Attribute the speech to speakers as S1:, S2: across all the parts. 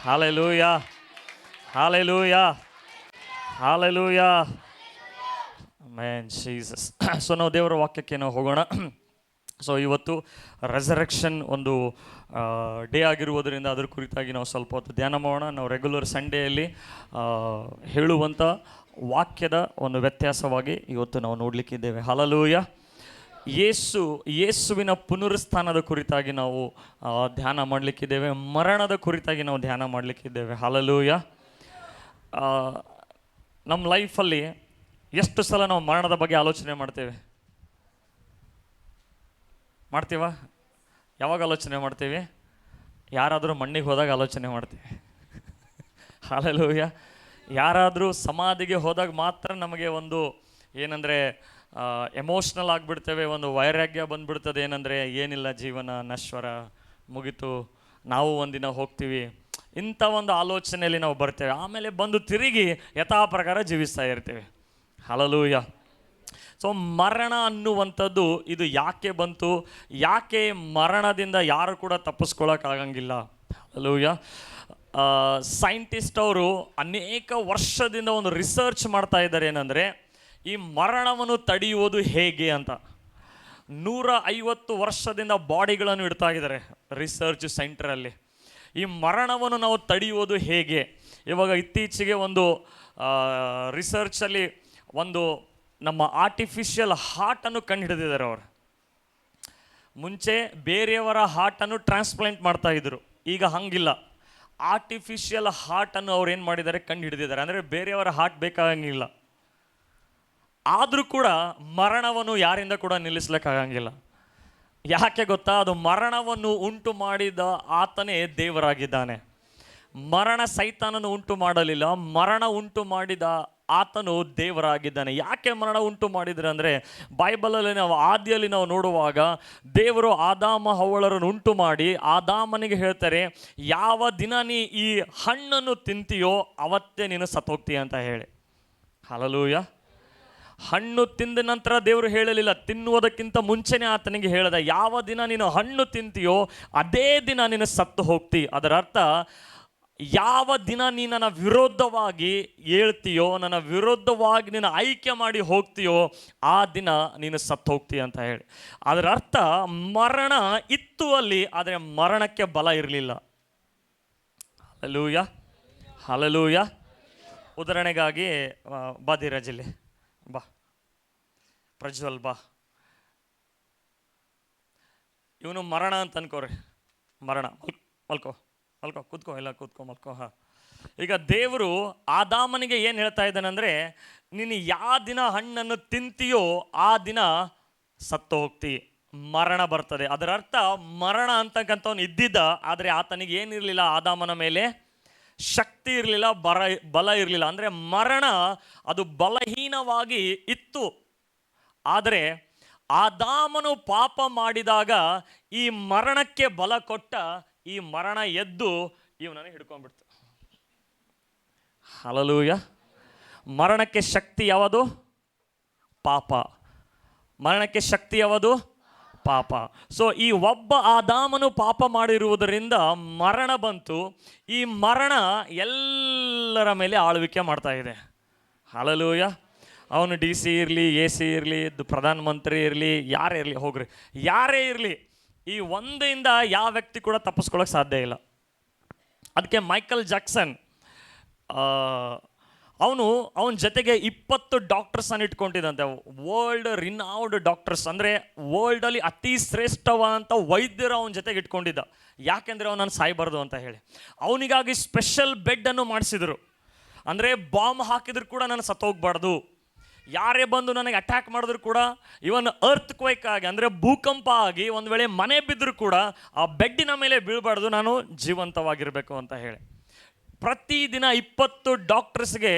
S1: Hallelujah, hallelujah, hallelujah, man Jesus. So ನಾವು ದೇವರ ವಾಕ್ಯಕ್ಕೆ ನಾವು ಹೋಗೋಣ. ಸೊ ಇವತ್ತು ರೆಸರೆಕ್ಷನ್ ಒಂದು ಡೇ ಆಗಿರುವುದರಿಂದ ಅದ್ರ ಕುರಿತಾಗಿ ನಾವು ಸ್ವಲ್ಪ ಹೊತ್ತು ಧ್ಯಾನ ಮಾಡೋಣ. ನಾವು ರೆಗ್ಯುಲರ್ ಸಂಡೇಯಲ್ಲಿ ಹೇಳುವಂಥ ವಾಕ್ಯದ ಒಂದು ವ್ಯತ್ಯಾಸವಾಗಿ ಇವತ್ತು ನಾವು ನೋಡಲಿಕ್ಕಿದ್ದೇವೆ. ಹಲ್ಲೆಲೂಯಾ. ಯೇಸುವಿನ ಪುನರುತ್ಥಾನದ ಕುರಿತಾಗಿ ನಾವು ಧ್ಯಾನ ಮಾಡಲಿಕ್ಕಿದ್ದೇವೆ. ಮರಣದ ಕುರಿತಾಗಿ ನಾವು ಧ್ಯಾನ ಮಾಡಲಿಕ್ಕಿದ್ದೇವೆ. ಹಲ್ಲೆಲೂಯಾ. ನಮ್ಮ ಲೈಫಲ್ಲಿ ಎಷ್ಟು ಸಲ ನಾವು ಮರಣದ ಬಗ್ಗೆ ಆಲೋಚನೆ ಮಾಡ್ತೀವ? ಯಾವಾಗ ಆಲೋಚನೆ ಮಾಡ್ತೀವಿ? ಯಾರಾದರೂ ಮಣ್ಣಿಗೆ ಹೋದಾಗ ಆಲೋಚನೆ ಮಾಡ್ತೀವಿ. ಹಲ್ಲೆಲೂಯಾ. ಯಾರಾದರೂ ಸಮಾಧಿಗೆ ಹೋದಾಗ ಮಾತ್ರ ನಮಗೆ ಒಂದು ಏನಂದರೆ ಎಮೋಷ್ನಲ್ ಆಗಿಬಿಡ್ತೇವೆ, ಒಂದು ವೈರಾಗ್ಯ ಬಂದುಬಿಡ್ತದೆ. ಏನಂದರೆ ಏನಿಲ್ಲ, ಜೀವನ ನಶ್ವರ, ಮುಗಿತು, ನಾವು ಒಂದಿನ ಹೋಗ್ತೀವಿ, ಇಂಥ ಒಂದು ಆಲೋಚನೆಯಲ್ಲಿ ನಾವು ಬರ್ತೇವೆ. ಆಮೇಲೆ ಬಂದು ತಿರುಗಿ ಯಥಾ ಪ್ರಕಾರ ಜೀವಿಸ್ತಾ ಇರ್ತೇವೆ. ಹಲ್ಲೆಲೂಯಾ. ಸೊ ಮರಣ ಅನ್ನುವಂಥದ್ದು ಇದು ಯಾಕೆ ಬಂತು? ಯಾಕೆ ಮರಣದಿಂದ ಯಾರು ಕೂಡ ತಪ್ಪಿಸ್ಕೊಳ್ಳೋಕ್ಕಾಗಂಗಿಲ್ಲ? ಹಲ್ಲೆಲೂಯಾ. ಸೈಂಟಿಸ್ಟ್ ಅವರು ಅನೇಕ ವರ್ಷದಿಂದ ಒಂದು ರಿಸರ್ಚ್ ಮಾಡ್ತಾ ಇದ್ದಾರೆ. ಏನಂದರೆ ಈ ಮರಣವನ್ನು ತಡೆಯುವುದು ಹೇಗೆ ಅಂತ. 150 ವರ್ಷದಿಂದ ಬಾಡಿಗಳನ್ನು ಇಡ್ತಾ ಇದ್ದಾರೆ ರಿಸರ್ಚ್ ಸೆಂಟರಲ್ಲಿ. ಈ ಮರಣವನ್ನು ನಾವು ತಡೆಯುವುದು ಹೇಗೆ? ಇವಾಗ ಇತ್ತೀಚೆಗೆ ಒಂದು ರಿಸರ್ಚಲ್ಲಿ ಒಂದು ನಮ್ಮ ಆರ್ಟಿಫಿಷಿಯಲ್ ಹಾರ್ಟನ್ನು ಕಂಡು ಹಿಡಿದಿದ್ದಾರೆ ಅವರು. ಮುಂಚೆ ಬೇರೆಯವರ ಹಾರ್ಟನ್ನು ಟ್ರಾನ್ಸ್ಪ್ಲಾಂಟ್ ಮಾಡ್ತಾಯಿದ್ರು, ಈಗ ಹಂಗಿಲ್ಲ. ಆರ್ಟಿಫಿಷಿಯಲ್ ಹಾರ್ಟನ್ನು ಅವ್ರು ಏನು ಮಾಡಿದ್ದಾರೆ, ಕಂಡು ಹಿಡಿದಿದ್ದಾರೆ. ಅಂದರೆ ಬೇರೆಯವರ ಹಾರ್ಟ್ ಬೇಕಾಗಂಗಿಲ್ಲ. ಆದರೂ ಕೂಡ ಮರಣವನ್ನು ಯಾರಿಂದ ಕೂಡ ನಿಲ್ಲಿಸ್ಲಿಕ್ಕಾಗಂಗಿಲ್ಲ. ಯಾಕೆ ಗೊತ್ತಾ? ಅದು ಮರಣವನ್ನು ಉಂಟು ಮಾಡಿದ ಆತನೇ ದೇವರಾಗಿದ್ದಾನೆ. ಮರಣ ಸೈತಾನನು ಉಂಟು ಮಾಡಲಿಲ್ಲ, ಮರಣ ಉಂಟು ಮಾಡಿದ ಆತನು ದೇವರಾಗಿದ್ದಾನೆ. ಯಾಕೆ ಮರಣ ಉಂಟು ಮಾಡಿದರೆ ಅಂದರೆ, ಬೈಬಲಲ್ಲಿ ನಾವು ಆದಿಯಲ್ಲಿ ನಾವು ನೋಡುವಾಗ ದೇವರು ಆದಾಮ ಹವ್ವಳರನ್ನು ಉಂಟು ಮಾಡಿ ಆದಾಮನಿಗೆ ಹೇಳ್ತಾರೆ, ಯಾವ ದಿನ ನೀ ಈ ಹಣ್ಣನ್ನು ತಿಂತೀಯೋ ಅವತ್ತೇ ನೀನು ಸತ್ತೋಗ್ತೀಯ ಅಂತ ಹೇಳಿ. ಹಲ್ಲೆಲೂಯಾ. ಹಣ್ಣು ತಿಂದ ನಂತರ ದೇವರು ಹೇಳಲಿಲ್ಲ, ತಿನ್ನುವುದಕ್ಕಿಂತ ಮುಂಚೆನೇ ಆತನಿಗೆ ಹೇಳಿದ, ಯಾವ ದಿನ ನೀನು ಹಣ್ಣು ತಿಂತೀಯೋ ಅದೇ ದಿನ ನೀನು ಸತ್ತು ಹೋಗ್ತಿ. ಅದರ ಅರ್ಥ, ಯಾವ ದಿನ ನೀ ನನ್ನ ವಿರೋಧವಾಗಿ ಹೇಳ್ತೀಯೋ, ನನ್ನ ವಿರೋಧವಾಗಿ ನೀನು ಆಯ್ಕೆ ಮಾಡಿ ಹೋಗ್ತೀಯೋ ಆ ದಿನ ನೀನು ಸತ್ತು ಹೋಗ್ತೀಯ ಅಂತ ಹೇಳಿ. ಅದರ ಅರ್ಥ, ಮರಣ ಇತ್ತು ಅಲ್ಲಿ, ಆದರೆ ಮರಣಕ್ಕೆ ಬಲ ಇರಲಿಲ್ಲ. Hallelujah, hallelujah. ಉದಾಹರಣೆಗಾಗಿ ಬಾ ಧೀರಜಿಲ್ಲಿ, ಬಾ ಪ್ರಜ್ವಲ್, ಬಾ. ಇವನು ಮರಣ ಅಂತ ಅನ್ಕೋರಿ. ಮರಣ, ಮಲ್ಕೋ ಮಲ್ಕೋ, ಕೂತ್ಕೋ, ಎಲ್ಲ ಕೂತ್ಕೋ, ಮಲ್ಕೋ. ಹಾಂ. ಈಗ ದೇವರು ಆದಾಮನಿಗೆ ಏನು ಹೇಳ್ತಾ ಇದ್ದಾನೆಂದರೆ, ನೀನು ಯಾವ ದಿನ ಹಣ್ಣನ್ನು ತಿಂತೀಯೋ ಆ ದಿನ ಸತ್ತು ಹೋಗ್ತಿ, ಮರಣ ಬರ್ತದೆ. ಅದರ ಅರ್ಥ, ಮರಣ ಅಂತಕ್ಕಂಥವನು ಇದ್ದಿದ್ದ, ಆದರೆ ಆತನಿಗೆ ಏನಿರಲಿಲ್ಲ, ಆದಾಮನ ಮೇಲೆ ಶಕ್ತಿ ಇರಲಿಲ್ಲ, ಬಲ ಇರಲಿಲ್ಲ. ಅಂದರೆ ಮರಣ ಅದು ಬಲಹೀನವಾಗಿ ಇತ್ತು. ಆದರೆ ಆದಾಮನು ಪಾಪ ಮಾಡಿದಾಗ ಈ ಮರಣಕ್ಕೆ ಬಲ ಕೊಟ್ಟ, ಈ ಮರಣ ಎದ್ದು ಇವನನ್ನು ಹಿಡ್ಕೊಂಡ್ಬಿಡ್ತು. ಹಲ್ಲೆಲೂಯಾ. ಮರಣಕ್ಕೆ ಶಕ್ತಿ ಯಾವುದು? ಪಾಪ. ಮರಣಕ್ಕೆ ಶಕ್ತಿ ಯಾವುದು? ಪಾಪ. ಸೊ ಈ ಒಬ್ಬ ಆದಾಮನು ಪಾಪ ಮಾಡಿರುವುದರಿಂದ ಮರಣ ಬಂತು. ಈ ಮರಣ ಎಲ್ಲರ ಮೇಲೆ ಆಳ್ವಿಕೆ ಮಾಡ್ತಾ ಇದೆ. ಹಲ್ಲೆಲೂಯಾ. ಅವನು DC ಇರಲಿ, AC ಇರಲಿ, ಪ್ರಧಾನಮಂತ್ರಿ ಇರಲಿ, ಯಾರೇ ಇರಲಿ, ಹೋಗ್ರಿ, ಯಾರೇ ಇರಲಿ, ಈ ಒಂದಿಂದ ಯಾವ ವ್ಯಕ್ತಿ ಕೂಡ ತಪ್ಪಿಸ್ಕೊಳ್ಳೋಕೆ ಸಾಧ್ಯ ಇಲ್ಲ. ಅದಕ್ಕೆ ಮೈಕಲ್ ಜಾಕ್ಸನ್ ಅವನ ಜೊತೆಗೆ 20 ಡಾಕ್ಟರ್ಸನ್ನು ಇಟ್ಕೊಂಡಿದ್ದಂತೆ. ವರ್ಲ್ಡ್ ರಿನೌಡ್ ಡಾಕ್ಟರ್ಸ್, ಅಂದರೆ ವರ್ಲ್ಡಲ್ಲಿ ಅತಿ ಶ್ರೇಷ್ಠವಾದಂಥ ವೈದ್ಯರು ಅವನ ಜೊತೆಗೆ ಇಟ್ಕೊಂಡಿದ್ದ. ಯಾಕೆಂದರೆ ಅವನನ್ನು ಸಾಯಬಾರ್ದು ಅಂತ ಹೇಳಿ. ಅವನಿಗಾಗಿ ಸ್ಪೆಷಲ್ ಬೆಡ್ಡನ್ನು ಮಾಡಿಸಿದರು. ಅಂದರೆ ಬಾಂಬ್ ಹಾಕಿದ್ರು ಕೂಡ ನಾನು ಸತ್ತೋಗ್ಬಾರ್ದು, ಯಾರೇ ಬಂದು ನನಗೆ ಅಟ್ಯಾಕ್ ಮಾಡಿದ್ರು ಕೂಡ, ಇವನ್ ಅರ್ತ್ ಕ್ವೇಕ್ ಆಗಿ, ಅಂದರೆ ಭೂಕಂಪ ಆಗಿ ಒಂದು ವೇಳೆ ಮನೆ ಬಿದ್ದರೂ ಕೂಡ ಆ ಬೆಡ್ಡಿನ ಮೇಲೆ ಬೀಳಬಾರ್ದು, ನಾನು ಜೀವಂತವಾಗಿರಬೇಕು ಅಂತ ಹೇಳಿ. ಪ್ರತಿದಿನ 20 ಡಾಕ್ಟರ್ಸ್ಗೆ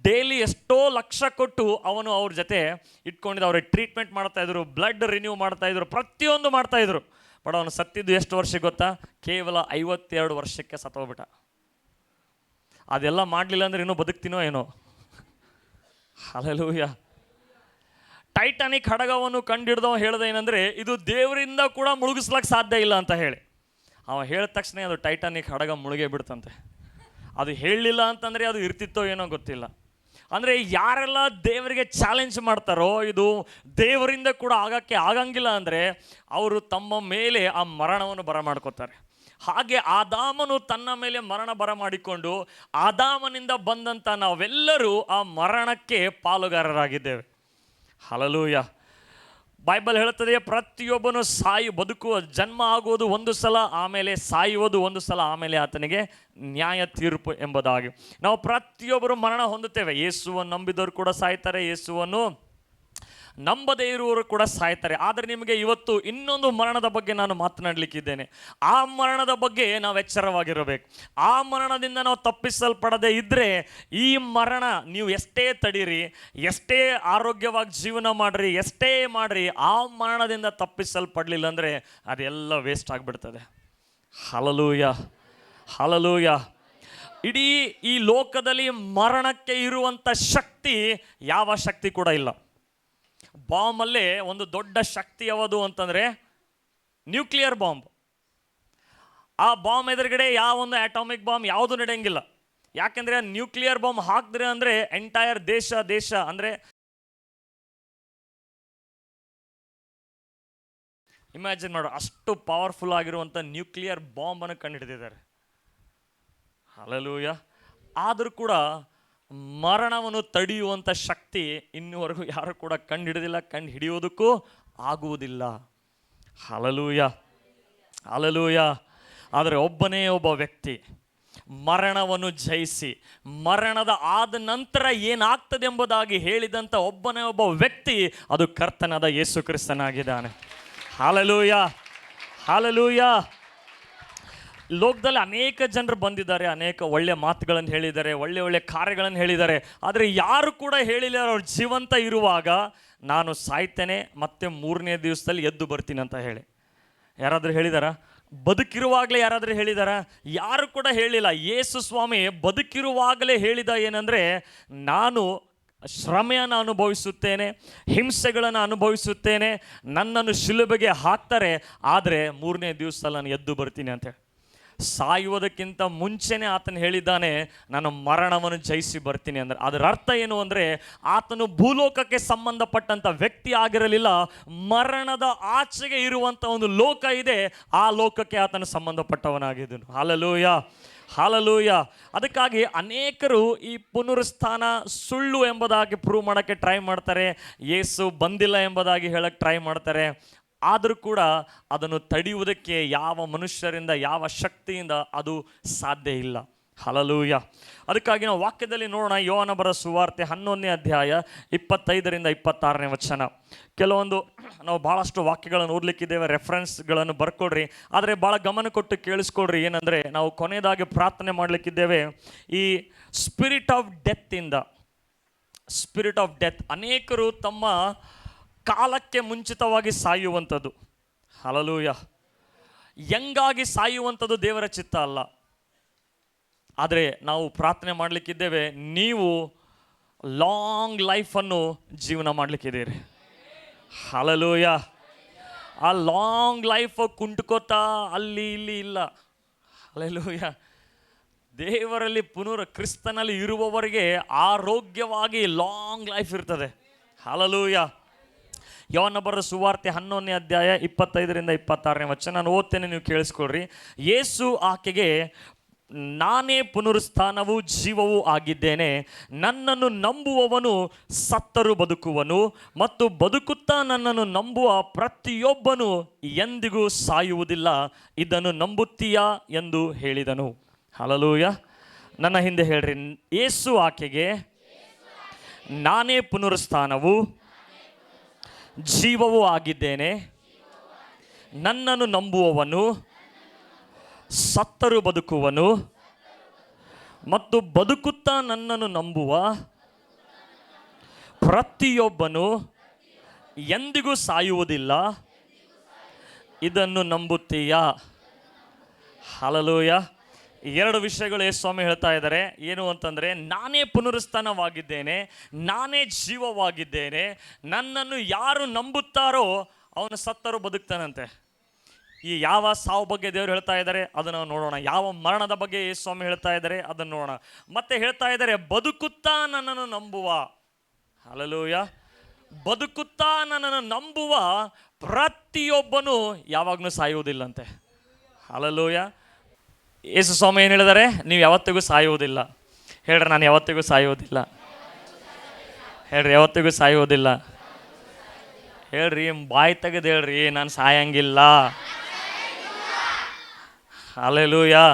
S1: ಡೈಲಿ ಎಷ್ಟೋ ಲಕ್ಷ ಕೊಟ್ಟು ಅವನು ಅವ್ರ ಜೊತೆ ಇಟ್ಕೊಂಡಿದ್ದ. ಅವ್ರಿಗೆ ಟ್ರೀಟ್ಮೆಂಟ್ ಮಾಡ್ತಾಯಿದ್ರು, ಬ್ಲಡ್ ರಿನ್ಯೂ ಮಾಡ್ತಾಯಿದ್ರು, ಪ್ರತಿಯೊಂದು ಮಾಡ್ತಾಯಿದ್ರು. ಬಟ್ ಅವನು ಸತ್ತಿದ್ದು ಎಷ್ಟು ವರ್ಷಕ್ಕೆ ಗೊತ್ತಾ? ಕೇವಲ 52 ವರ್ಷಕ್ಕೆ ಸತ್ತೋಗ್ಬಿಟ್ಟ. ಅದೆಲ್ಲ ಮಾಡಲಿಲ್ಲ ಅಂದರೆ ಇನ್ನೂ ಬದುಕ್ತೀನೋ ಏನೋ. ಹಲ್ಲೆಲೂಯಾ. ಟೈಟಾನಿಕ್ ಹಡಗವನ್ನು ಕಂಡಿಡ್ದವ ಹೇಳ್ದೆ ಏನಂದರೆ, ಇದು ದೇವರಿಂದ ಕೂಡ ಮುಳುಗಿಸ್ಲಿಕ್ಕೆ ಸಾಧ್ಯ ಇಲ್ಲ ಅಂತ ಹೇಳಿ. ಅವ ಹೇಳಿದ ತಕ್ಷಣ ಅದು ಟೈಟಾನಿಕ್ ಹಡಗ ಮುಳುಗೇ ಬಿಡ್ತಂತೆ. ಅದು ಹೇಳಲಿಲ್ಲ ಅಂತಂದರೆ ಅದು ಇರ್ತಿತ್ತೋ ಏನೋ ಗೊತ್ತಿಲ್ಲ. ಅಂದರೆ ಯಾರೆಲ್ಲ ದೇವರಿಗೆ ಚಾಲೆಂಜ್ ಮಾಡ್ತಾರೋ ಇದು ದೇವರಿಂದ ಕೂಡ ಆಗಂಗಿಲ್ಲ ಅಂದರೆ ಅವರು ತಮ್ಮ ಮೇಲೆ ಆ ಮರಣವನ್ನು ಬರಮಾಡ್ಕೋತಾರೆ. ಹಾಗೆ ಆದಾಮನು ತನ್ನ ಮೇಲೆ ಮರಣ ಬರಮಾಡಿಕೊಂಡು ಆದಾಮನಿಂದ ಬಂದಂಥ ನಾವೆಲ್ಲರೂ ಆ ಮರಣಕ್ಕೆ ಪಾಲುಗಾರರಾಗಿದ್ದೇವೆ. ಹಲ್ಲೆಲೂಯಾ. ಬೈಬಲ್ ಹೇಳುತ್ತದೆ, ಪ್ರತಿಯೊಬ್ಬನು ಬದುಕುವ ಜನ್ಮ ಆಗುವುದು ಒಂದು ಸಲ, ಆಮೇಲೆ ಸಾಯುವುದು ಒಂದು ಸಲ, ಆಮೇಲೆ ಆತನಿಗೆ ನ್ಯಾಯ ತೀರ್ಪು ಎಂಬುದಾಗಿ. ನಾವು ಪ್ರತಿಯೊಬ್ಬರು ಮರಣ ಹೊಂದುತ್ತೇವೆ. ಯೇಸುವನ್ನು ನಂಬಿದವರು ಕೂಡ ಸಾಯ್ತಾರೆ, ಯೇಸುವನ್ನು ನಂಬದೇ ಇರುವವರು ಕೂಡ ಸಾಯ್ತಾರೆ. ಆದರೆ ನಿಮಗೆ ಇವತ್ತು ಇನ್ನೊಂದು ಮರಣದ ಬಗ್ಗೆ ನಾನು ಮಾತನಾಡಲಿಕ್ಕಿದ್ದೇನೆ. ಆ ಮರಣದ ಬಗ್ಗೆ ನಾವು ಎಚ್ಚರವಾಗಿರಬೇಕು. ಆ ಮರಣದಿಂದ ನಾವು ತಪ್ಪಿಸಲ್ಪಡದೇ ಇದ್ದರೆ ಈ ಮರಣ ನೀವು ಎಷ್ಟೇ ತಡೀರಿ, ಎಷ್ಟೇ ಆರೋಗ್ಯವಾಗಿ ಜೀವನ ಮಾಡಿರಿ, ಎಷ್ಟೇ ಮಾಡಿರಿ, ಆ ಮರಣದಿಂದ ತಪ್ಪಿಸಲ್ಪಡಲಿಲ್ಲ ಅಂದರೆ ಅದೆಲ್ಲ ವೇಸ್ಟ್ ಆಗಿಬಿಡ್ತದೆ. Hallelujah, hallelujah. ಇಡೀ ಈ ಲೋಕದಲ್ಲಿ ಮರಣಕ್ಕೆ ಇರುವಂಥ ಶಕ್ತಿ ಯಾವ ಶಕ್ತಿ ಕೂಡ ಇಲ್ಲ. ಬಾಂಬಲ್ಲೇ ಒಂದು ದೊಡ್ಡ ಶಕ್ತಿ ಯಾವುದು ಅಂತಂದರೆ ನ್ಯೂಕ್ಲಿಯರ್ ಬಾಂಬ್. ಆ ಬಾಂಬ್ ಎದುರುಗಡೆ ಯಾವೊಂದು ಅಟಾಮಿಕ್ ಬಾಂಬ್ ಯಾವುದು ನಡೆಯಂಗಿಲ್ಲ. ಯಾಕೆಂದರೆ ನ್ಯೂಕ್ಲಿಯರ್ ಬಾಂಬ್ ಹಾಕಿದ್ರೆ ಅಂದರೆ ಎಂಟೈರ್ ದೇಶ ಅಂದರೆ ಇಮ್ಯಾಜಿನ್ ಮಾಡು, ಅಷ್ಟು ಪವರ್ಫುಲ್ ಆಗಿರುವಂಥ ನ್ಯೂಕ್ಲಿಯರ್ ಬಾಂಬನ್ನು ಕಂಡುಹಿಡಿದಿದ್ದಾರೆ. ಹಲ್ಲೆಲೂಯಾ. ಆದರೂ ಕೂಡ ಮರಣವನ್ನು ತಡೆಯುವಂಥ ಶಕ್ತಿ ಇನ್ನುವರೆಗೂ ಯಾರು ಕೂಡ ಕಂಡು ಹಿಡಿಯೋದಕ್ಕೂ ಆಗುವುದಿಲ್ಲ. Hallelujah, hallelujah. ಆದರೆ ಒಬ್ಬನೇ ಒಬ್ಬ ವ್ಯಕ್ತಿ ಮರಣವನ್ನು ಜಯಿಸಿ ಮರಣದ ಆದ ನಂತರ ಏನಾಗ್ತದೆ ಎಂಬುದಾಗಿ ಹೇಳಿದಂಥ ಒಬ್ಬನೇ ಒಬ್ಬ ವ್ಯಕ್ತಿ, ಅದು ಕರ್ತನಾದ ಯೇಸು ಕ್ರಿಸ್ತನಾಗಿದ್ದಾನೆ. Hallelujah, hallelujah. ಲೋಕದಲ್ಲಿ ಅನೇಕ ಜನರು ಬಂದಿದ್ದಾರೆ, ಅನೇಕ ಒಳ್ಳೆಯ ಮಾತುಗಳನ್ನು ಹೇಳಿದ್ದಾರೆ, ಒಳ್ಳೆ ಕಾರ್ಯಗಳನ್ನು ಹೇಳಿದ್ದಾರೆ. ಆದರೆ ಯಾರು ಕೂಡ ಹೇಳಿಲ್ಲ ಅವ್ರ ಜೀವಂತ ಇರುವಾಗ ನಾನು ಸಾಯ್ತೇನೆ ಮತ್ತೆ 3ನೇ ದಿವಸದಲ್ಲಿ ಎದ್ದು ಬರ್ತೀನಿ ಅಂತ ಹೇಳಿ. ಯಾರಾದರೂ ಹೇಳಿದಾರಾ? ಬದುಕಿರುವಾಗಲೇ ಯಾರಾದರೂ ಹೇಳಿದಾರಾ? ಯಾರು ಕೂಡ ಹೇಳಿಲ್ಲ. ಯೇಸು ಸ್ವಾಮಿ ಬದುಕಿರುವಾಗಲೇ ಹೇಳಿದ ಏನಂದರೆ, ನಾನು ಶ್ರಮೆಯನ್ನು ಅನುಭವಿಸುತ್ತೇನೆ, ಹಿಂಸೆಗಳನ್ನು ಅನುಭವಿಸುತ್ತೇನೆ, ನನ್ನನ್ನು ಶಿಲುಬೆಗೆ ಹಾಕ್ತಾರೆ, ಆದರೆ 3ನೇ ದಿವಸದಲ್ಲಿ ನಾನು ಎದ್ದು ಬರ್ತೀನಿ ಅಂತೇಳಿ. ಸಾಯುವುದಕ್ಕಿಂತ ಮುಂಚೆನೇ ಆತನು ಹೇಳಿದ್ದಾನೆ, ನಾನು ಮರಣವನ್ನು ಜಯಿಸಿ ಬರ್ತೀನಿ ಅಂದರೆ. ಅದರ ಅರ್ಥ ಏನು ಅಂದರೆ, ಆತನು ಭೂಲೋಕಕ್ಕೆ ಸಂಬಂಧಪಟ್ಟಂಥ ವ್ಯಕ್ತಿ ಆಗಿರಲಿಲ್ಲ. ಮರಣದ ಆಚೆಗೆ ಇರುವಂಥ ಒಂದು ಲೋಕ ಇದೆ, ಆ ಲೋಕಕ್ಕೆ ಆತನು ಸಂಬಂಧಪಟ್ಟವನಾಗಿದ್ದನು. Hallelujah, hallelujah. ಅದಕ್ಕಾಗಿ ಅನೇಕರು ಈ ಪುನರುತ್ಥಾನ ಸುಳ್ಳು ಎಂಬುದಾಗಿ ಪ್ರೂವ್ ಮಾಡೋಕ್ಕೆ ಟ್ರೈ ಮಾಡ್ತಾರೆ, ಯೇಸು ಬಂದಿಲ್ಲ ಎಂಬುದಾಗಿ ಹೇಳಕ್ಕೆ ಟ್ರೈ ಮಾಡ್ತಾರೆ. ಆದರೂ ಕೂಡ ಅದನ್ನು ತಡೆಯುವುದಕ್ಕೆ ಯಾವ ಮನುಷ್ಯರಿಂದ, ಯಾವ ಶಕ್ತಿಯಿಂದ ಅದು ಸಾಧ್ಯ ಇಲ್ಲ. ಹಲ್ಲೆಲೂಯಾ. ಅದಕ್ಕಾಗಿ ನಾವು ವಾಕ್ಯದಲ್ಲಿ ನೋಡೋಣ. ಯೋಹಾನ ಬರೆದ ಸುವಾರ್ತೆ 11ನೇ ಅಧ್ಯಾಯ 25ರಿಂದ 26ನೇ ವಚನ. ಕೆಲವೊಂದು ನಾವು ಭಾಳಷ್ಟು ವಾಕ್ಯಗಳನ್ನು ಓದಲಿಕ್ಕಿದ್ದೇವೆ, ರೆಫರೆನ್ಸ್ಗಳನ್ನು ಬರ್ಕೊಡ್ರಿ. ಆದರೆ ಭಾಳ ಗಮನ ಕೊಟ್ಟು ಕೇಳಿಸ್ಕೊಡ್ರಿ. ಏನಂದರೆ, ನಾವು ಕೊನೆಯದಾಗಿ ಪ್ರಾರ್ಥನೆ ಮಾಡಲಿಕ್ಕಿದ್ದೇವೆ. ಈ ಸ್ಪಿರಿಟ್ ಆಫ್ ಡೆತ್ ಅನೇಕರು ತಮ್ಮ ಕಾಲಕ್ಕೆ ಮುಂಚಿತವಾಗಿ ಸಾಯುವಂಥದ್ದು. ಹಲ್ಲೆಲೂಯಾ. ಯಂಗಾಗಿ ಸಾಯುವಂಥದ್ದು ದೇವರ ಚಿತ್ತ ಅಲ್ಲ. ಆದರೆ ನಾವು ಪ್ರಾರ್ಥನೆ ಮಾಡಲಿಕ್ಕಿದ್ದೇವೆ, ನೀವು ಲಾಂಗ್ ಲೈಫನ್ನು ಜೀವನ ಮಾಡಲಿಕ್ಕಿದ್ದೀರಿ. ಹಲ್ಲೆಲೂಯಾ. ಆ ಲಾಂಗ್ ಲೈಫ್ ಕುಂಟ್ಕೋತಾ ಅಲ್ಲಿ ಇಲ್ಲಿ ಇಲ್ಲ. ಹಲ್ಲೆಲೂಯಾ. ದೇವರಲ್ಲಿ ಕ್ರಿಸ್ತನಲ್ಲಿ ಇರುವವರಿಗೆ ಆರೋಗ್ಯವಾಗಿ ಲಾಂಗ್ ಲೈಫ್ ಇರ್ತದೆ. ಹಲ್ಲೆಲೂಯಾ. ಯೋಹಾನ ಬರೆದ ಸುವಾರ್ತೆ 11ನೇ ಅಧ್ಯಾಯ 25ರಿಂದ 26ನೇ ವಚನ ನಾನು ಓದ್ತೇನೆ, ನೀವು ಕೇಳಿಸ್ಕೊಳ್ರಿ. ಯೇಸು ಆಕೆಗೆ, ನಾನೇ ಪುನರುತ್ಥಾನವೂ ಜೀವವೂ ಆಗಿದ್ದೇನೆ. ನನ್ನನ್ನು ನಂಬುವವನು ಸತ್ತರೂ ಬದುಕುವನು, ಮತ್ತು ಬದುಕುತ್ತಾ ನನ್ನನ್ನು ನಂಬುವ ಪ್ರತಿಯೊಬ್ಬನು ಎಂದಿಗೂ ಸಾಯುವುದಿಲ್ಲ. ಇದನ್ನು ನಂಬುತ್ತೀಯಾ ಎಂದು ಹೇಳಿದನು. ಹಲ್ಲೆಲೂಯಾ. ನನ್ನ ಹಿಂದೆ ಹೇಳ್ರಿ. ಯೇಸು ಆಕೆಗೆ, ನಾನೇ ಪುನರುತ್ಥಾನವೂ ಜೀವವೂ ಆಗಿದ್ದೇನೆ. ನನ್ನನ್ನು ನಂಬುವವನು ಸತ್ತರೂ ಬದುಕುವನು, ಮತ್ತು ಬದುಕುತ್ತಾ ನನ್ನನ್ನು ನಂಬುವ ಪ್ರತಿಯೊಬ್ಬನು ಎಂದಿಗೂ ಸಾಯುವುದಿಲ್ಲ. ಇದನ್ನು ನಂಬುತ್ತೀಯಾ? ಹಲ್ಲೆಲೂಯಾ. 2 ವಿಷಯಗಳು ಯೇಸು ಸ್ವಾಮಿ ಹೇಳ್ತಾ ಇದ್ದಾರೆ. ಏನು ಅಂತಂದರೆ, ನಾನೇ ಪುನರುತ್ಥಾನವಾಗಿದ್ದೇನೆ, ನಾನೇ ಜೀವವಾಗಿದ್ದೇನೆ. ನನ್ನನ್ನು ಯಾರು ನಂಬುತ್ತಾರೋ ಅವನು ಸತ್ತರೂ ಬದುಕ್ತಾನಂತೆ. ಈ ಯಾವ ಸಾವು ಬಗ್ಗೆ ದೇವರು ಹೇಳ್ತಾ ಇದ್ದಾರೆ ಅದನ್ನು ನೋಡೋಣ. ಯಾವ ಮರಣದ ಬಗ್ಗೆ ಯೇಸು ಸ್ವಾಮಿ ಹೇಳ್ತಾ ಇದ್ದಾರೆ ಅದನ್ನು ನೋಡೋಣ. ಮತ್ತೆ ಹೇಳ್ತಾ ಇದ್ದಾರೆ, ಬದುಕುತ್ತಾ ನನ್ನನ್ನು ನಂಬುವ, ಹಲ್ಲೆಲೂಯಾ, ಬದುಕುತ್ತಾ ನನ್ನನ್ನು ನಂಬುವ ಪ್ರತಿಯೊಬ್ಬನು ಯಾವಾಗಲೂ ಸಾಯುವುದಿಲ್ಲಂತೆ. ಹಲ್ಲೆಲೂಯಾ. ಯೇಸು ಸ್ವಾಮಿ ಏನು ಹೇಳಿದ್ದಾರೆ? ನೀವು ಯಾವತ್ತಿಗೂ ಸಾಯುವುದಿಲ್ಲ. ಹೇಳ್ರಿ, ನಾನು ಯಾವತ್ತಿಗೂ ಸಾಯುವುದಿಲ್ಲ. ಹೇಳ್ರಿ, ಯಾವತ್ತಿಗೂ ಸಾಯುವುದಿಲ್ಲ. ಹೇಳ್ರಿ, ಬಾಯಿ ತೆಗೆದು ಹೇಳ್ರಿ, ನಾನು ಸಾಯಂಗಿಲ್ಲ. ಹಲ್ಲೆಲೂಯಾ.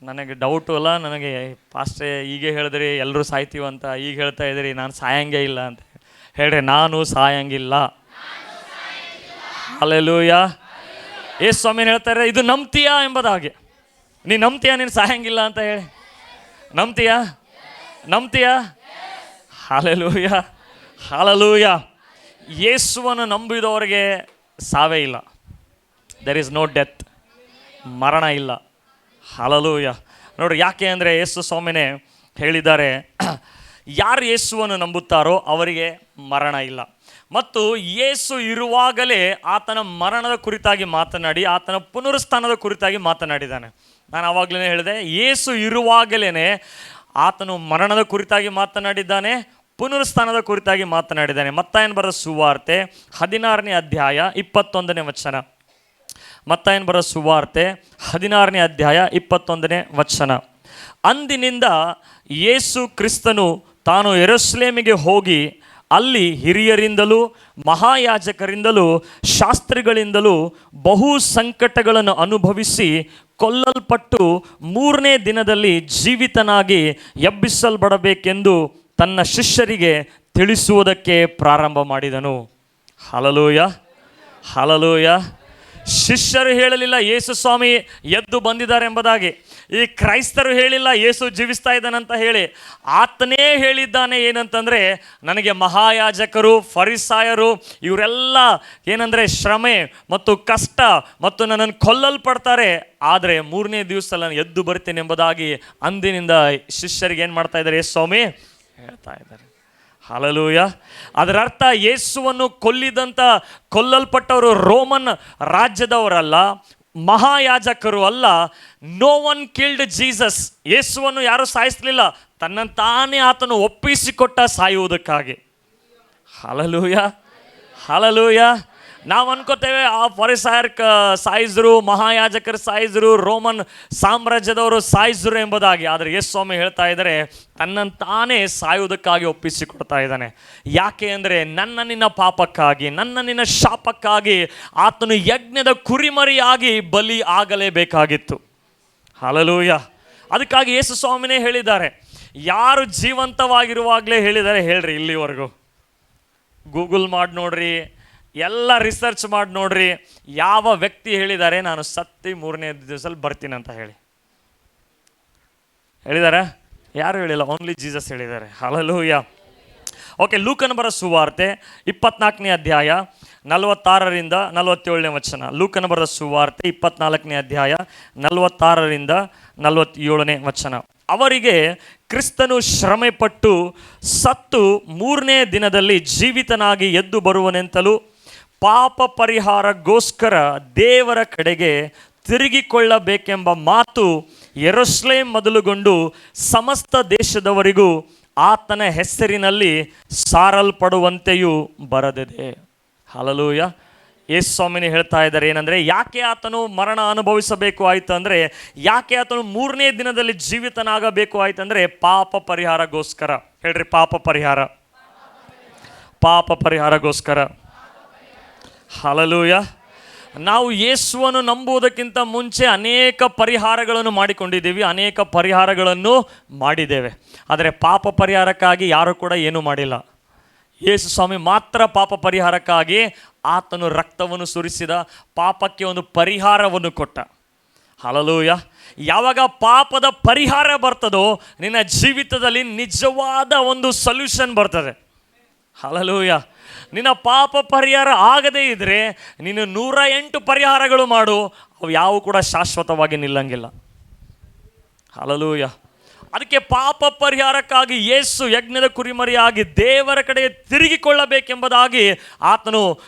S1: ನನಗೆ ಡೌಟು ಅಲ್ಲ, ನನಗೆ ಪಾಸ್ಟ್ರೆ ಹೀಗೆ ಹೇಳಿದ್ರಿ ಎಲ್ಲರೂ ಸಾಯ್ತೀವಂತ, ಈಗ ಹೇಳ್ತಾ ಇದ್ದೀರಿ ನಾನು ಸಾಯಂಗೇ ಇಲ್ಲ ಅಂತ. ಹೇಳ್ರಿ, ನಾನು ಸಾಯಂಗಿಲ್ಲ. ಹಲ್ಲೆಲೂಯಾ. ಯೇಸು ಸ್ವಾಮಿ ಹೇಳ್ತಾರೆ, ಇದು ನಂಬ್ತೀಯಾ ಎಂಬುದಾಗಿ. ನೀನು ನಂಬ್ತೀಯಾ ನೀನು ಸಾಯಂಗಿಲ್ಲ ಅಂತ ಹೇಳಿ? ನಂಬ್ತೀಯಾ? ನಂಬ್ತೀಯಾ? Hallelujah, hallelujah. ಯೇಸುವನ್ನು ನಂಬಿದವರಿಗೆ ಸಾವೇ ಇಲ್ಲ. ದೆರ್ ಈಸ್ ನೋ ಡೆತ್, ಮರಣ ಇಲ್ಲ. ಹಲ್ಲೆಲೂಯಾ. ನೋಡ್ರಿ, ಯಾಕೆ ಅಂದರೆ ಯೇಸು ಸ್ವಾಮಿನೇ ಹೇಳಿದ್ದಾರೆ, ಯಾರು ಯೇಸುವನ್ನು ನಂಬುತ್ತಾರೋ ಅವರಿಗೆ ಮರಣ ಇಲ್ಲ. ಮತ್ತು ಯೇಸು ಇರುವಾಗಲೇ ಆತನ ಮರಣದ ಕುರಿತಾಗಿ ಮಾತನಾಡಿ ಆತನ ಪುನರುತ್ಥಾನದ ಕುರಿತಾಗಿ ಮಾತನಾಡಿದ್ದಾನೆ. ನಾನು ಆವಾಗಲೇ ಹೇಳಿದೆ, ಯೇಸು ಇರುವಾಗಲೇ ಆತನು ಮರಣದ ಕುರಿತಾಗಿ ಮಾತನಾಡಿದ್ದಾನೆ, ಪುನರುತ್ಥಾನದ ಕುರಿತಾಗಿ ಮಾತನಾಡಿದ್ದಾನೆ. ಮತ್ತಾಯನ ಬರೋ ಸುವಾರ್ತೆ 16ನೇ ಅಧ್ಯಾಯ 21ನೇ ವಚನ. ಮತ್ತಾಯನ ಬರೋ ಸುವಾರ್ತೆ 16ನೇ ಅಧ್ಯಾಯ 21ನೇ ವಚನ. ಅಂದಿನಿಂದ ಯೇಸು ಕ್ರಿಸ್ತನು ತಾನು ಯೆರೂಸಲೇಮಿಗೆ ಹೋಗಿ ಅಲ್ಲಿ ಹಿರಿಯರಿಂದಲೂ ಮಹಾಯಾಜಕರಿಂದಲೂ ಶಾಸ್ತ್ರಿಗಳಿಂದಲೂ ಬಹು ಸಂಕಟಗಳನ್ನು ಅನುಭವಿಸಿ ಕೊಲ್ಲಲ್ಪಟ್ಟು 3ನೇ ದಿನದಲ್ಲಿ ಜೀವಿತನಾಗಿ ಎಬ್ಬಿಸಲ್ಪಡಬೇಕೆಂದು ತನ್ನ ಶಿಷ್ಯರಿಗೆ ತಿಳಿಸುವುದಕ್ಕೆ ಪ್ರಾರಂಭ ಮಾಡಿದನು. Hallelujah, hallelujah. ಶಿಷ್ಯರು ಹೇಳಲಿಲ್ಲ ಯೇಸು ಸ್ವಾಮಿ ಎದ್ದು ಬಂದಿದ್ದಾರೆ ಎಂಬುದಾಗಿ. ಈ ಕ್ರೈಸ್ತರು ಹೇಳಿಲ್ಲ ಯೇಸು ಜೀವಿಸ್ತಾ ಇದ್ದಾನಂತ ಹೇಳಿ. ಆತನೇ ಹೇಳಿದ್ದಾನೆ ಏನಂತಂದರೆ, ನನಗೆ ಮಹಾಯಾಜಕರು ಫರಿಸಾಯರು ಇವರೆಲ್ಲ ಏನಂದರೆ ಶ್ರಮೆ ಮತ್ತು ಕಷ್ಟ ಮತ್ತು ನನ್ನನ್ನು ಕೊಲ್ಲಲ್ಪಡ್ತಾರೆ, ಆದರೆ 3ನೇ ದಿವಸ ನಾನು ಎದ್ದು ಬರ್ತೀನಿ ಎಂಬುದಾಗಿ ಅಂದಿನಿಂದ ಶಿಷ್ಯರಿಗೆ ಏನು ಮಾಡ್ತಾ ಇದ್ದಾರೆ ಯೇಸು ಸ್ವಾಮಿ ಹೇಳ್ತಾ ಇದ್ದಾರೆ. ಹಲ್ಲೆಲೂಯಾ. ಅದರ ಅರ್ಥ ಯೇಸುವನ್ನು ಕೊಲ್ಲಲ್ಪಟ್ಟವರು ರೋಮನ್ ರಾಜ್ಯದವರಲ್ಲ, ಮಹಾಯಾಜಕರು ಅಲ್ಲ. No one killed Jesus. ಯೇಸುವನ್ನು ಯಾರು ಸಾಯಿಸಲಿಲ್ಲ, ತನ್ನನ್ನು ತಾನೇ ಆತನು ಒಪ್ಪಿಸಿಕೊಟ್ಟ ಸಾಯುವುದಕ್ಕಾಗಿ. Hallelujah, hallelujah. ನಾವು ಅನ್ಕೋತೇವೆ ಆ ಫರಿಸಾಯರ್ ಸಾಯಿಸಿದ್ರು, ಮಹಾಯಾಜಕರು ಸಾಯಿಸಿದ್ರು, ರೋಮನ್ ಸಾಮ್ರಾಜ್ಯದವರು ಸಾಯಿಸಿದ್ರು ಎಂಬುದಾಗಿ. ಆದರೆ ಯೇಸು ಸ್ವಾಮಿ ಹೇಳ್ತಾ ಇದ್ದಾರೆ, ತನ್ನನ್ನು ತಾನೇ ಸಾಯುವುದಕ್ಕಾಗಿ ಒಪ್ಪಿಸಿಕೊಡ್ತಾ ಇದ್ದಾನೆ. ಯಾಕೆ ಅಂದರೆ ನನ್ನ ನಿನ್ನ ಪಾಪಕ್ಕಾಗಿ, ನನ್ನ ನಿನ್ನ ಶಾಪಕ್ಕಾಗಿ ಆತನು ಯಜ್ಞದ ಕುರಿಮರಿಯಾಗಿ ಬಲಿ ಆಗಲೇಬೇಕಾಗಿತ್ತು. ಹಲ್ಲೆಲೂಯಾ. ಅದಕ್ಕಾಗಿ ಯೇಸು ಸ್ವಾಮಿನೇ ಹೇಳಿದ್ದಾರೆ. ಯಾರು ಜೀವಂತವಾಗಿರುವಾಗಲೇ ಹೇಳಿದ್ದಾರೆ ಹೇಳ್ರಿ, ಇಲ್ಲಿವರೆಗೂ ಗೂಗಲ್ ಮಾಡಿ ನೋಡ್ರಿ, ಎಲ್ಲ ರಿಸರ್ಚ್ ಮಾಡಿ ನೋಡ್ರಿ, ಯಾವ ವ್ಯಕ್ತಿ ಹೇಳಿದ್ದಾರೆ ನಾನು ಸತ್ತಿ 3ನೇ ದಿವಸದಲ್ಲಿ ಬರ್ತೀನಿ ಅಂತ ಹೇಳಿದ್ದಾರೆ? ಯಾರು ಹೇಳಿಲ್ಲ, ಓನ್ಲಿ ಜೀಸಸ್ ಹೇಳಿದ್ದಾರೆ. ಹಲ್ಲೆಲೂಯಾ. ಓಕೆ, ಲೂಕನ ಬರೋ ಸುವಾರ್ತೆ 24ನೇ ಅಧ್ಯಾಯ 46ರಿಂದ 47ನೇ ವಚನ. ಲೂಕನ ಬರೋ ಸುವಾರ್ತೆ 24ನೇ ಅಧ್ಯಾಯ 46ರಿಂದ 47ನೇ ವಚನ. ಅವರಿಗೆ ಕ್ರಿಸ್ತನು ಶ್ರಮೆಪಟ್ಟು ಸತ್ತು 3ನೇ ದಿನದಲ್ಲಿ ಜೀವಿತನಾಗಿ ಎದ್ದು ಬರುವನೆಂತಲೂ ಪಾಪ ಪರಿಹಾರಗೋಸ್ಕರ ದೇವರ ಕಡೆಗೆ ತಿರುಗಿಕೊಳ್ಳಬೇಕೆಂಬ ಮಾತು ಯೆರೂಸಲೇಮ್ ಮೊದಲುಗೊಂಡು ಸಮಸ್ತ ದೇಶದವರಿಗೂ ಆತನ ಹೆಸರಿನಲ್ಲಿ ಸಾರಲ್ಪಡುವಂತೆಯೂ ಬರೆದಿದೆ. ಹಲ್ಲೆಲೂಯಾ. ಯೇಸು ಸ್ವಾಮಿನೇ ಹೇಳ್ತಾ ಇದ್ದಾರೆ ಏನಂದರೆ, ಯಾಕೆ ಆತನು ಮರಣ ಅನುಭವಿಸಬೇಕು ಆಯಿತು ಅಂದರೆ, ಯಾಕೆ ಆತನು 3ನೇ ದಿನದಲ್ಲಿ ಜೀವಿತನಾಗಬೇಕು ಆಯಿತು ಅಂದರೆ, ಪಾಪ ಪರಿಹಾರಗೋಸ್ಕರ. ಹೇಳ್ರಿ, ಪಾಪ ಪರಿಹಾರ, ಪಾಪ ಪರಿಹಾರಗೋಸ್ಕರ. ಹಲ್ಲೆಲೂಯಾ. ನಾವು ಯೇಸುವನ್ನು ನಂಬುವುದಕ್ಕಿಂತ ಮುಂಚೆ ಅನೇಕ ಪರಿಹಾರಗಳನ್ನು ಮಾಡಿಕೊಂಡಿದ್ದೀವಿ, ಅನೇಕ ಪರಿಹಾರಗಳನ್ನು ಮಾಡಿದ್ದೇವೆ. ಆದರೆ ಪಾಪ ಪರಿಹಾರಕ್ಕಾಗಿ ಯಾರು ಕೂಡ ಏನೂ ಮಾಡಿಲ್ಲ. ಯೇಸು ಸ್ವಾಮಿ ಮಾತ್ರ ಪಾಪ ಪರಿಹಾರಕ್ಕಾಗಿ ಆತನು ರಕ್ತವನ್ನು ಸುರಿಸಿದ, ಪಾಪಕ್ಕೆ ಒಂದು ಪರಿಹಾರವನ್ನು ಕೊಟ್ಟ. ಹಲ್ಲೆಲೂಯಾ. ಯಾವಾಗ ಪಾಪದ ಪರಿಹಾರ ಬರ್ತದೋ ನಿನ್ನ ಜೀವಿತದಲ್ಲಿ ನಿಜವಾದ ಒಂದು ಸೊಲ್ಯೂಷನ್ ಬರ್ತದೆ. ಹಲ್ಲೆಲೂಯಾ. ನಿನ್ನ ಪಾಪ ಪರಿಹಾರ ಆಗದೇ ಇದ್ದರೆ ನೀನು 108 ಪರಿಹಾರಗಳು ಮಾಡು, ಅವು ಯಾವ ಕೂಡ ಶಾಶ್ವತವಾಗಿ ನಿಲ್ಲಂಗಿಲ್ಲ. ಹಲ್ಲೆಲೂಯಾ. ಅದಕ್ಕೆ ಪಾಪ ಪರಿಹಾರಕ್ಕಾಗಿ ಯೇಸು ಯಜ್ಞದ ಕುರಿಮರಿಯಾಗಿ ದೇವರ ಕಡೆಗೆ ತಿರುಗಿಕೊಳ್ಳಬೇಕೆಂಬುದಾಗಿ ಆತನು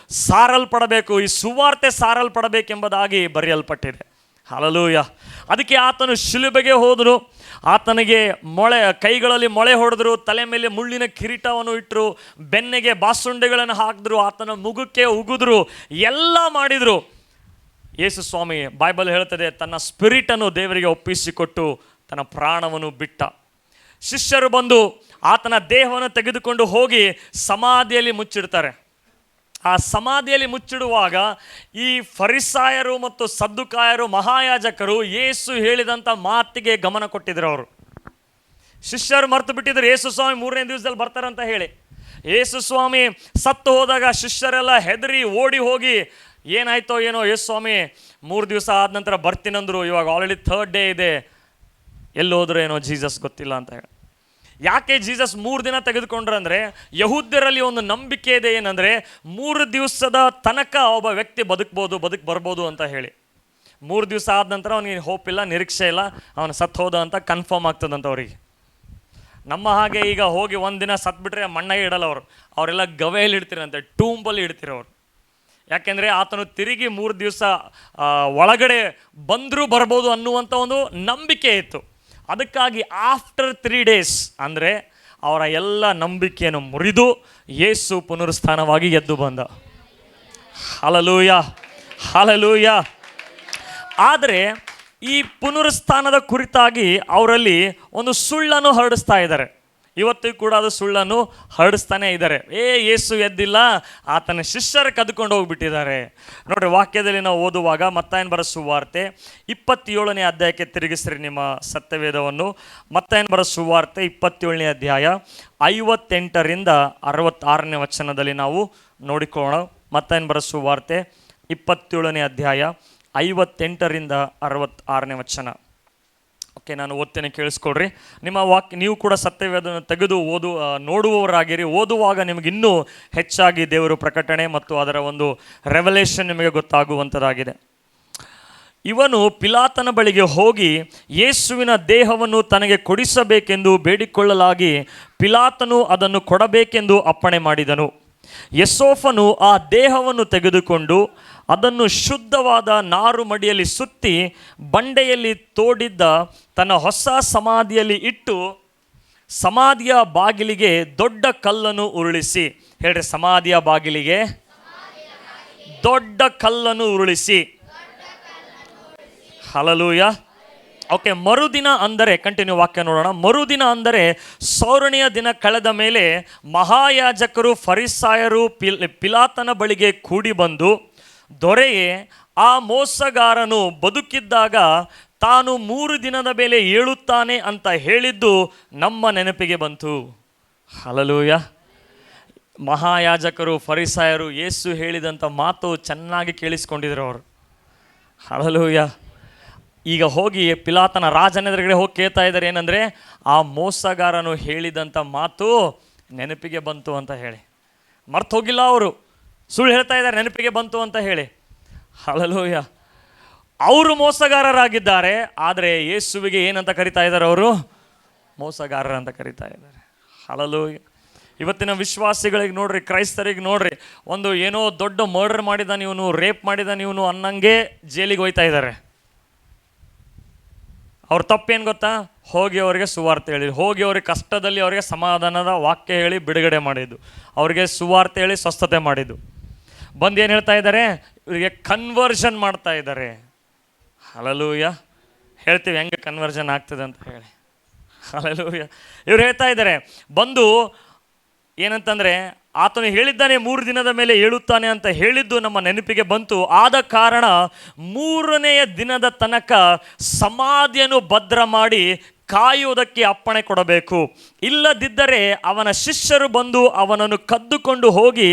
S1: ಸಾರಲ್ಪಡಬೇಕು, ಈ ಸುವಾರ್ತೆ ಸಾರಲ್ಪಡಬೇಕೆಂಬುದಾಗಿ ಬರೆಯಲ್ಪಟ್ಟಿದೆ. ಹಲ್ಲೆಲೂಯಾ. ಅದಕ್ಕೆ ಆತನು ಶಿಲುಬೆಗೆ ಹೋದನು, ಆತನಿಗೆ ಕೈಗಳಲ್ಲಿ ಮೊಳೆ ಹೊಡೆದ್ರು, ತಲೆ ಮೇಲೆ ಮುಳ್ಳಿನ ಕಿರೀಟವನ್ನು ಇಟ್ಟರು, ಬೆನ್ನಿಗೆ ಬಾಸುಂಡೆಗಳನ್ನು ಹಾಕಿದ್ರು, ಆತನ ಮುಖಕ್ಕೆ ಉಗಿದ್ರು, ಎಲ್ಲ ಮಾಡಿದರು. ಯೇಸು ಸ್ವಾಮಿ ಬೈಬಲ್ ಹೇಳ್ತದೆ ತನ್ನ ಸ್ಪಿರಿಟನ್ನು ದೇವರಿಗೆ ಒಪ್ಪಿಸಿಕೊಟ್ಟು ತನ್ನ ಪ್ರಾಣವನ್ನು ಬಿಟ್ಟ. ಶಿಷ್ಯರು ಬಂದು ಆತನ ದೇಹವನ್ನು ತೆಗೆದುಕೊಂಡು ಹೋಗಿ ಸಮಾಧಿಯಲ್ಲಿ ಮುಚ್ಚಿಡ್ತಾರೆ. ಆ ಸಮಾಧಿಯಲ್ಲಿ ಮುಚ್ಚಿಡುವಾಗ ಈ ಫರಿಸಾಯರು ಮತ್ತು ಸದ್ದುಕಾಯರು, ಮಹಾಯಾಜಕರು ಯೇಸು ಹೇಳಿದಂಥ ಮಾತಿಗೆ ಗಮನ ಕೊಟ್ಟಿದ್ರು. ಅವರು ಶಿಷ್ಯರು ಮರೆತು ಬಿಟ್ಟಿದ್ರು ಯೇಸು ಸ್ವಾಮಿ 3ನೇ ದಿವಸದಲ್ಲಿ ಬರ್ತಾರಂತ ಹೇಳಿ. ಯೇಸು ಸ್ವಾಮಿ ಸತ್ತು ಹೋದಾಗ ಶಿಷ್ಯರೆಲ್ಲ ಹೆದರಿ ಓಡಿ ಹೋಗಿ ಏನಾಯ್ತೋ ಏನೋ, ಯೇಸು ಸ್ವಾಮಿ 3 ದಿವಸ ಆದ ನಂತರ ಬರ್ತೀನಂದ್ರು, ಇವಾಗ ಆಲ್ರೆಡಿ 3rd ಡೇ ಇದೆ, ಎಲ್ಲೋದ್ರೂ ಏನೋ ಜೀಸಸ್ ಗೊತ್ತಿಲ್ಲ ಅಂತ ಹೇಳಿ. ಯಾಕೆ ಜೀಸಸ್ 3 ದಿನ ತೆಗೆದುಕೊಂಡ್ರು ಅಂದರೆ, ಯಹೂದ್ಯರಲ್ಲಿ ಒಂದು ನಂಬಿಕೆ ಇದೆ, ಏನಂದರೆ 3 ದಿವಸದ ತನಕ ಒಬ್ಬ ವ್ಯಕ್ತಿ ಬರ್ಬೋದು ಅಂತ ಹೇಳಿ. 3 ದಿವಸ ಆದ ನಂತರ ಅವನಿಗೆ ಹೋಪ್ ಇಲ್ಲ, ನಿರೀಕ್ಷೆ ಇಲ್ಲ, ಅವನು ಸತ್ತು ಹೋದ ಅಂತ ಕನ್ಫರ್ಮ್ ಆಗ್ತದಂತ ಅವರಿಗೆ. ನಮ್ಮ ಹಾಗೆ ಈಗ ಹೋಗಿ 1 ದಿನ ಸತ್ಬಿಟ್ರೆ ಮಣ್ಣಾಗೆ ಇಡಲ್ಲ ಅವರು, ಅವರೆಲ್ಲ ಗವೆಯಲ್ಲಿ ಇಡ್ತಿರಂತೆ, ಟೂಂಬಲ್ಲಿ ಇಡ್ತಿರೋರು. ಯಾಕೆಂದರೆ ಆತನು ತಿರುಗಿ 3 ದಿವಸ ಒಳಗಡೆ ಬಂದರೂ ಬರ್ಬೋದು ಅನ್ನುವಂಥ ಒಂದು ನಂಬಿಕೆ ಇತ್ತು. ಅದಕ್ಕಾಗಿ ಆಫ್ಟರ್ 3 ಡೇಸ್ ಅಂದರೆ ಅವರ ಎಲ್ಲ ನಂಬಿಕೆಯನ್ನು ಮುರಿದು ಯೇಸು ಪುನರುತ್ಥಾನವಾಗಿ ಎದ್ದು ಬಂದ. Hallelujah, hallelujah. ಆದರೆ ಈ ಪುನರುತ್ಥಾನದ ಕುರಿತಾಗಿ ಅವರಲ್ಲಿ ಒಂದು ಸುಳ್ಳನ್ನು ಹರಡಿಸ್ತಾ ಇದ್ದಾರೆ. ಇವತ್ತಿಗೂ ಕೂಡ ಅದು ಸುಳ್ಳನ್ನು ಹರಡಿಸ್ತಾನೆ ಇದ್ದಾರೆ. ಯೇಸು ಎದ್ದಿಲ್ಲ, ಆತನ ಶಿಷ್ಯರು ಕದ್ಕೊಂಡು ಹೋಗ್ಬಿಟ್ಟಿದ್ದಾರೆ. ನೋಡ್ರಿ, ವಾಕ್ಯದಲ್ಲಿ ನಾವು ಓದುವಾಗ ಮತ್ತಾಯನ ಬರೆದ ಸುವಾರ್ತೆ 27ನೇ ಅಧ್ಯಾಯಕ್ಕೆ ತಿರುಗಿಸ್ರಿ ನಿಮ್ಮ ಸತ್ಯವೇದವನ್ನು. ಮತ್ತಾಯನ ಬರೆದ ಸುವಾರ್ತೆ 27ನೇ ಅಧ್ಯಾಯ 58ರಿಂದ 66ನೇ ವಚನದಲ್ಲಿ ನಾವು ನೋಡಿಕೊಳ್ಳೋಣ. ಮತ್ತಾಯನ ಬರೆದ ಸುವಾರ್ತೆ 27ನೇ ಅಧ್ಯಾಯ 58ರಿಂದ 66ನೇ ವಚನ. ಓಕೆ, ನಾನು ಓದ್ತೇನೆ, ಕೇಳಿಸ್ಕೊಳ್ರಿ. ನಿಮ್ಮ ನೀವು ಕೂಡ ಸತ್ಯವೇದವನ್ನು ತೆಗೆದು ನೋಡುವವರಾಗಿರಿ. ಓದುವಾಗ ನಿಮಗೆ ಇನ್ನೂ ಹೆಚ್ಚಾಗಿ ದೇವರು ಪ್ರಕಟಣೆ ಮತ್ತು ಅದರ ಒಂದು ರೆವಲೇಷನ್ ನಿಮಗೆ ಗೊತ್ತಾಗುವಂಥದ್ದಾಗಿದೆ. ಇವನು ಪಿಲಾತನ ಬಳಿಗೆ ಹೋಗಿ ಯೇಸುವಿನ ದೇಹವನ್ನು ತನಗೆ ಕೊಡಿಸಬೇಕೆಂದು ಬೇಡಿಕೊಳ್ಳಲಾಗಿ ಪಿಲಾತನು ಅದನ್ನು ಕೊಡಬೇಕೆಂದು ಅಪ್ಪಣೆ ಮಾಡಿದನು. ಯೋಸೇಫನು ಆ ದೇಹವನ್ನು ತೆಗೆದುಕೊಂಡು ಅದನ್ನು ಶುದ್ಧವಾದ ನಾರು ಮಡಿಯಲ್ಲಿ ಸುತ್ತಿ ಬಂಡೆಯಲ್ಲಿ ತೋಡಿದ್ದ ತನ್ನ ಹೊಸ ಸಮಾಧಿಯಲ್ಲಿ ಇಟ್ಟು ಸಮಾಧಿಯ ಬಾಗಿಲಿಗೆ ದೊಡ್ಡ ಕಲ್ಲನ್ನು ಉರುಳಿಸಿ, ಹೇಳ್ರಿ, ಸಮಾಧಿಯ ಬಾಗಿಲಿಗೆ ದೊಡ್ಡ ಕಲ್ಲನ್ನು ಉರುಳಿಸಿ. ಹಲ್ಲೆಲೂಯಾ. ಓಕೆ, ಮರುದಿನ ಅಂದರೆ, ಕಂಟಿನ್ಯೂ ವಾಕ್ಯ ನೋಡೋಣ. ಮರುದಿನ ಅಂದರೆ ಸೌರಣಿಯ ದಿನ ಕಳೆದ ಮೇಲೆ ಮಹಾಯಾಜಕರು ಫರಿಸಾಯರು ಪಿಲಾತನ ಬಳಿಗೆ ಕೂಡಿ ಬಂದು, ದೊರೆಯೇ, ಆ ಮೋಸಗಾರನು ಬದುಕಿದ್ದಾಗ ತಾನು 3 ದಿನದ ಮೇಲೆ ಏಳುತ್ತಾನೆ ಅಂತ ಹೇಳಿದ್ದು ನಮ್ಮ ನೆನಪಿಗೆ ಬಂತು. ಹಲ್ಲೆಲೂಯಾ. ಮಹಾಯಾಜಕರು ಫರಿಸಾಯರು ಯೇಸು ಹೇಳಿದಂಥ ಮಾತು ಚೆನ್ನಾಗಿ ಕೇಳಿಸ್ಕೊಂಡಿದ್ರು ಅವರು. ಹಲ್ಲೆಲೂಯಾ. ಈಗ ಹೋಗಿ ಪಿಲಾತನ ರಾಜನೆದುರುಗಡೆ ಹೋಗಿ ಕೇಳ್ತಾ ಇದ್ದಾರೆ, ಏನಂದರೆ ಆ ಮೋಸಗಾರನು ಹೇಳಿದಂಥ ಮಾತು ನೆನಪಿಗೆ ಬಂತು ಅಂತ ಹೇಳಿ. ಮರ್ತು ಹೋಗಿಲ್ಲ ಅವರು, ಸುಳ್ಳು ಹೇಳ್ತಾ ಇದ್ದಾರೆ ನೆನಪಿಗೆ ಬಂತು ಅಂತ ಹೇಳಿ. ಹಲ್ಲೆಲೂಯಾ. ಅವರು ಮೋಸಗಾರರಾಗಿದ್ದಾರೆ, ಆದರೆ ಯೇಸುವಿಗೆ ಏನಂತ ಕರಿತಾ ಇದ್ದಾರೆ? ಅವರು ಮೋಸಗಾರರಂತ ಕರಿತಾ ಇದ್ದಾರೆ. ಹಲ್ಲೆಲೂಯಾ. ಇವತ್ತಿನ ವಿಶ್ವಾಸಿಗಳಿಗೆ ನೋಡ್ರಿ, ಕ್ರೈಸ್ತರಿಗೆ ನೋಡ್ರಿ, ಒಂದು ಏನೋ ದೊಡ್ಡ ಮರ್ಡರ್ ಮಾಡಿದ ಇವನು, ರೇಪ್ ಮಾಡಿದ ಇವನು ಅನ್ನಂಗೆ ಜೈಲಿಗೆ ಹೋಯ್ತಾ ಇದ್ದಾರೆ. ಅವ್ರ ತಪ್ಪೇನು ಗೊತ್ತಾ? ಹೋಗಿ ಅವರಿಗೆ ಸುವಾರ್ತೆ ಹೇಳಿ, ಹೋಗಿ ಅವ್ರಿಗೆ ಕಷ್ಟದಲ್ಲಿ ಅವರಿಗೆ ಸಮಾಧಾನದ ವಾಕ್ಯ ಹೇಳಿ ಬಿಡುಗಡೆ ಮಾಡಿದ್ದು, ಅವರಿಗೆ ಸುವಾರ್ತೆ ಹೇಳಿ ಸ್ವಸ್ಥತೆ ಮಾಡಿದ್ದು. ಬಂದು ಏನು ಹೇಳ್ತಾ ಇದ್ದಾರೆ? ಇವರಿಗೆ ಕನ್ವರ್ಷನ್ ಮಾಡ್ತಾ ಇದ್ದಾರೆ. ಹಲ್ಲೆಲೂಯಾ. ಹೇಳ್ತೀವಿ ಹೆಂಗೆ ಕನ್ವರ್ಷನ್ ಆಗ್ತದೆ ಅಂತ ಹೇಳಿ. ಹಲ್ಲೆಲೂಯಾ. ಇವ್ರು ಹೇಳ್ತಾ ಇದ್ದಾರೆ, ಬಂದು ಏನಂತಂದರೆ, ಆತನು ಹೇಳಿದ್ದಾನೆ 3 ದಿನದ ಮೇಲೆ ಏಳುತ್ತಾನೆ ಅಂತ ಹೇಳಿದ್ದು ನಮ್ಮ ನೆನಪಿಗೆ ಬಂತು. ಆದ ಕಾರಣ 3ನೆಯ ದಿನದ ತನಕ ಸಮಾಧಿಯನ್ನು ಭದ್ರ ಮಾಡಿ ಕಾಯುವುದಕ್ಕೆ ಅಪ್ಪಣೆ ಕೊಡಬೇಕು. ಇಲ್ಲದಿದ್ದರೆ ಅವನ ಶಿಷ್ಯರು ಬಂದು ಅವನನ್ನು ಕದ್ದುಕೊಂಡು ಹೋಗಿ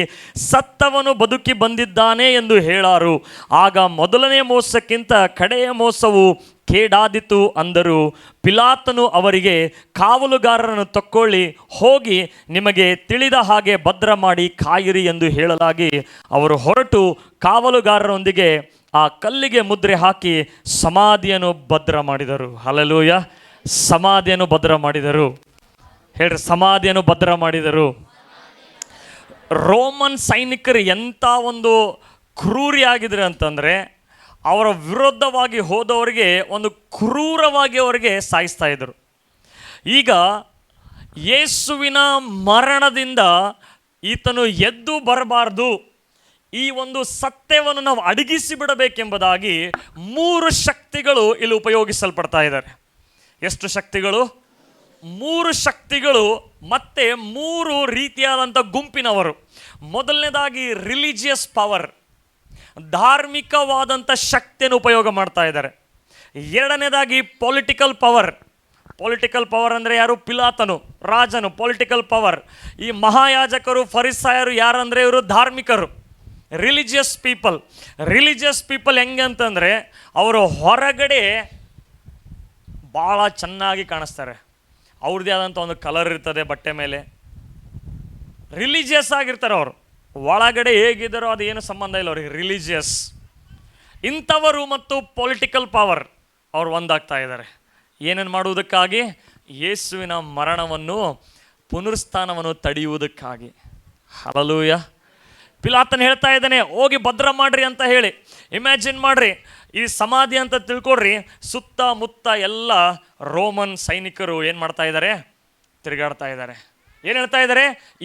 S1: ಸತ್ತವನು ಬದುಕಿ ಬಂದಿದ್ದಾನೆ ಎಂದು ಹೇಳಾರು. ಆಗ ಮೊದಲನೇ ಮೋಸಕ್ಕಿಂತ ಕಡೆಯ ಮೋಸವು ಕೇಡಾದಿತು ಅಂದರು. ಪಿಲಾತನು ಅವರಿಗೆ, ಕಾವಲುಗಾರರನ್ನು ತಕ್ಕೊಳ್ಳಿ, ಹೋಗಿ ನಿಮಗೆ ತಿಳಿದ ಹಾಗೆ ಭದ್ರ ಮಾಡಿ ಕಾಯಿರಿ ಎಂದು ಹೇಳಲಾಗಿ ಅವರು ಹೊರಟು ಕಾವಲುಗಾರರೊಂದಿಗೆ ಆ ಕಲ್ಲಿಗೆ ಮುದ್ರೆ ಹಾಕಿ ಸಮಾಧಿಯನ್ನು ಭದ್ರ ಮಾಡಿದರು. ಹಲ್ಲೆಲೂಯಾ. ಸಮಾಧಿಯನ್ನು ಭದ್ರ ಮಾಡಿದರು. ಹೇಳ್ರಿ, ಸಮಾಧಿಯನ್ನು ಭದ್ರ ಮಾಡಿದರು. ರೋಮನ್ ಸೈನಿಕರು ಎಂಥ ಒಂದು ಕ್ರೂರಿಯಾಗಿದ್ರು ಅಂತಂದರೆ, ಅವರ ವಿರುದ್ಧವಾಗಿ ಹೋದವರಿಗೆ ಒಂದು ಕ್ರೂರವಾಗಿ ಅವರಿಗೆ ಸಾಯಿಸ್ತಾ ಇದ್ದರು. ಈಗ ಯೇಸುವಿನ ಮರಣದಿಂದ ಈತನು ಎದ್ದು ಬರಬಾರ್ದು, ಈ ಒಂದು ಸತ್ಯವನ್ನು ನಾವು ಅಡಗಿಸಿ ಬಿಡಬೇಕೆಂಬುದಾಗಿ 3 ಶಕ್ತಿಗಳು ಇಲ್ಲಿ ಉಪಯೋಗಿಸಲ್ಪಡ್ತಾ ಇದ್ದಾರೆ. ಎಷ್ಟು ಶಕ್ತಿಗಳು? 3 ಶಕ್ತಿಗಳು, ಮತ್ತೆ 3 ರೀತಿಯಾದಂಥ ಗುಂಪಿನವರು. ಮೊದಲನೇದಾಗಿ ರಿಲಿಜಿಯಸ್ ಪವರ್, ಧಾರ್ಮಿಕವಾದಂಥ ಶಕ್ತಿಯನ್ನು ಉಪಯೋಗ ಮಾಡ್ತಾ ಇದ್ದಾರೆ. ಎರಡನೇದಾಗಿ ಪೊಲಿಟಿಕಲ್ ಪವರ್. ಪೊಲಿಟಿಕಲ್ ಪವರ್ ಅಂದರೆ ಯಾರು? ಪಿಲಾತನು, ರಾಜನು, ಪೊಲಿಟಿಕಲ್ ಪವರ್. ಈ ಮಹಾಯಾಜಕರು, ಫರಿಸಾಯರು ಯಾರಂದರೆ ಇವರು ಧಾರ್ಮಿಕರು, ರಿಲಿಜಿಯಸ್ ಪೀಪಲ್. ರಿಲಿಜಿಯಸ್ ಪೀಪಲ್ ಹೆಂಗೆ ಅಂತಂದರೆ, ಅವರು ಹೊರಗಡೆ ಭಾಳ ಚೆನ್ನಾಗಿ ಕಾಣಿಸ್ತಾರೆ, ಅವ್ರದ್ದೇ ಆದಂಥ ಒಂದು ಕಲರ್ ಇರ್ತದೆ ಬಟ್ಟೆ ಮೇಲೆ, ರಿಲಿಜಿಯಸ್ ಆಗಿರ್ತಾರೆ. ಅವರು ಒಳಗಡೆ ಹೇಗಿದ್ದಾರೋ ಅದು ಏನು ಸಂಬಂಧ ಇಲ್ಲ ಅವ್ರಿಗೆ, ರಿಲಿಜಿಯಸ್. ಇಂಥವರು ಮತ್ತು ಪೊಲಿಟಿಕಲ್ ಪವರ್ ಅವರು ಒಂದಾಗ್ತಾ ಇದ್ದಾರೆ. ಏನೇನು ಮಾಡುವುದಕ್ಕಾಗಿ? ಯೇಸುವಿನ ಮರಣವನ್ನು, ಪುನರುತ್ಥಾನವನ್ನು ತಡೆಯುವುದಕ್ಕಾಗಿ. ಹಲ್ಲೆಲೂಯ. ಪಿಲಾತನ ಹೇಳ್ತಾ ಇದ್ದಾನೆ, ಹೋಗಿ ಭದ್ರ ಮಾಡ್ರಿ ಅಂತ ಹೇಳಿ. ಇಮ್ಯಾಜಿನ್ ಮಾಡ್ರಿ, ಈ ಸಮಾಧಿ ಅಂತ ತಿಳ್ಕೊಡ್ರಿ, ಸುತ್ತಮುತ್ತ ಎಲ್ಲ ರೋಮನ್ ಸೈನಿಕರು ಏನು ಮಾಡ್ತಾ ಇದ್ದಾರೆ? ತಿರುಗಾಡ್ತಾ ಇದ್ದಾರೆ. ಏನು ಹೇಳ್ತಾ ಇದ್ದಾರೆ?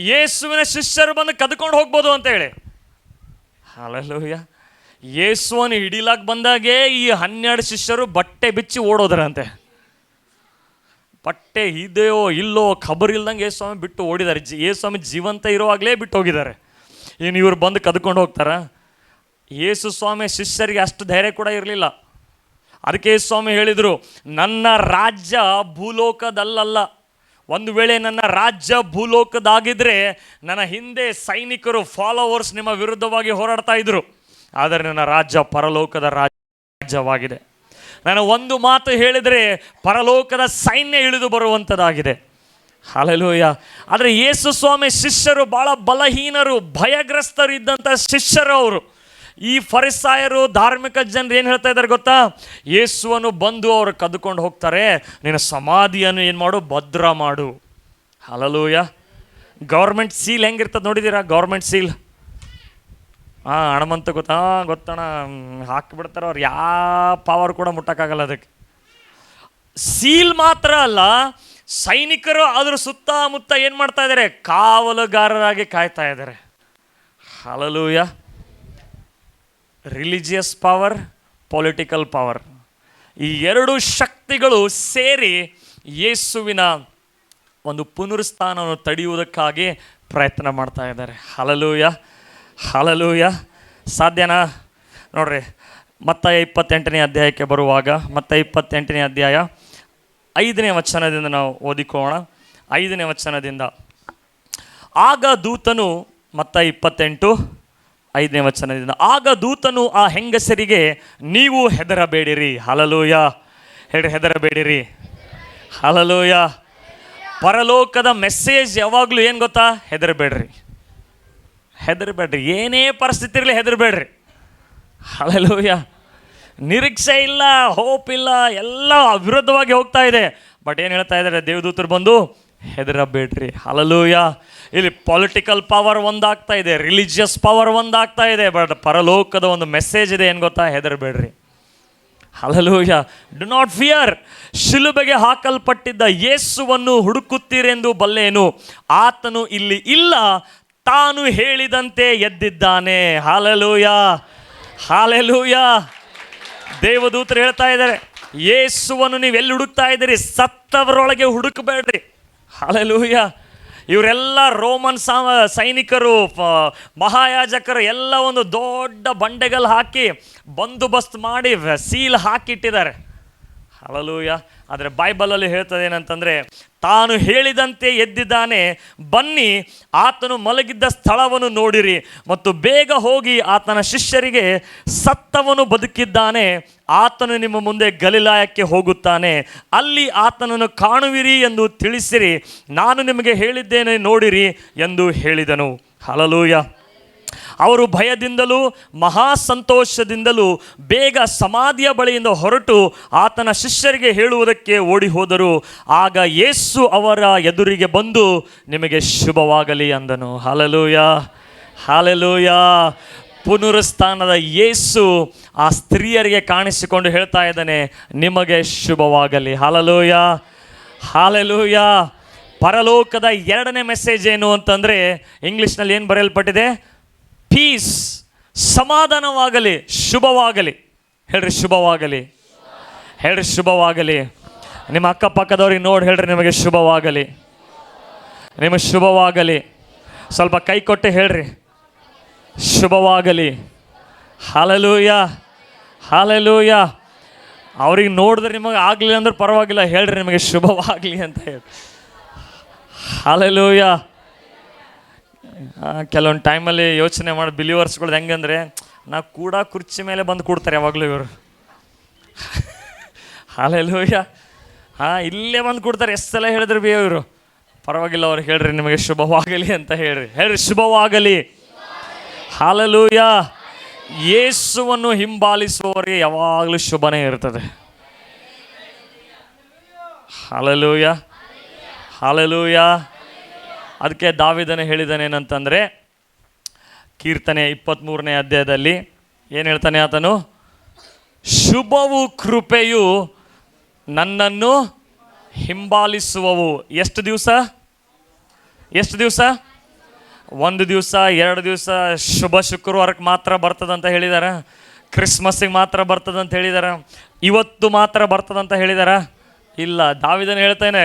S1: ಯೇಸುವಿನ ಶಿಷ್ಯರು ಬಂದು ಕದ್ಕೊಂಡು ಹೋಗ್ಬೋದು ಅಂತ ಹೇಳಿ. ಹಲ್ಲೆಲೂಯ. ಯೇಸುವನ್ನು ಹಿಡಿಲಾಕ್ ಬಂದಾಗೆ ಈ 12 ಶಿಷ್ಯರು ಬಟ್ಟೆ ಬಿಚ್ಚಿ ಓಡೋದ್ರಂತೆ. ಬಟ್ಟೆ ಇದೆಯೋ ಇಲ್ಲೋ ಖಬರ್ ಇಲ್ದಂಗೆ ಯೇಸುಸ್ವಾಮಿ ಬಿಟ್ಟು ಓಡಿದ್ದಾರೆ. ಯೇಸುಸ್ವಾಮಿ ಜೀವಂತ ಇರುವಾಗಲೇ ಬಿಟ್ಟು ಹೋಗಿದ್ದಾರೆ. ಇನ್ನು ಇವ್ರು ಬಂದು ಕದ್ಕೊಂಡು ಹೋಗ್ತಾರ? ಯೇಸುಸ್ವಾಮಿ ಶಿಷ್ಯರಿಗೆ ಅಷ್ಟು ಧೈರ್ಯ ಕೂಡ ಇರಲಿಲ್ಲ. ಅದಕ್ಕೆ ಯೇಸುಸ್ವಾಮಿ ಹೇಳಿದರು, ನನ್ನ ರಾಜ್ಯ ಭೂಲೋಕದಲ್ಲ. ಒಂದು ವೇಳೆ ನನ್ನ ರಾಜ್ಯ ಭೂಲೋಕದಾಗಿದ್ದರೆ ನನ್ನ ಹಿಂದೆ ಸೈನಿಕರು, ಫಾಲೋವರ್ಸ್ ನಿಮ್ಮ ವಿರುದ್ಧವಾಗಿ ಹೋರಾಡ್ತಾ ಇದ್ರು. ಆದರೆ ನನ್ನ ರಾಜ್ಯ ಪರಲೋಕದ ರಾಜ್ಯವಾಗಿದೆ. ನಾನು ಒಂದು ಮಾತು ಹೇಳಿದರೆ ಪರಲೋಕದ ಸೈನ್ಯ ಇಳಿದು ಬರುವಂಥದ್ದಾಗಿದೆ. ಹಲ್ಲೆಲೂಯ. ಆದರೆ ಯೇಸುಸ್ವಾಮಿ ಶಿಷ್ಯರು ಭಾಳ ಬಲಹೀನರು, ಭಯಗ್ರಸ್ತರು ಇದ್ದಂಥ ಶಿಷ್ಯರು ಅವರು. ಈ ಫರಿಸಾಯರು, ಧಾರ್ಮಿಕ ಜನರು ಏನು ಹೇಳ್ತಾ ಇದ್ದಾರೆ ಗೊತ್ತಾ? ಯೇಸುವನ್ನು ಬಂದು ಅವರು ಕದ್ದುಕೊಂಡು ಹೋಗ್ತಾರೆ, ನಿನ್ನ ಸಮಾಧಿಯನ್ನು ಏನು ಮಾಡು? ಭದ್ರ ಮಾಡು. ಹಲ್ಲೆಲೂಯ. ಗೌರ್ಮೆಂಟ್ ಸೀಲ್ ಹೆಂಗಿರ್ತದೆ ನೋಡಿದ್ದೀರಾ? ಗೌರ್ಮೆಂಟ್ ಸೀಲ್ ಹಣಮಂತ ಗೊತ್ತಣ, ಹಾಕಿಬಿಡ್ತಾರೆ ಅವ್ರು. ಯಾವ ಪವರ್ ಕೂಡ ಮುಟ್ಟಕ್ಕಾಗಲ್ಲ ಅದಕ್ಕೆ. ಸೀಲ್ ಮಾತ್ರ ಅಲ್ಲ, ಸೈನಿಕರು ಅದ್ರ ಸುತ್ತಮುತ್ತ ಏನು ಮಾಡ್ತಾ ಇದ್ದಾರೆ? ಕಾವಲುಗಾರರಾಗಿ ಕಾಯ್ತಾ ಇದ್ದಾರೆ. Hallelujah. Religious power, political power, ಈ 2 ಶಕ್ತಿಗಳು ಸೇರಿ ಯೇಸುವಿನ ಒಂದು ಪುನರುತ್ಥಾನವನ್ನು ತಡೆಯುವುದಕ್ಕಾಗಿ ಪ್ರಯತ್ನ ಮಾಡ್ತಾ ಇದ್ದಾರೆ. ಹಲ್ಲೆಲೂಯ. ಹಲ್ಲೆಲೂಯ. ಸಾಧ್ಯನಾ? ನೋಡ್ರಿ, ಮತ್ತಾಯ 28ನೇ ಅಧ್ಯಾಯಕ್ಕೆ ಬರುವಾಗ, ಮತ್ತಾಯ 28ನೇ ಅಧ್ಯಾಯ 5ನೇ ವಚನದಿಂದ ನಾವು ಓದಿಕೋಣ. 5ನೇ ವಚನದಿಂದ, ಆಗ ದೂತನು, ಮತ್ತಾಯ 28 5ನೇ ವಚನದಿಂದ, ಆಗ ದೂತನು ಆ ಹೆಂಗಸರಿಗೆ, ನೀವು ಹೆದರಬೇಡಿರಿ. ಹಲ್ಲೆಲೂಯ. ಹೇಳಿ, ಹೆದರಬೇಡಿರಿ. ಹಲ್ಲೆಲೂಯ. ಪರಲೋಕದ ಮೆಸೇಜ್ ಯಾವಾಗಲೂ ಏನು ಗೊತ್ತಾ? ಹೆದರಬೇಡ್ರಿ, ಹೆದರಬೇಡ್ರಿ. ಏನೇ ಪರಿಸ್ಥಿತಿ ಇರಲಿ ಹೆದರಬೇಡ್ರಿ. ಹಲ್ಲೆಲೂಯ. ನಿರೀಕ್ಷೆ ಇಲ್ಲ, ಹೋಪ್ ಇಲ್ಲ, ಎಲ್ಲ ವಿರುದ್ಧವಾಗಿ ಹೋಗ್ತಾ ಇದೆ. ಬಟ್ ಏನು ಹೇಳ್ತಾ ಇದ್ದಾರೆ ದೇವದೂತರು ಬಂದು? ಹೆದರಬೇಡ್ರಿ. ಹಲ್ಲೆಲೂಯ. ಇಲ್ಲಿ ಪೊಲಿಟಿಕಲ್ ಪವರ್ ಒಂದಾಗ್ತಾ ಇದೆ, ರಿಲಿಜಿಯಸ್ ಪವರ್ ಒಂದಾಗ್ತಾ ಇದೆ, ಬಟ್ ಪರಲೋಕದ ಒಂದು ಮೆಸೇಜ್ ಇದೆ, ಏನು ಗೊತ್ತಾ? ಹೆದರಬೇಡ್ರಿ. ಹಲ್ಲೆಲೂಯ. Do not fear. ಶಿಲುಬೆಗೆ ಹಾಕಲ್ಪಟ್ಟಿದ್ದ ಯೇಸುವನ್ನು ಹುಡುಕುತ್ತೀರೆಂದು ಬಲ್ಲೇನು, ಆತನು ಇಲ್ಲಿ ಇಲ್ಲ, ತಾನು ಹೇಳಿದಂತೆ ಎದ್ದಿದ್ದಾನೆ. ಹಲ್ಲೆಲೂಯ. ಹಲ್ಲೆಲೂಯ. ದೇವದೂತರು ಹೇಳ್ತಾ ಇದ್ದಾರೆ, ಯೇಸುವನ್ನು ನೀವು ಎಲ್ಲಿ ಹುಡುಕ್ತಾ ಇದ್ದೀರಿ? ಸತ್ತವರೊಳಗೆ ಹುಡುಕಬೇಡ್ರಿ. ಹಲ್ಲೆಲೂಯ. ಇವರೆಲ್ಲ ರೋಮನ್ ಸೈನಿಕರು, ಮಹಾಯಾಜಕರು ಎಲ್ಲ ಒಂದು ದೊಡ್ಡ ಬಂಡೆಗಲ್ ಹಾಕಿ ಬಂದೋಬಸ್ತ್ ಮಾಡಿ ಸೀಲ್ ಹಾಕಿಟ್ಟಿದ್ದಾರೆ. ಹಲ್ಲೆಲೂಯ. ಆದರೆ ಬೈಬಲಲ್ಲಿ ಹೇಳ್ತದೆ ಏನಂತಂದರೆ, ತಾನು ಹೇಳಿದಂತೆ ಎದ್ದಿದ್ದಾನೆ, ಬನ್ನಿ ಆತನು ಮಲಗಿದ್ದ ಸ್ಥಳವನ್ನು ನೋಡಿರಿ, ಮತ್ತು ಬೇಗ ಹೋಗಿ ಆತನ ಶಿಷ್ಯರಿಗೆ, ಸತ್ತವನು ಬದುಕಿದ್ದಾನೆ, ಆತನು ನಿಮ್ಮ ಮುಂದೆ ಗಲಿಲಾಯಕ್ಕೆ ಹೋಗುತ್ತಾನೆ, ಅಲ್ಲಿ ಆತನನ್ನು ಕಾಣುವಿರಿ ಎಂದು ತಿಳಿಸಿರಿ, ನಾನು ನಿಮಗೆ ಹೇಳಿದ್ದೇನೆ ನೋಡಿರಿ ಎಂದು ಹೇಳಿದನು. ಹಲ್ಲೆಲೂಯ. ಅವರು ಭಯದಿಂದಲೂ ಮಹಾ ಸಂತೋಷದಿಂದಲೂ ಬೇಗ ಸಮಾಧಿಯ ಬಳಿಯಿಂದ ಹೊರಟು ಆತನ ಶಿಷ್ಯರಿಗೆ ಹೇಳುವುದಕ್ಕೆ ಓಡಿ ಹೋದರು. ಆಗ ಯೇಸು ಅವರ ಎದುರಿಗೆ ಬಂದು, ನಿಮಗೆ ಶುಭವಾಗಲಿ ಅಂದನು. Hallelujah, hallelujah. ಪುನರುತ್ಥಾನದ ಯೇಸು ಆ ಸ್ತ್ರೀಯರಿಗೆ ಕಾಣಿಸಿಕೊಂಡು ಹೇಳ್ತಾ ಇದ್ದಾನೆ, ನಿಮಗೆ ಶುಭವಾಗಲಿ. Hallelujah, hallelujah. ಪರಲೋಕದ ಎರಡನೇ ಮೆಸೇಜ್ ಏನು ಅಂತಂದರೆ, ಇಂಗ್ಲೀಷ್ನಲ್ಲಿ ಏನು ಬರೆಯಲ್ಪಟ್ಟಿದೆ? ಪೀಸ್, ಸಮಾಧಾನವಾಗಲಿ, ಶುಭವಾಗಲಿ. ಹೇಳ್ರಿ ಶುಭವಾಗಲಿ, ಹೇಳ್ರಿ ಶುಭವಾಗಲಿ. ನಿಮ್ಮ ಅಕ್ಕಪಕ್ಕದವ್ರಿಗೆ ನೋಡಿ ಹೇಳ್ರಿ, ನಿಮಗೆ ಶುಭವಾಗಲಿ, ನಿಮಗೆ ಶುಭವಾಗಲಿ. ಸ್ವಲ್ಪ ಕೈ ಕೊಟ್ಟು ಹೇಳ್ರಿ, ಶುಭವಾಗಲಿ. Hallelujah, hallelujah. ಅವ್ರಿಗೆ ನೋಡಿದ್ರೆ ನಿಮಗೆ ಆಗಲಿಲ್ಲ ಅಂದ್ರೆ ಪರವಾಗಿಲ್ಲ, ಹೇಳ್ರಿ ನಿಮಗೆ ಶುಭವಾಗಲಿ ಅಂತ ಹೇಳಿ. ಹಲ್ಲೆಲೂಯ. ಕೆಲವೊಂದು ಟೈಮಲ್ಲಿ ಯೋಚನೆ ಮಾಡಿ ಬಿಲೀವರ್ಸ್ಗಳು ಹೆಂಗಂದರೆ, ನಾವು ಕೂಡ ಕುರ್ಚಿ ಮೇಲೆ ಬಂದು ಕೂಡ್ತಾರೆ ಯಾವಾಗಲೂ ಇವರು. ಹಲ್ಲೆಲೂಯ. ಇಲ್ಲೇ ಬಂದು ಕೂಡ್ತಾರೆ. ಎಷ್ಟು ಸಲ ಹೇಳಿದ್ರು ಬಿ ಇವರು, ಪರವಾಗಿಲ್ಲ ಅವ್ರಿಗೆ ಹೇಳ್ರಿ ನಿಮಗೆ ಶುಭವಾಗಲಿ ಅಂತ ಹೇಳ್ರಿ, ಹೇಳ್ರಿ ಶುಭವಾಗಲಿ. ಹಲ್ಲೆಲೂಯ. ಯೇಸುವನ್ನು ಹಿಂಬಾಲಿಸುವವರಿಗೆ ಯಾವಾಗಲೂ ಶುಭನೇ ಇರ್ತದೆ. Hallelujah, hallelujah. ಅದಕ್ಕೆ ದಾವೀದನೇ ಹೇಳಿದ್ದಾನೆ ಏನಂತಂದರೆ, ಕೀರ್ತನೆ 23ನೇ ಅಧ್ಯಾಯದಲ್ಲಿ ಏನು ಹೇಳ್ತಾನೆ ಆತನು? ಶುಭವು ಕೃಪೆಯು ನನ್ನನ್ನು ಹಿಂಬಾಲಿಸುವವು. ಎಷ್ಟು ದಿವಸ? ಎಷ್ಟು ದಿವಸ? 1 ದಿವಸ, 2 ದಿವಸ. ಶುಭ ಶುಕ್ರವಾರಕ್ಕೆ ಮಾತ್ರ ಬರ್ತದಂತ ಹೇಳಿದಾರ? ಕ್ರಿಸ್ಮಸ್ಸಿಗೆ ಮಾತ್ರ ಬರ್ತದಂತ ಹೇಳಿದಾರ? ಇವತ್ತು ಮಾತ್ರ ಬರ್ತದಂತ ಹೇಳಿದಾರ? ಇಲ್ಲ. ದಾವೀದನು ಹೇಳ್ತಾನೆ,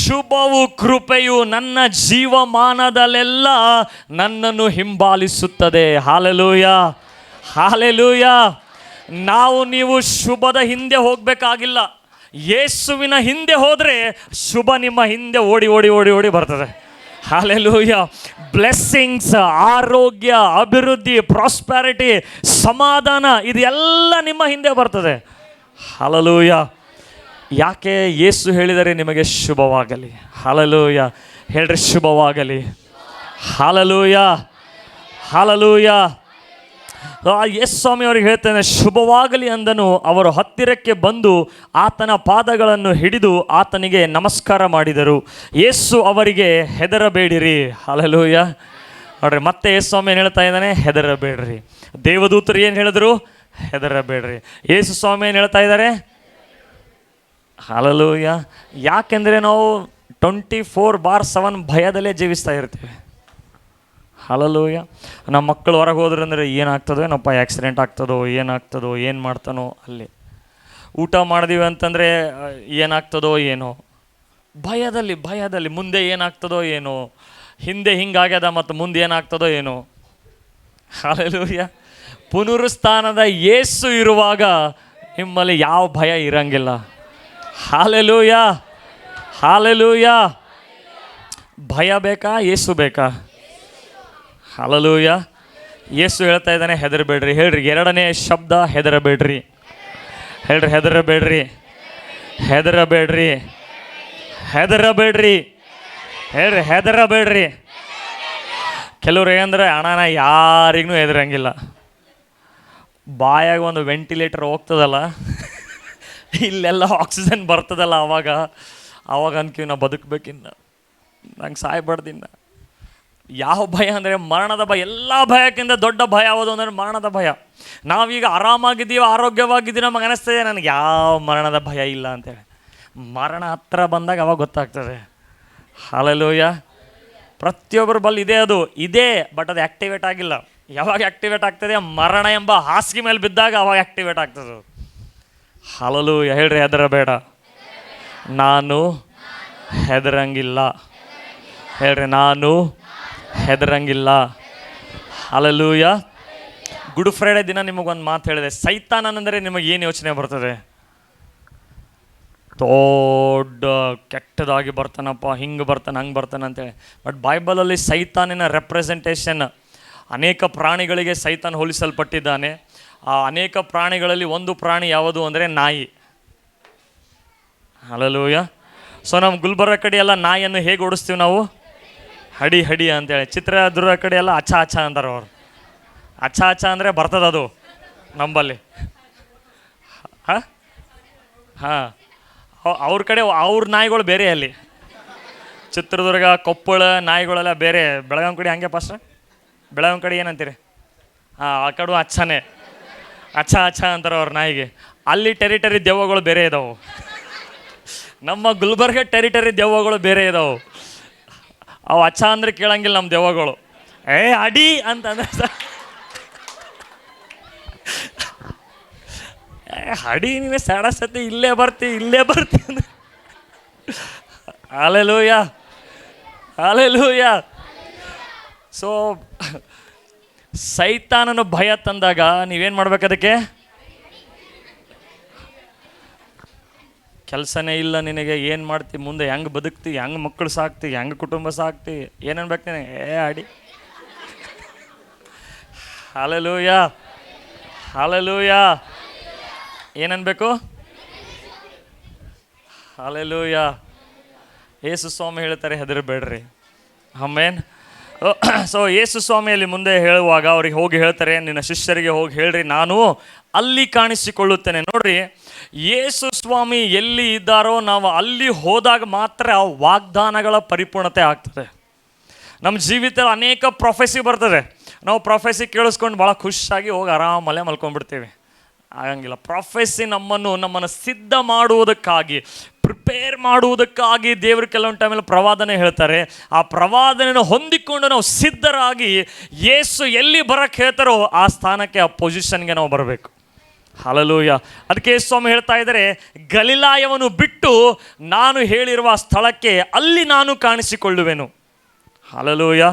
S1: ಶುಭವು ಕೃಪೆಯು ನನ್ನ ಜೀವಮಾನದಲ್ಲೆಲ್ಲ ನನ್ನನ್ನು ಹಿಂಬಾಲಿಸುತ್ತದೆ. Hallelujah, hallelujah. ನಾವು ನೀವು ಶುಭದ ಹಿಂದೆ ಹೋಗಬೇಕಾಗಿಲ್ಲ. ಯೇಸುವಿನ ಹಿಂದೆ ಹೋದರೆ ಶುಭ ನಿಮ್ಮ ಹಿಂದೆ ಓಡಿ ಓಡಿ ಓಡಿ ಓಡಿ ಬರ್ತದೆ. ಹಲ್ಲೆಲೂಯ. ಬ್ಲೆಸ್ಸಿಂಗ್ಸ್, ಆರೋಗ್ಯ, ಅಭಿವೃದ್ಧಿ, ಪ್ರಾಸ್ಪ್ಯಾರಿಟಿ, ಸಮಾಧಾನ, ಇದೆಲ್ಲ ನಿಮ್ಮ ಹಿಂದೆ ಬರ್ತದೆ. ಹಲ್ಲೆಲೂಯ. ಯಾಕೆ? ಯೇಸು ಹೇಳಿದರೆ ನಿಮಗೆ ಶುಭವಾಗಲಿ. ಹಲ್ಲೆಲೂಯ. ಹೇಳ್ರಿ ಶುಭವಾಗಲಿ. Hallelujah, hallelujah. ಯೇಸು ಸ್ವಾಮಿ ಅವ್ರಿಗೆ ಹೇಳ್ತಾನೆ, ಶುಭವಾಗಲಿ ಅಂದನು. ಅವರು ಹತ್ತಿರಕ್ಕೆ ಬಂದು ಆತನ ಪಾದಗಳನ್ನು ಹಿಡಿದು ಆತನಿಗೆ ನಮಸ್ಕಾರ ಮಾಡಿದರು. ಯೇಸು ಅವರಿಗೆ, ಹೆದರಬೇಡಿರಿ. ಹಲ್ಲೆಲೂಯ. ನೋಡ್ರಿ, ಮತ್ತೆ ಯೇಸು ಸ್ವಾಮಿ ಏನು ಹೇಳ್ತಾ ಇದ್ದಾನೆ? ಹೆದರಬೇಡ್ರಿ. ದೇವದೂತರು ಏನು ಹೇಳಿದ್ರು? ಹೆದರಬೇಡ್ರಿ. ಯೇಸು ಸ್ವಾಮಿ ಏನು ಹೇಳ್ತಾ ಇದ್ದಾರೆ? ಹಲ್ಲೆಲೂಯ. ಯಾಕೆಂದರೆ ನಾವು 24/7 ಭಯದಲ್ಲೇ ಜೀವಿಸ್ತಾ ಇರ್ತೀವಿ. ಹಲ್ಲೆಲೂಯ. ನಮ್ಮ ಮಕ್ಕಳು ಹೊರಗೆ ಹೋದ್ರೆ ಅಂದರೆ ಏನಾಗ್ತದೋ ಏನಪ್ಪ, ಆ್ಯಕ್ಸಿಡೆಂಟ್ ಆಗ್ತದೋ, ಏನಾಗ್ತದೋ, ಏನು ಮಾಡ್ತಾನೋ ಅಲ್ಲಿ. ಊಟ ಮಾಡಿದೀವಿ ಅಂತಂದರೆ ಏನಾಗ್ತದೋ ಏನೋ, ಭಯದಲ್ಲಿ ಭಯದಲ್ಲಿ. ಮುಂದೆ ಏನಾಗ್ತದೋ ಏನೋ, ಹಿಂದೆ ಹಿಂಗಾಗ್ಯದ ಮತ್ತು ಮುಂದೆ ಏನಾಗ್ತದೋ ಏನೋ. ಹಲ್ಲೆಲೂಯ. ಪುನರುತ್ಥಾನದ ಯೇಸು ಇರುವಾಗ ನಿಮ್ಮಲ್ಲಿ ಯಾವ ಭಯ ಇರಂಗಿಲ್ಲ. Hallelujah, hallelujah. ಭಯ ಬೇಕಾ? ಯೇಸು ಬೇಕಾ? ಹಲ್ಲೆಲೂಯ. ಯೇಸು ಹೇಳ್ತಾ ಇದ್ದಾನೆ, ಹೆದರಬೇಡ್ರಿ. ಹೇಳ್ರಿ, ಎರಡನೇ ಶಬ್ದ ಹೆದರಬೇಡ್ರಿ. ಹೇಳ್ರಿ ಹೆದರಬೇಡ್ರಿ, ಹೆದರಬೇಡ್ರಿ, ಹೆದರಬೇಡ್ರಿ. ಹೇಳ್ರಿ ಹೆದರಬೇಡ್ರಿ. ಕೆಲವ್ರು ಏನಂದ್ರೆ, ಅಣ್ಣ ಯಾರಿಗೂ ಹೆದರಂಗಿಲ್ಲ. ಬಾಯಾಗ ಒಂದು ವೆಂಟಿಲೇಟರ್ ಹೋಗ್ತದಲ್ಲ, ಇಲ್ಲೆಲ್ಲ ಆಕ್ಸಿಜನ್ ಬರ್ತದಲ್ಲ, ಅವಾಗ ಅನ್ಕೀವಿ ನಾವು ಬದುಕಬೇಕಿನ್ನ, ನಂಗೆ ಸಾಯ್ಬಾರ್ದಿನ್ನ. ಯಾವ ಭಯ ಅಂದರೆ ಮರಣದ ಭಯ. ಎಲ್ಲ ಭಯಕ್ಕಿಂತ ದೊಡ್ಡ ಭಯ ಯಾವುದು ಅಂದರೆ ಮರಣದ ಭಯ. ನಾವೀಗ ಆರಾಮಾಗಿದ್ದೀವಿ, ಆರೋಗ್ಯವಾಗಿದ್ದೀವಿ, ನಮಗೆ ಅನಿಸ್ತದೆ ನನಗೆ ಯಾವ ಮರಣದ ಭಯ ಇಲ್ಲ ಅಂತೇಳಿ. ಮರಣ ಹತ್ರ ಬಂದಾಗ ಅವಾಗ ಗೊತ್ತಾಗ್ತದೆ. ಹಲ್ಲೆಲೂಯ. ಪ್ರತಿಯೊಬ್ಬರ ಬಲ್ಲಿ ಇದೆ, ಅದು ಇದೆ, ಬಟ್ ಅದು ಆ್ಯಕ್ಟಿವೇಟ್ ಆಗಿಲ್ಲ. ಯಾವಾಗ ಆ್ಯಕ್ಟಿವೇಟ್ ಆಗ್ತದೆ? ಮರಣ ಎಂಬ ಹಾಸಿಗೆ ಮೇಲೆ ಬಿದ್ದಾಗ ಅವಾಗ ಆ್ಯಕ್ಟಿವೇಟ್ ಆಗ್ತದೆ. ಹಲ್ಲೆಲೂಯ. ಹೇಳ್ರಿ ಹೆದರಬೇಡ, ನಾನು ಹೆದರಂಗಿಲ್ಲ. ಹೇಳ್ರಿ, ನಾನು ಹೆದರಂಗಿಲ್ಲ. ಹಲ್ಲೆಲೂಯ. ಗುಡ್ ಫ್ರೈಡೆ ದಿನ ನಿಮಗೊಂದು ಮಾತು ಹೇಳಿದೆ. ಸೈತಾನಂದರೆ ನಿಮಗೆ ಏನು ಯೋಚನೆ ಬರ್ತದೆ? ದೊಡ್ಡ ಕೆಟ್ಟದಾಗಿ ಬರ್ತಾನಪ್ಪ, ಹಿಂಗೆ ಬರ್ತಾನೆ, ಹಂಗೆ ಬರ್ತಾನೆ ಅಂತೇಳಿ. ಬಟ್ ಬೈಬಲಲ್ಲಿ ಸೈತಾನಿನ ರೆಪ್ರೆಸೆಂಟೇಷನ್, ಅನೇಕ ಪ್ರಾಣಿಗಳಿಗೆ ಸೈತಾನ್ ಹೋಲಿಸಲ್ಪಟ್ಟಿದ್ದಾನೆ. ಆ ಅನೇಕ ಪ್ರಾಣಿಗಳಲ್ಲಿ ಒಂದು ಪ್ರಾಣಿ ಯಾವುದು ಅಂದರೆ ನಾಯಿ. ಹಲ್ಲೆಲೂಯ. ಸೊ ನಮ್ಮ ಗುಲ್ಬರ್ಗ ಕಡೆ ಎಲ್ಲ ನಾಯಿಯನ್ನು ಹೇಗೆ ಓಡಿಸ್ತೀವಿ ನಾವು? ಹಡಿ ಹಡಿ ಅಂತೇಳಿ. ಚಿತ್ರದುರ್ಗ ಕಡೆ ಎಲ್ಲ ಅಚ್ಚ ಅಚ್ಚ ಅಂತಾರೆ ಅವರು. ಅಚ್ಚ ಅಚ್ಚ ಅಂದರೆ ಬರ್ತದದು ನಂಬಲ್ಲಿ. ಹಾಂ ಹಾಂ, ಅವ್ರ ಕಡೆ ಅವ್ರ ನಾಯಿಗಳು ಬೇರೆ, ಅಲ್ಲಿ ಚಿತ್ರದುರ್ಗ ಕೊಪ್ಪಳ ನಾಯಿಗಳೆಲ್ಲ ಬೇರೆ. ಬೆಳಗಾವಿ ಕಡೆ ಹಂಗೆ ಪಾಸ್ಟ್ರ, ಬೆಳಗಾವಿ ಕಡೆ ಏನಂತೀರಿ? ಹಾಂ, ಆ ಕಡೆ ಅಚ್ಚನೇ, ಅಚ್ಚ ಅಚ್ಚ ಅಂತಾರೆ ಅವ್ರ ನಾಯಿಗೆ. ಅಲ್ಲಿ ಟೆರಿಟರಿ ದೆವ್ವಗಳು ಬೇರೆ ಇದಾವೆ. ನಮ್ಮ ಗುಲ್ಬರ್ಗ ಟೆರಿಟರಿ ದೆವ್ವಗಳು ಬೇರೆ ಇದಾವೆ. ಅವು ಅಚ್ಚ ಅಂದ್ರೆ ಕೇಳಂಗಿಲ್ಲ ನಮ್ಮ ದೆವ್ವಗಳು. ಅಡಿ ಅಂತಂದ್ರೆ ಅಡಿ ನೀನು ಸತಿ ಇಲ್ಲೇ ಬರ್ತಿ ಅಂದ್ರೆ ಹಲ್ಲೆಲೂಯಾ, ಹಲ್ಲೆಲೂಯಾ. ಸೊ ಸೈತಾನನ ಭಯ ತಂದಾಗ ನೀವೇನು ಮಾಡ್ಬೇಕು? ಅದಕ್ಕೆ ಕೆಲಸನೇ ಇಲ್ಲ ನಿನಗೆ, ಏನು ಮಾಡ್ತಿ ಮುಂದೆ, ಹೆಂಗೆ ಬದುಕ್ತಿ, ಹೆಂಗೆ ಮಕ್ಕಳು ಸಾಕ್ತಿ, ಹೆಂಗೆ ಕುಟುಂಬ ಸಾಕ್ತಿ, ಏನನ್ಬೇಕು ನಿನಗೆ? ಅಡಿ. Hallelujah, hallelujah. ಏನನ್ಬೇಕು? ಹಲ್ಲೆಲೂಯಾ. ಯೇಸು ಸ್ವಾಮಿ ಹೇಳ್ತಾರೆ, ಹೆದರಬೇಡ್ರಿ. ಆಮೆನ್. ಸೊ ಯೇಸು ಸ್ವಾಮಿಯಲ್ಲಿ ಮುಂದೆ ಹೇಳುವಾಗ ಅವ್ರಿಗೆ ಹೋಗಿ ಹೇಳ್ತಾರೆ, ನಿನ್ನ ಶಿಷ್ಯರಿಗೆ ಹೋಗಿ ಹೇಳ್ರಿ, ನಾನು ಅಲ್ಲಿ ಕಾಣಿಸಿಕೊಳ್ಳುತ್ತೇನೆ. ನೋಡ್ರಿ, ಯೇಸು ಸ್ವಾಮಿ ಎಲ್ಲಿ ಇದ್ದಾರೋ ನಾವು ಅಲ್ಲಿ ಹೋದಾಗ ಮಾತ್ರ ವಾಗ್ದಾನಗಳ ಪರಿಪೂರ್ಣತೆ ಆಗ್ತದೆ. ನಮ್ಮ ಜೀವಿತದಲ್ಲಿ ಅನೇಕ ಪ್ರೊಫೆಸಿ ಬರ್ತದೆ. ನಾವು ಪ್ರೊಫೆಸಿ ಕೇಳಿಸ್ಕೊಂಡು ಭಾಳ ಖುಷಿಯಾಗಿ ಹೋಗಿ ಆರಾಮಲ್ಲೇ ಮಲ್ಕೊಂಡ್ಬಿಡ್ತೀವಿ. ಆಗಂಗಿಲ್ಲ. ಪ್ರೊಫೆಸಿ ನಮ್ಮನ್ನು ಸಿದ್ಧ ಮಾಡುವುದಕ್ಕಾಗಿ, ಪ್ರಿಪೇರ್ ಮಾಡುವುದಕ್ಕಾಗಿ ದೇವರು ಕೆಲವೊಂದು ಟೈಮಲ್ಲಿ ಪ್ರವಾದನೆ ಹೇಳ್ತಾರೆ. ಆ ಪ್ರವಾದನೆಯನ್ನು ಹೊಂದಿಕೊಂಡು ನಾವು ಸಿದ್ಧರಾಗಿ ಯೇಸು ಎಲ್ಲಿ ಬರಕ್ಕೆ ಹೇಳ್ತಾರೋ ಆ ಸ್ಥಾನಕ್ಕೆ, ಆ ಪೊಸಿಷನ್ಗೆ ನಾವು ಬರಬೇಕು. ಹಲ್ಲೆಲೂಯ. ಅದಕ್ಕೆ ಯೇಸು ಸ್ವಾಮಿ ಹೇಳ್ತಾ ಇದ್ದಾರೆ, ಗಲಿಲಾಯವನ್ನು ಬಿಟ್ಟು ನಾನು ಹೇಳಿರುವ ಸ್ಥಳಕ್ಕೆ ಅಲ್ಲಿ ನಾನು ಕಾಣಿಸಿಕೊಳ್ಳುವೆನು. ಹಲ್ಲೆಲೂಯ.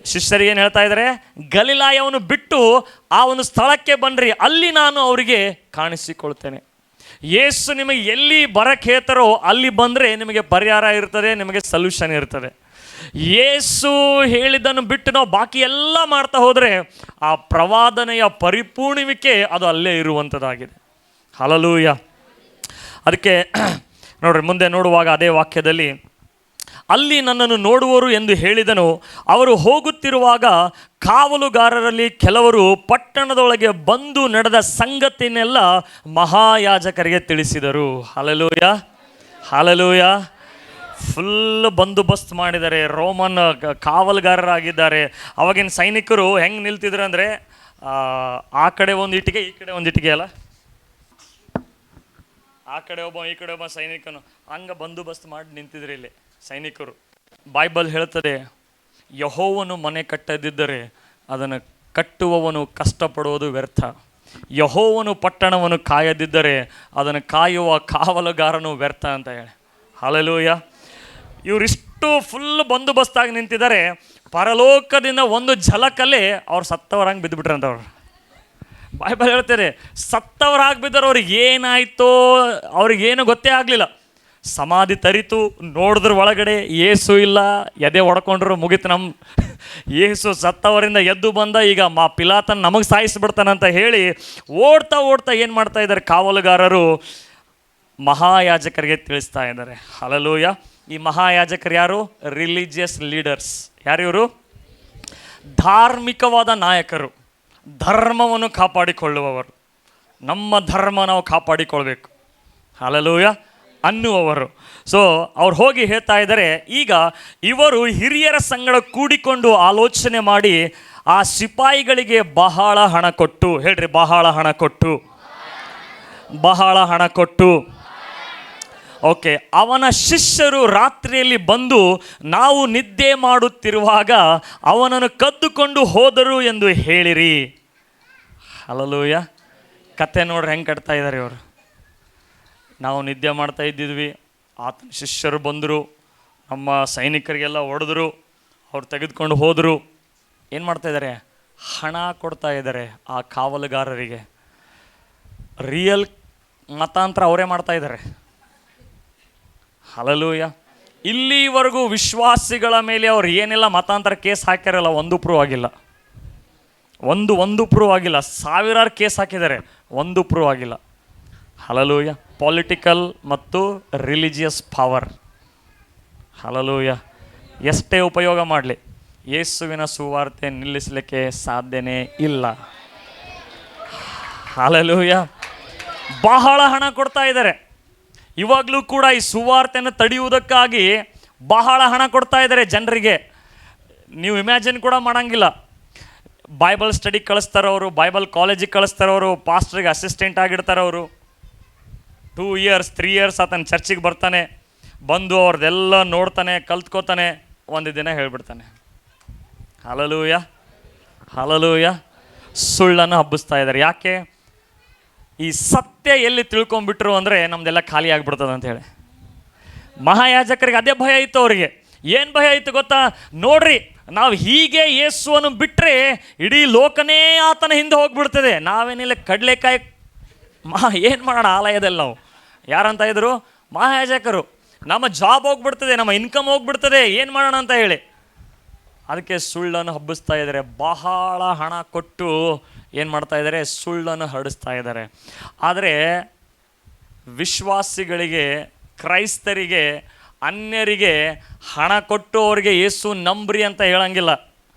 S1: ಶಿಷ್ಯರಿಗೆ ಏನು ಹೇಳ್ತಾ ಇದ್ದಾರೆ? ಗಲಿಲಾಯವನ್ನು ಬಿಟ್ಟು ಆ ಒಂದು ಸ್ಥಳಕ್ಕೆ ಬನ್ನಿರಿ, ಅಲ್ಲಿ ನಾನು ಅವರಿಗೆ ಕಾಣಿಸಿಕೊಳ್ತೇನೆ. ಯೇಸು ನಿಮಗೆ ಎಲ್ಲಿ ಬರಕ್ಕೆ ಹೇಳ್ತಾರೋ ಅಲ್ಲಿ ಬಂದರೆ ನಿಮಗೆ ಪರಿಹಾರ ಇರ್ತದೆ, ನಿಮಗೆ ಸೊಲ್ಯೂಷನ್ ಇರ್ತದೆ. ಯೇಸು ಹೇಳಿದ್ದನ್ನು ಬಿಟ್ಟು ನಾವು ಬಾಕಿ ಎಲ್ಲ ಮಾಡ್ತಾ ಹೋದರೆ ಆ ಪ್ರವಾದನೆಯ ಪರಿಪೂರ್ಣವಿಕೆ ಅದು ಅಲ್ಲೇ ಇರುವಂಥದ್ದಾಗಿದೆ. ಹಲ್ಲೆಲೂಯ. ಅದಕ್ಕೆ ನೋಡ್ರಿ, ಮುಂದೆ ನೋಡುವಾಗ ಅದೇ ವಾಕ್ಯದಲ್ಲಿ, ಅಲ್ಲಿ ನನ್ನನ್ನು ನೋಡುವರು ಎಂದು ಹೇಳಿದನು. ಅವರು ಹೋಗುತ್ತಿರುವಾಗ ಕಾವಲುಗಾರರಲ್ಲಿ ಕೆಲವರು ಪಟ್ಟಣದೊಳಗೆ ಬಂದು ನಡೆದ ಸಂಗತಿನೆಲ್ಲ ಮಹಾಯಾಜಕರಿಗೆ ತಿಳಿಸಿದರು. Hallelujah, hallelujah. ಫುಲ್ ಬಂದೋಬಸ್ತ್ ಮಾಡಿದ್ದಾರೆ, ರೋಮನ್ ಕಾವಲುಗಾರರಾಗಿದ್ದಾರೆ. ಅವಾಗಿನ ಸೈನಿಕರು ಹೆಂಗೆ ನಿಲ್ತಿದ್ರು ಅಂದರೆ, ಆ ಕಡೆ ಒಂದು ಇಟ್ಟಿಗೆ, ಈ ಕಡೆ ಒಂದು ಇಟ್ಟಿಗೆ, ಅಲ್ಲ, ಆ ಕಡೆ ಒಬ್ಬ ಈ ಕಡೆ ಒಬ್ಬ ಸೈನಿಕನು ಹಂಗೆ ಬಂದೋಬಸ್ತ್ ಮಾಡಿ ನಿಂತಿದ್ರು ಇಲ್ಲಿ ಸೈನಿಕರು. ಬೈಬಲ್ ಹೇಳ್ತದೆ, ಯೆಹೋವನು ಮನೆ ಕಟ್ಟದಿದ್ದರೆ ಅದನ್ನು ಕಟ್ಟುವವನು ಕಷ್ಟಪಡುವುದು ವ್ಯರ್ಥ. ಯೆಹೋವನು ಪಟ್ಟಣವನ್ನು ಕಾಯದಿದ್ದರೆ ಅದನ್ನು ಕಾಯುವ ಕಾವಲುಗಾರನು ವ್ಯರ್ಥ ಅಂತ ಹೇಳಿ. ಹಲ್ಲೆಲೂಯ. ಇವರಿಷ್ಟು ಫುಲ್ ಬಂದೋಬಸ್ತಾಗಿ ನಿಂತಿದ್ದಾರೆ. ಪರಲೋಕದಿಂದ ಒಂದು ಝಲಕಲ್ಲೇ ಅವ್ರು ಸತ್ತವರಂಗೆ ಬಿದ್ದುಬಿಟ್ರಂತವ್ರು. ಬೈಬಲ್ ಹೇಳ್ತಾರೆ, ಸತ್ತವರಾಗಿ ಬಿದ್ದರು. ಅವ್ರಿಗೆ ಏನಾಯ್ತೋ ಅವ್ರಿಗೇನು ಗೊತ್ತೇ ಆಗಲಿಲ್ಲ. ಸಮಾಧಿ ತರಿತು, ನೋಡಿದ್ರ ಒಳಗಡೆ ಏಸು ಇಲ್ಲ, ಎದೆ ಹೊಡ್ಕೊಂಡ್ರು, ಮುಗಿತು. ನಮ್ಮ ಏಸು ಸತ್ತವರಿಂದ ಎದ್ದು ಬಂದ, ಈಗ ಪಿಲಾತನ್ ನಮಗೆ ಸಾಯಿಸಿಬಿಡ್ತಾನಂತ ಹೇಳಿ ಓಡ್ತಾ ಓಡ್ತಾ ಏನು ಮಾಡ್ತಾ ಇದ್ದಾರೆ ಕಾವಲುಗಾರರು? ಮಹಾಯಾಜಕರಿಗೆ ತಿಳಿಸ್ತಾ ಇದ್ದಾರೆ. ಹಲ್ಲೆಲೂಯ. ಈ ಮಹಾಯಾಜಕರು ಯಾರು? Religious leaders. ಯಾರು ಇವರು? ಧಾರ್ಮಿಕವಾದ ನಾಯಕರು, ಧರ್ಮವನ್ನು ಕಾಪಾಡಿಕೊಳ್ಳುವವರು. ನಮ್ಮ ಧರ್ಮ ನಾವು ಕಾಪಾಡಿಕೊಳ್ಬೇಕು, ಹಲ್ಲೆಲೂಯ ಅನ್ನುವವರು. ಸೊ ಅವ್ರು ಹೋಗಿ ಹೇಳ್ತಾ ಇದ್ದಾರೆ, ಈಗ ಇವರು ಹಿರಿಯರ ಸಂಗಡ ಕೂಡಿಕೊಂಡು ಆಲೋಚನೆ ಮಾಡಿ ಆ ಸಿಪಾಯಿಗಳಿಗೆ ಬಹಳ ಹಣ ಕೊಟ್ಟು, ಹೇಳ್ರಿ, ಬಹಳ ಹಣ ಕೊಟ್ಟು, ಬಹಳ ಹಣ ಕೊಟ್ಟು, ಓಕೆ, ಅವನ ಶಿಷ್ಯರು ರಾತ್ರಿಯಲ್ಲಿ ಬಂದು ನಾವು ನಿದ್ದೆ ಮಾಡುತ್ತಿರುವಾಗ ಅವನನ್ನು ಕದ್ದುಕೊಂಡು ಹೋದರು ಎಂದು ಹೇಳಿರಿ. ಹಲ್ಲೆಲೂಯ. ಕತೆ ನೋಡ್ರಿ ಹೆಂಗೆ ಕಟ್ತಾ ಇದ್ದಾರೆ ಇವರು. ನಾವು ನಿದ್ದೆ ಮಾಡ್ತಾ ಇದ್ದಿದ್ವಿ, ಆತನ ಶಿಷ್ಯರು ಬಂದರು, ನಮ್ಮ ಸೈನಿಕರಿಗೆಲ್ಲ ಹೊಡೆದ್ರು, ಅವ್ರು ತೆಗೆದುಕೊಂಡು ಹೋದರು. ಏನು ಮಾಡ್ತಾಯಿದ್ದಾರೆ? ಹಣ ಕೊಡ್ತಾ ಇದ್ದಾರೆ ಆ ಕಾವಲುಗಾರರಿಗೆ. ರಿಯಲ್ ಮತಾಂತರ ಅವರೇ ಮಾಡ್ತಾ ಇದ್ದಾರೆ. ಹಲ್ಲೆಲೂಯ. ಇಲ್ಲಿವರೆಗೂ ವಿಶ್ವಾಸಿಗಳ ಮೇಲೆ ಅವ್ರು ಏನೆಲ್ಲ ಮತಾಂತರ ಕೇಸ್ ಹಾಕ್ಯಾರಲ್ಲ, ಒಂದು ಪ್ರೂವ್ ಆಗಿಲ್ಲ, ಒಂದು ಪ್ರೂವ್ ಆಗಿಲ್ಲ. ಸಾವಿರಾರು ಕೇಸ್ ಹಾಕಿದ್ದಾರೆ, ಒಂದು ಪ್ರೂವ್ ಆಗಿಲ್ಲ. ಹಲ್ಲೆಲೂಯ. ಪೊಲಿಟಿಕಲ್ ಮತ್ತು ರಿಲಿಜಿಯಸ್ ಪವರ್. ಹಲ್ಲೆಲೂಯ. ಎಷ್ಟೇ ಉಪಯೋಗ ಮಾಡಲಿ, ಯೇಸುವಿನ ಸುವಾರ್ತೆ ನಿಲ್ಲಿಸಲಿಕ್ಕೆ ಸಾಧ್ಯನೇ ಇಲ್ಲ. ಹಲ್ಲೆಲೂಯಾ. ಬಹಳ ಹಣ ಕೊಡ್ತಾ ಇದ್ದಾರೆ. ಇವಾಗಲೂ ಕೂಡ ಈ ಸುವಾರ್ತೆಯನ್ನು ತಡೆಯುವುದಕ್ಕಾಗಿ ಬಹಳ ಹಣ ಕೊಡ್ತಾ ಇದ್ದಾರೆ ಜನರಿಗೆ. ನೀವು ಇಮ್ಯಾಜಿನ್ ಕೂಡ ಮಾಡೋಂಗಿಲ್ಲ. ಬೈಬಲ್ ಸ್ಟಡಿ ಕಳಿಸ್ತಾರವರು, ಬೈಬಲ್ ಕಾಲೇಜಿಗೆ ಕಳಿಸ್ತಾರವರು, ಪಾಸ್ಟ್ರಿಗೆ ಅಸಿಸ್ಟೆಂಟ್ ಆಗಿರ್ತಾರವರು. 2 years 3 years ಆತನ ಚರ್ಚಿಗೆ ಬರ್ತಾನೆ, ಬಂದು ಅವ್ರದ್ದೆಲ್ಲ ನೋಡ್ತಾನೆ, ಕಲ್ತ್ಕೋತಾನೆ, ಒಂದು ದಿನ ಹೇಳಿಬಿಡ್ತಾನೆ. Hallelujah, hallelujah. ಸುಳ್ಳನ್ನು ಹಬ್ಬಿಸ್ತಾ ಇದ್ದಾರೆ. ಯಾಕೆ? ಈ ಸತ್ಯ ಎಲ್ಲಿ ತಿಳ್ಕೊಂಬಿಟ್ರು ಅಂದರೆ ನಮ್ದೆಲ್ಲ ಖಾಲಿ ಆಗಿಬಿಡ್ತದೆ ಅಂತೇಳಿ. ಮಹಾಯಾಜಕರಿಗೆ ಅದೇ ಭಯ ಇತ್ತು. ಅವರಿಗೆ ಏನು ಭಯ ಇತ್ತು ಗೊತ್ತಾ? ನೋಡ್ರಿ, ನಾವು ಹೀಗೆ ಯೇಸುವನ್ನು ಬಿಟ್ಟರೆ ಇಡೀ ಲೋಕನೇ ಆತನ ಹಿಂದೆ ಹೋಗ್ಬಿಡ್ತದೆ. ನಾವೇನಿಲ್ಲ ಕಡಲೆಕಾಯಿ ಏನು ಮಾಡೋಣ ಆಲಯದಲ್ಲಿ ನಾವು. ಯಾರಂತ ಇದ್ರು? ಮಹಾಯಾಜಕರು. ನಮ್ಮ ಜಾಬ್ ಹೋಗ್ಬಿಡ್ತದೆ, ನಮ್ಮ ಇನ್ಕಮ್ ಹೋಗ್ಬಿಡ್ತದೆ, ಏನು ಮಾಡೋಣ ಅಂತ ಹೇಳಿ. ಅದಕ್ಕೆ ಸುಳ್ಳನ್ನು ಹಬ್ಬಿಸ್ತಾ ಇದ್ದಾರೆ. ಬಹಳ ಹಣ ಕೊಟ್ಟು ಏನು ಮಾಡ್ತಾ ಇದ್ದಾರೆ? ಸುಳ್ಳನ್ನು ಹರಡಿಸ್ತಾ ಇದ್ದಾರೆ. ಆದರೆ ವಿಶ್ವಾಸಿಗಳಿಗೆ, ಕ್ರೈಸ್ತರಿಗೆ, ಅನ್ಯರಿಗೆ ಹಣ ಕೊಟ್ಟು ಅವ್ರಿಗೆ ಯೇಸು ನಂಬ್ರಿ ಅಂತ ಹೇಳಂಗಿಲ್ಲ.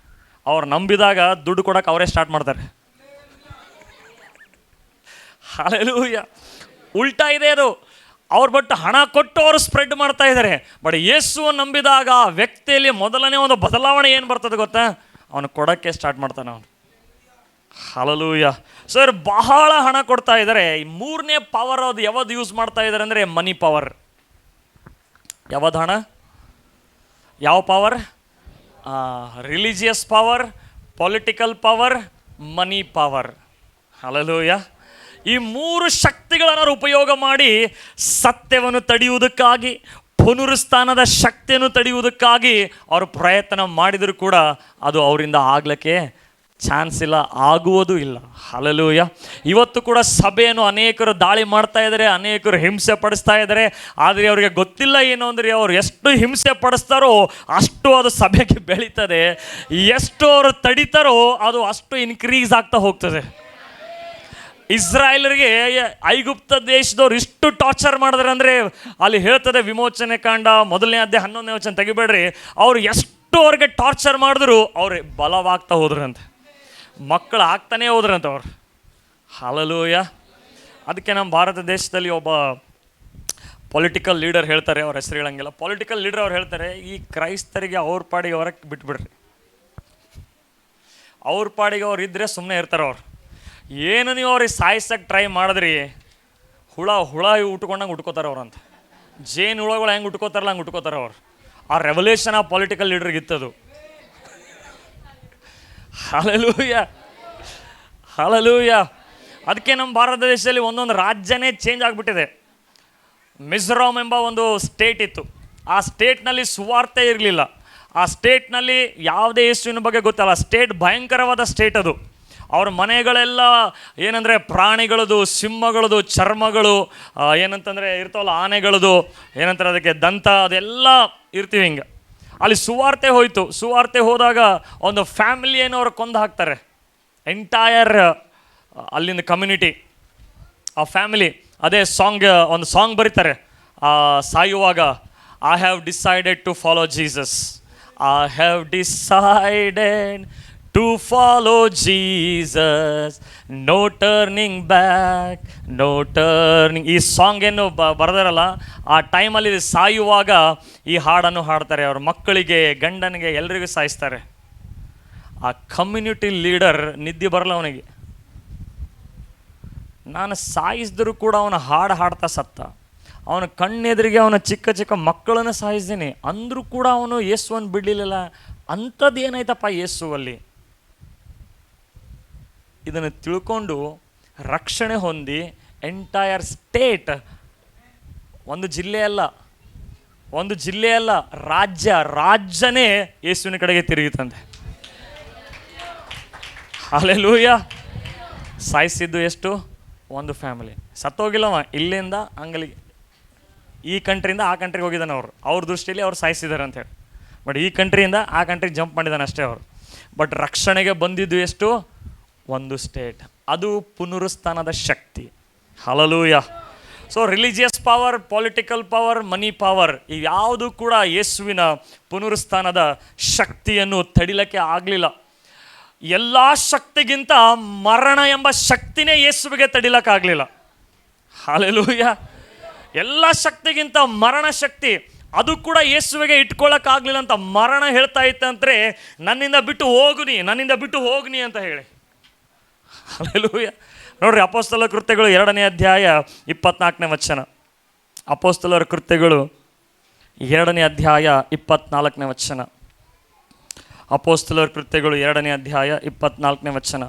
S1: ಅವ್ರು ನಂಬಿದಾಗ ದುಡ್ಡು ಕೊಡೋಕೆ ಅವರೇ ಸ್ಟಾರ್ಟ್ ಮಾಡ್ತಾರೆ. ಹಲ್ಲೆಲೂಯಾ. ಉಲ್ಟಾ ಇದೆ ಅದು. ಅವ್ರು ಬಟ್ ಹಣ ಕೊಟ್ಟು ಅವರು ಸ್ಪ್ರೆಡ್ ಮಾಡ್ತಾ ಇದ್ದಾರೆ. ಬಟ್ ಯೇಸುವನ್ನು ನಂಬಿದಾಗ ಆ ವ್ಯಕ್ತಿಯಲ್ಲಿ ಮೊದಲನೇ ಒಂದು ಬದಲಾವಣೆ ಏನು ಬರ್ತದೆ ಗೊತ್ತಾ? ಅವನು ಕೊಡೋಕ್ಕೆ ಸ್ಟಾರ್ಟ್ ಮಾಡ್ತಾನೆ ಅವನು. ಹಲ್ಲೆಲೂಯಾ. ಸರ್, ಬಹಳ ಹಣ ಕೊಡ್ತಾ ಇದ್ದಾರೆ. ಈ ಮೂರನೇ ಪವರ್ ಅದು ಯಾವ್ದು ಯೂಸ್ ಮಾಡ್ತಾ ಇದ್ದಾರೆ ಅಂದರೆ ಮನಿ ಪವರ್. ಯಾವ್ದು ಹಣ? ಯಾವ power? Religious power, political power, money power. Hallelujah. ಈ 3 ಶಕ್ತಿಗಳನ್ನು ಉಪಯೋಗ ಮಾಡಿ ಸತ್ಯವನ್ನು ತಡೆಯುವುದಕ್ಕಾಗಿ, ಪುನರುತ್ಥಾನದ ಶಕ್ತಿಯನ್ನು ತಡೆಯುವುದಕ್ಕಾಗಿ ಅವರು ಪ್ರಯತ್ನ ಮಾಡಿದರೂ ಕೂಡ ಅದು ಅವರಿಂದ ಆಗ್ಲಿಕ್ಕೆ ಚಾನ್ಸ್ ಇಲ್ಲ, ಆಗುವುದೂ ಇಲ್ಲ. ಹಲ್ಲೆಲೂಯಾ. ಇವತ್ತು ಕೂಡ ಸಭೆಯನ್ನು ಅನೇಕರು ದಾಳಿ ಮಾಡ್ತಾ ಇದ್ದಾರೆ, ಅನೇಕರು ಹಿಂಸೆ ಪಡಿಸ್ತಾ ಇದ್ದಾರೆ. ಆದರೆ ಅವರಿಗೆ ಗೊತ್ತಿಲ್ಲ ಏನು ಅಂದರೆ, ಅವರು ಎಷ್ಟು ಹಿಂಸೆ ಪಡಿಸ್ತಾರೋ ಅಷ್ಟು ಅದು ಸಭೆಗೆ ಬೆಳೀತದೆ, ಎಷ್ಟು ಅವರು ತಡಿತಾರೋ ಅದು ಅಷ್ಟು ಇನ್ಕ್ರೀಸ್ ಆಗ್ತಾ ಹೋಗ್ತದೆ. ಇಸ್ರಾಯೇಲರಿಗೆ ಐಗುಪ್ತ ದೇಶದವ್ರು ಇಷ್ಟು ಟಾರ್ಚರ್ ಮಾಡಿದ್ರೆ ಅಂದರೆ ಅಲ್ಲಿ ಹೇಳ್ತದೆ, ವಿಮೋಚನೆ ಕಾಂಡ 1ನೇ ಅಧ್ಯಾಯ 11ನೇ ವಚನ ತೆಗಿಬೇಡ್ರಿ. ಅವ್ರು ಎಷ್ಟು ಅವ್ರಿಗೆ ಟಾರ್ಚರ್ ಮಾಡಿದ್ರು ಅವ್ರು ಬಲವಾಗ್ತಾ ಹೋದ್ರಂತೆ, ಮಕ್ಕಳು ಆಗ್ತಾನೇ ಹೋದ್ರಂತೆ ಅವ್ರು. ಹಲ್ಲೆಲೂಯಾ. ಅದಕ್ಕೆ ನಮ್ಮ ಭಾರತ ದೇಶದಲ್ಲಿ ಒಬ್ಬ ಪೊಲಿಟಿಕಲ್ ಲೀಡರ್ ಹೇಳ್ತಾರೆ, ಅವ್ರ ಹೆಸರು ಹೇಳಂಗಿಲ್ಲ, ಪೊಲಿಟಿಕಲ್ ಲೀಡರ್ ಅವ್ರು ಹೇಳ್ತಾರೆ, ಈ ಕ್ರೈಸ್ತರಿಗೆ ಅವ್ರ ಪಾಡಿಗೆ ಹೊರಗೆ ಬಿಟ್ಬಿಡ್ರಿ, ಅವ್ರ ಪಾಡಿಗೆ ಅವ್ರು ಇದ್ದರೆ ಸುಮ್ಮನೆ ಇರ್ತಾರೆ. ಅವ್ರು ಏನು ನೀವು ಅವ್ರಿಗೆ ಸಾಯಿಸಕ್ಕೆ ಟ್ರೈ ಮಾಡಿದ್ರಿ, ಹುಳ ಉಟ್ಕೊಂಡಂಗೆ ಉಟ್ಕೋತಾರೆ ಅವ್ರಂತ. ಜೇನು ಹುಳಗಳು ಹೆಂಗೆ ಉಟ್ಕೋತಾರಲ್ಲ ಹಂಗೆ ಉಟ್ಕೋತಾರೆ ಅವ್ರು. ಆ ರೆವಲ್ಯೂಷನ್ ಆ ಪೊಲಿಟಿಕಲ್ ಲೀಡರ್ಗೆ ಇತ್ತದು. Hallelujah, hallelujah. ಅದಕ್ಕೆ ನಮ್ಮ ಭಾರತ ದೇಶದಲ್ಲಿ ಒಂದೊಂದು ರಾಜ್ಯನೇ ಚೇಂಜ್ ಆಗಿಬಿಟ್ಟಿದೆ. ಮಿಜೋರಾಂ ಎಂಬ ಒಂದು ಸ್ಟೇಟ್ ಇತ್ತು. ಆ ಸ್ಟೇಟ್ನಲ್ಲಿ ಸುವಾರ್ತೆ ಇರಲಿಲ್ಲ. ಆ ಸ್ಟೇಟ್ನಲ್ಲಿ ಯಾವುದೇ ಯೇಸುವಿನ ಬಗ್ಗೆ ಗೊತ್ತಲ್ಲ. ಸ್ಟೇಟ್ ಭಯಂಕರವಾದ ಸ್ಟೇಟ್ ಅದು. ಅವ್ರ ಮನೆಗಳೆಲ್ಲ ಏನಂದರೆ ಪ್ರಾಣಿಗಳದು, ಸಿಂಹಗಳದು ಚರ್ಮಗಳು, ಏನಂತಂದರೆ ಇರ್ತಾವಲ್ಲ ಆನೆಗಳದು, ಏನಂತಾರೆ ಅದಕ್ಕೆ ದಂತ, ಅದೆಲ್ಲ ಇರ್ತೀವಿ ಹಿಂಗೆ. ಅಲ್ಲಿ ಸುವಾರ್ತೆ ಹೋಯಿತು. ಸುವಾರ್ತೆ ಹೋದಾಗ ಒಂದು ಫ್ಯಾಮಿಲಿಯನ್ನು ಅವ್ರು ಕೊಂದು ಹಾಕ್ತಾರೆ. ಎಂಟೈರ್ ಅಲ್ಲಿಂದ ಕಮ್ಯುನಿಟಿ, ಆ ಫ್ಯಾಮಿಲಿ. ಅದೇ ಒಂದು ಸಾಂಗ್ ಬರೀತಾರೆ ಸಾಯುವಾಗ, I have decided to follow Jesus, I have decided to follow Jesus, no turning back, no turning. ಈ ಸಾಂಗ್ ಏನು ಬರೆದಾರಲ್ಲ, ಆ ಟೈಮಲ್ಲಿ ಸಾಯುವಾಗ ಈ ಹಾಡನ್ನು ಹಾಡ್ತಾರೆ. ಅವ್ರ ಮಕ್ಕಳಿಗೆ, ಗಂಡನಿಗೆ, ಎಲ್ರಿಗೂ ಸಾಯಿಸ್ತಾರೆ. ಆ ಕಮ್ಯುನಿಟಿ ಲೀಡರ್ ನಿದ್ದೆ ಬರಲ್ಲ ಅವನಿಗೆ. ನಾನು ಸಾಯಿಸಿದ್ರು ಕೂಡ ಅವನ ಹಾಡು ಹಾಡ್ತಾ ಸತ್ತ. ಅವನ ಕಣ್ಣೆದುರಿಗೆ ಅವನ ಚಿಕ್ಕ ಚಿಕ್ಕ ಮಕ್ಕಳನ್ನು ಸಾಯಿಸ್ತೀನಿ ಅಂದರೂ ಕೂಡ ಅವನು ಯೇಸುವನ್ನು ಬಿಡಲಿಲ್ಲ. ಅಂಥದ್ದು ಏನಾಯ್ತಪ್ಪ ಯೇಸುವಲ್ಲಿ? ಇದನ್ನು ತಿಳ್ಕೊಂಡು ರಕ್ಷಣೆ ಹೊಂದಿ ಎಂಟೈರ್ ಸ್ಟೇಟ್, ಒಂದು ಜಿಲ್ಲೆ ಅಲ್ಲ, ರಾಜ್ಯನೇ ಯೇಸುವಿನ ಕಡೆಗೆ ತಿರುಗಿತಂತೆ. ಹಲ್ಲೆಲೂಯಾ. ಸಾಯಿಸಿದ್ದು ಎಷ್ಟು? ಒಂದು ಫ್ಯಾಮಿಲಿ. ಸತ್ತೋಗಿಲ್ಲವ, ಇಲ್ಲಿಂದ ಅಂಗಲಿಗೆ, ಈ ಕಂಟ್ರಿಯಿಂದ ಆ ಕಂಟ್ರಿಗೆ ಹೋಗಿದ್ದಾನೆ. ಅವ್ರ ದೃಷ್ಟಿಯಲ್ಲಿ ಅವ್ರು ಸಾಯಿಸಿದ್ದಾರೆ ಅಂತೇಳಿ. ಬಟ್ ಈ ಕಂಟ್ರಿಯಿಂದ ಆ ಕಂಟ್ರಿಗೆ ಜಂಪ್ ಮಾಡಿದ್ದಾನೆ ಅಷ್ಟೇ ಅವರು. ಬಟ್ ರಕ್ಷಣೆಗೆ ಬಂದಿದ್ದು ಎಷ್ಟು? ಒಂದು ಸ್ಟೇಟ್. ಅದು ಪುನರುತ್ಥಾನದ ಶಕ್ತಿ. Hallelujah. So religious power, political power, money power ಇವ್ಯಾವುದು ಕೂಡ ಯೇಸುವಿನ ಪುನರುತ್ಥಾನದ ಶಕ್ತಿಯನ್ನು ತಡಿಲಕ್ಕೆ ಆಗಲಿಲ್ಲ. ಎಲ್ಲ ಶಕ್ತಿಗಿಂತ ಮರಣ ಎಂಬ ಶಕ್ತಿನೇ ಯೇಸುವಿಗೆ ತಡಿಲಕ್ಕಾಗಲಿಲ್ಲ. ಹಲ್ಲೆಲೂಯಾ. ಎಲ್ಲ ಶಕ್ತಿಗಿಂತ ಮರಣ ಶಕ್ತಿ ಅದು ಕೂಡ ಯೇಸುವಿಗೆ ಇಟ್ಕೊಳ್ಳೋಕ್ಕಾಗಲಿಲ್ಲ ಅಂತ ಮರಣ ಹೇಳ್ತಾ ಇತ್ತಂದ್ರೆ, ನನ್ನಿಂದ ಬಿಟ್ಟು ಹೋಗುನಿ, ನನ್ನಿಂದ ಬಿಟ್ಟು ಹೋಗ್ನಿ ಅಂತ ಹೇಳಿ. ಹಲ್ಲೆಲೂಯಾ. ನೋಡ್ರಿ, ಅಪೊಸ್ತಲರ ಕೃತ್ಯಗಳು 2ನೇ ಅಧ್ಯಾಯ 24ನೇ ವಚನ. ಅಪೊಸ್ತಲರ ಕೃತ್ಯಗಳು 2ನೇ ಅಧ್ಯಾಯ 24ನೇ ವಚನ. ಅಪೊಸ್ತಲರ ಕೃತ್ಯಗಳು 2ನೇ ಅಧ್ಯಾಯ 24ನೇ ವಚನ.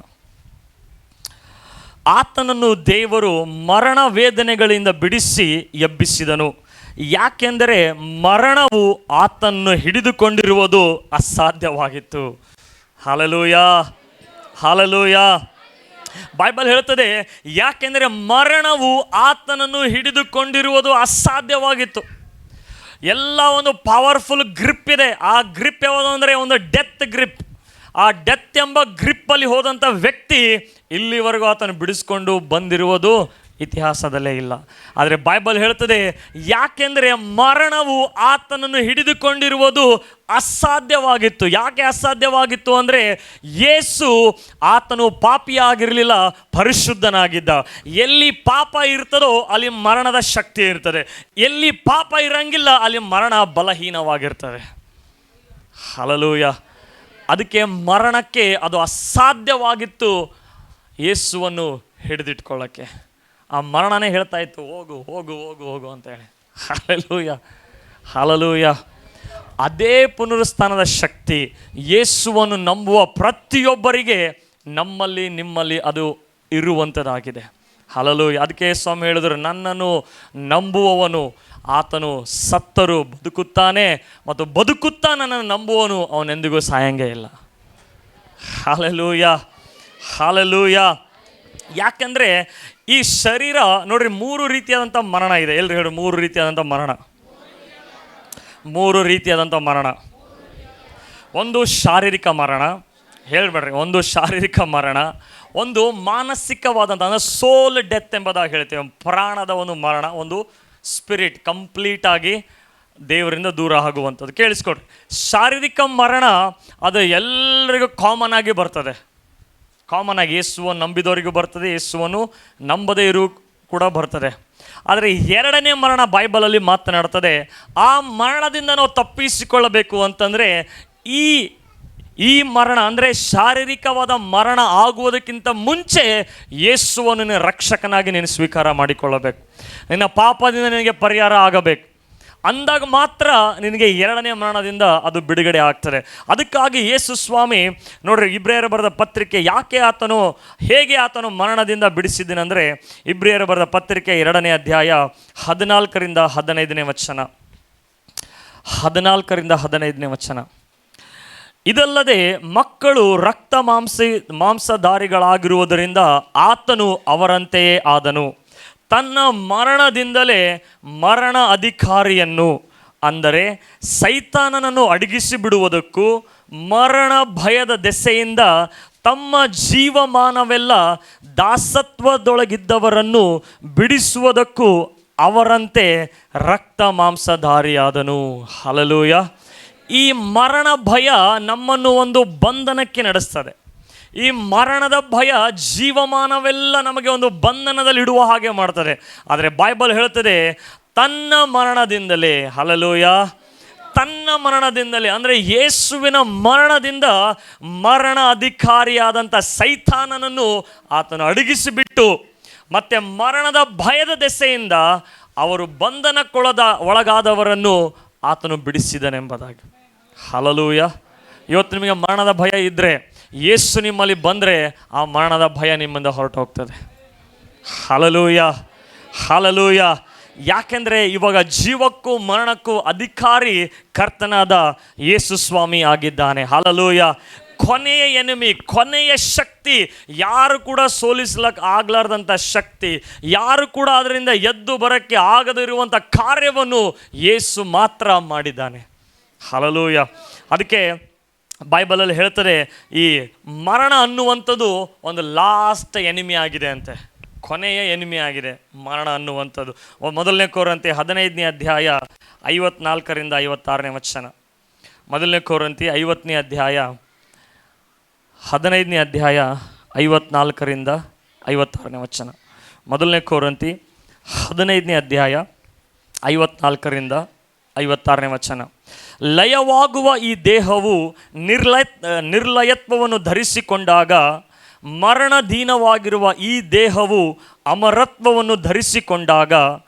S1: ಆತನನ್ನು ದೇವರು ಮರಣ ವೇದನೆಗಳಿಂದ ಬಿಡಿಸಿ ಎಬ್ಬಿಸಿದನು, ಯಾಕೆಂದರೆ ಮರಣವು ಆತನನ್ನು ಹಿಡಿದುಕೊಂಡಿರುವುದು ಅಸಾಧ್ಯವಾಗಿತ್ತು. Hallelujah, hallelujah. ಬೈಬಲ್ ಹೇಳ್ತದೆ, ಯಾಕೆಂದರೆ ಮರಣವು ಆತನನ್ನು ಹಿಡಿದುಕೊಂಡಿರುವುದು ಅಸಾಧ್ಯವಾಗಿತ್ತು. ಎಲ್ಲ ಒಂದು ಪವರ್ಫುಲ್ ಗ್ರಿಪ್ ಇದೆ. ಆ ಗ್ರಿಪ್ ಯಾವುದು ಅಂದರೆ ಒಂದು ಡೆತ್ ಗ್ರಿಪ್. ಆ ಡೆತ್ ಎಂಬ ಗ್ರಿಪ್ಪಲ್ಲಿ ಹೋದಂಥ ವ್ಯಕ್ತಿ ಇಲ್ಲಿವರೆಗೂ ಆತನು ಬಿಡಿಸ್ಕೊಂಡು ಬಂದಿರುವುದು ಇತಿಹಾಸದಲ್ಲೇ ಇಲ್ಲ. ಆದರೆ ಬೈಬಲ್ ಹೇಳ್ತದೆ, ಯಾಕೆಂದರೆ ಮರಣವು ಆತನನ್ನು ಹಿಡಿದುಕೊಂಡಿರುವುದು ಅಸಾಧ್ಯವಾಗಿತ್ತು. ಯಾಕೆ ಅಸಾಧ್ಯವಾಗಿತ್ತು ಅಂದರೆ, ಯೇಸು ಆತನು ಪಾಪಿಯಾಗಿರಲಿಲ್ಲ, ಪರಿಶುದ್ಧನಾಗಿದ್ದ. ಎಲ್ಲಿ ಪಾಪ ಇರ್ತದೋ ಅಲ್ಲಿ ಮರಣದ ಶಕ್ತಿ ಇರ್ತದೆ. ಎಲ್ಲಿ ಪಾಪ ಇರಂಗಿಲ್ಲ ಅಲ್ಲಿ ಮರಣ ಬಲಹೀನವಾಗಿರ್ತದೆ. ಹಲ್ಲೆಲೂಯಾ. ಅದಕ್ಕೆ ಮರಣಕ್ಕೆ ಅದು ಅಸಾಧ್ಯವಾಗಿತ್ತು ಯೇಸುವನ್ನು ಹಿಡಿದಿಟ್ಕೊಳ್ಳೋಕ್ಕೆ. ಆ ಮರಣನೇ ಹೇಳ್ತಾ ಇತ್ತು, ಹೋಗು ಹೋಗು ಹೋಗು ಹೋಗು ಅಂತೇಳಿ. Hallelujah, hallelujah. ಅದೇ ಪುನರುತ್ಥಾನದ ಶಕ್ತಿ ಯೇಸುವನ್ನು ನಂಬುವ ಪ್ರತಿಯೊಬ್ಬರಿಗೆ ನಮ್ಮಲ್ಲಿ ನಿಮ್ಮಲ್ಲಿ ಅದು ಇರುವಂಥದ್ದಾಗಿದೆ. ಹಲ್ಲೆಲೂಯಾ. ಅದಕ್ಕೆ ಸ್ವಾಮಿ ಹೇಳಿದರು, ನನ್ನನ್ನು ನಂಬುವವನು ಆತನು ಸತ್ತರೂ ಬದುಕುತ್ತಾನೆ, ಮತ್ತು ಬದುಕುತ್ತಾ ನನ್ನನ್ನು ನಂಬುವವನು ಅವನೆಂದಿಗೂ ಸಾಯಂಗೇ ಇಲ್ಲ. Hallelujah, hallelujah. ಯಾಕೆಂದರೆ ಈ ಶರೀರ ನೋಡ್ರಿ, 3 ರೀತಿಯಾದಂಥ ಮರಣ ಇದೆ. ಎಲ್ರಿ ಹೇಳಿ, 3 ರೀತಿಯಾದಂಥ ಮರಣ. 3 ರೀತಿಯಾದಂಥ ಮರಣ. ಒಂದು ಶಾರೀರಿಕ ಮರಣ, ಹೇಳ್ಬೇಡ್ರಿ, ಒಂದು ಶಾರೀರಿಕ ಮರಣ. ಒಂದು ಮಾನಸಿಕವಾದಂಥ ಅಂದರೆ ಸೋಲ್ ಡೆತ್ ಎಂಬುದಾಗಿ ಹೇಳ್ತೇವೆ, ಪ್ರಾಣದ ಒಂದು ಮರಣ. ಒಂದು ಸ್ಪಿರಿಟ್ ಕಂಪ್ಲೀಟಾಗಿ ದೇವರಿಂದ ದೂರ ಆಗುವಂಥದ್ದು. ಕೇಳಿಸ್ಕೊಡ್ರಿ, ಶಾರೀರಿಕ ಮರಣ ಅದು ಎಲ್ಲರಿಗೂ ಕಾಮನ್ ಆಗಿ ಬರ್ತದೆ. ಕಾಮನ್ ಆಗಿ ಯೇಸುವನ್ನು ನಂಬಿದವರಿಗೂ ಬರ್ತದೆ, ಯೇಸುವನ್ನು ನಂಬದೇ ಇರು ಕೂಡ ಬರ್ತದೆ. ಆದರೆ 2ನೇ ಮರಣ ಬೈಬಲಲ್ಲಿ ಮಾತನಾಡ್ತದೆ. ಆ ಮರಣದಿಂದ ನಾವು ತಪ್ಪಿಸಿಕೊಳ್ಳಬೇಕು ಅಂತಂದರೆ ಈ ಮರಣ ಅಂದರೆ ಶಾರೀರಿಕವಾದ ಮರಣ ಆಗುವುದಕ್ಕಿಂತ ಮುಂಚೆ ಯೇಸುವನ್ನು ನಿನ್ನ ರಕ್ಷಕನಾಗಿ ನೀನು ಸ್ವೀಕಾರ ಮಾಡಿಕೊಳ್ಳಬೇಕು. ನಿನ್ನ ಪಾಪದಿಂದ ನಿನಗೆ ಪರಿಹಾರ ಆಗಬೇಕು. ಅಂದಾಗ ಮಾತ್ರ ನಿನಗೆ 2ನೇ ಮರಣದಿಂದ ಅದು ಬಿಡುಗಡೆ ಆಗ್ತದೆ. ಅದಕ್ಕಾಗಿ ಯೇಸು ಸ್ವಾಮಿ ನೋಡ್ರಿ, ಇಬ್ರಿಯರ ಬರೆದ ಪತ್ರಿಕೆ ಹೇಗೆ ಆತನು ಮರಣದಿಂದ ಬಿಡಿಸಿದ್ದೀನಂದರೆ, ಇಬ್ರಿಯರ ಬರೆದ ಪತ್ರಿಕೆ 2ನೇ ಅಧ್ಯಾಯ 14ರಿಂದ 15ನೇ ವಚನ. 14ರಿಂದ 15ನೇ ವಚನ. ಇದಲ್ಲದೆ ಮಕ್ಕಳು ರಕ್ತ ಮಾಂಸಧಾರಿಗಳಾಗಿರುವುದರಿಂದ ಆತನು ಅವರಂತೆಯೇ ಆದನು. ತನ್ನ ಮರಣದಿಂದಲೇ ಮರಣ ಅಧಿಕಾರಿಯನ್ನು ಅಂದರೆ ಸೈತಾನನನ್ನು ಅಡಗಿಸಿ ಬಿಡುವುದಕ್ಕೂ ಮರಣ ಭಯದ ದೆಸೆಯಿಂದ ತಮ್ಮ ಜೀವಮಾನವೆಲ್ಲ ದಾಸತ್ವದೊಳಗಿದ್ದವರನ್ನು ಬಿಡಿಸುವುದಕ್ಕೂ ಅವರಂತೆ ರಕ್ತ ಮಾಂಸಧಾರಿಯಾದನು. ಹಲ್ಲೆಲೂಯಾ. ಈ ಮರಣ ಭಯ ನಮ್ಮನ್ನು ಒಂದು ಬಂಧನಕ್ಕೆ ನಡೆಸ್ತದೆ. ಈ ಮರಣದ ಭಯ ಜೀವಮಾನವೆಲ್ಲ ನಮಗೆ ಒಂದು ಬಂಧನದಲ್ಲಿಡುವ ಹಾಗೆ ಮಾಡ್ತದೆ. ಆದರೆ ಬೈಬಲ್ ಹೇಳ್ತದೆ, ತನ್ನ ಮರಣದಿಂದಲೇ, ಹಲ್ಲೆಲೂಯಾ, ತನ್ನ ಮರಣದಿಂದಲೇ ಅಂದರೆ ಯೇಸುವಿನ ಮರಣದಿಂದ ಮರಣ ಅಧಿಕಾರಿಯಾದಂಥ ಸೈತಾನನನ್ನು ಆತನು ಅಡಗಿಸಿಬಿಟ್ಟು, ಮತ್ತು ಮರಣದ ಭಯದ ದೆಸೆಯಿಂದ ಅವರು ಒಳಗಾದವರನ್ನು ಆತನು ಬಿಡಿಸಿದನೆಂಬುದಾಗಿ. ಹಲ್ಲೆಲೂಯಾ. ಇವತ್ತು ನಿಮಗೆ ಮರಣದ ಭಯ ಇದ್ದರೆ, ಯೇಸು ನಿಮ್ಮಲ್ಲಿ ಬಂದರೆ ಆ ಮರಣದ ಭಯ ನಿಮ್ಮಿಂದ ಹೊರಟು ಹೋಗ್ತದೆ. Hallelujah, hallelujah. ಯಾಕೆಂದರೆ ಇವಾಗ ಜೀವಕ್ಕೂ ಮರಣಕ್ಕೂ ಅಧಿಕಾರಿ ಕರ್ತನಾದ ಯೇಸು ಸ್ವಾಮಿ ಆಗಿದ್ದಾನೆ. ಹಲ್ಲೆಲೂಯಾ. ಕೊನೆಯ ಎನಿಮಿ, ಕೊನೆಯ ಶಕ್ತಿ, ಯಾರು ಕೂಡ ಸೋಲಿಸ್ಲಕ್ಕೆ ಆಗ್ಲಾರ್ದಂಥ ಶಕ್ತಿ, ಯಾರು ಕೂಡ ಅದರಿಂದ ಎದ್ದು ಬರೋಕ್ಕೆ ಆಗದಿರುವಂಥ ಕಾರ್ಯವನ್ನು ಯೇಸು ಮಾತ್ರ ಮಾಡಿದ್ದಾನೆ. ಹಲ್ಲೆಲೂಯಾ. ಅದಕ್ಕೆ ಬೈಬಲಲ್ಲಿ ಹೇಳ್ತಾರೆ, ಈ ಮರಣ ಅನ್ನುವಂಥದ್ದು ಒಂದು ಲಾಸ್ಟ್ ಎನಿಮಿ ಆಗಿದೆ ಅಂತೆ. ಕೊನೆಯ ಎನಿಮಿ ಆಗಿದೆ ಮರಣ ಅನ್ನುವಂಥದ್ದು. ಮೊದಲನೇ ಕೊರಂತಿ 15ನೇ ಅಧ್ಯಾಯ 54ರಿಂದ 56ನೇ ವಚನ. ಮೊದಲನೇ ಕೊರಂತಿ 50ನೇ ಅಧ್ಯಾಯ 15ನೇ ಅಧ್ಯಾಯ 54ರಿಂದ 56ನೇ ವಚನ. ಮೊದಲನೇ ಕೊರಂತಿ 15ನೇ ಅಧ್ಯಾಯ 54ರಿಂದ 56ನೇ ವಚನ. ಲಯವಾಗುವ ಈ ದೇಹವು ನಿರ್ಲಯತ್ವವನ್ನು ಧರಿಸಿಕೊಂಡಾಗ ಮರಣಧೀನವಾಗಿರುವ ಈ ದೇಹವು ಅಮರತ್ವವನ್ನು ಧರಿಸಿಕೊಂಡಾಗ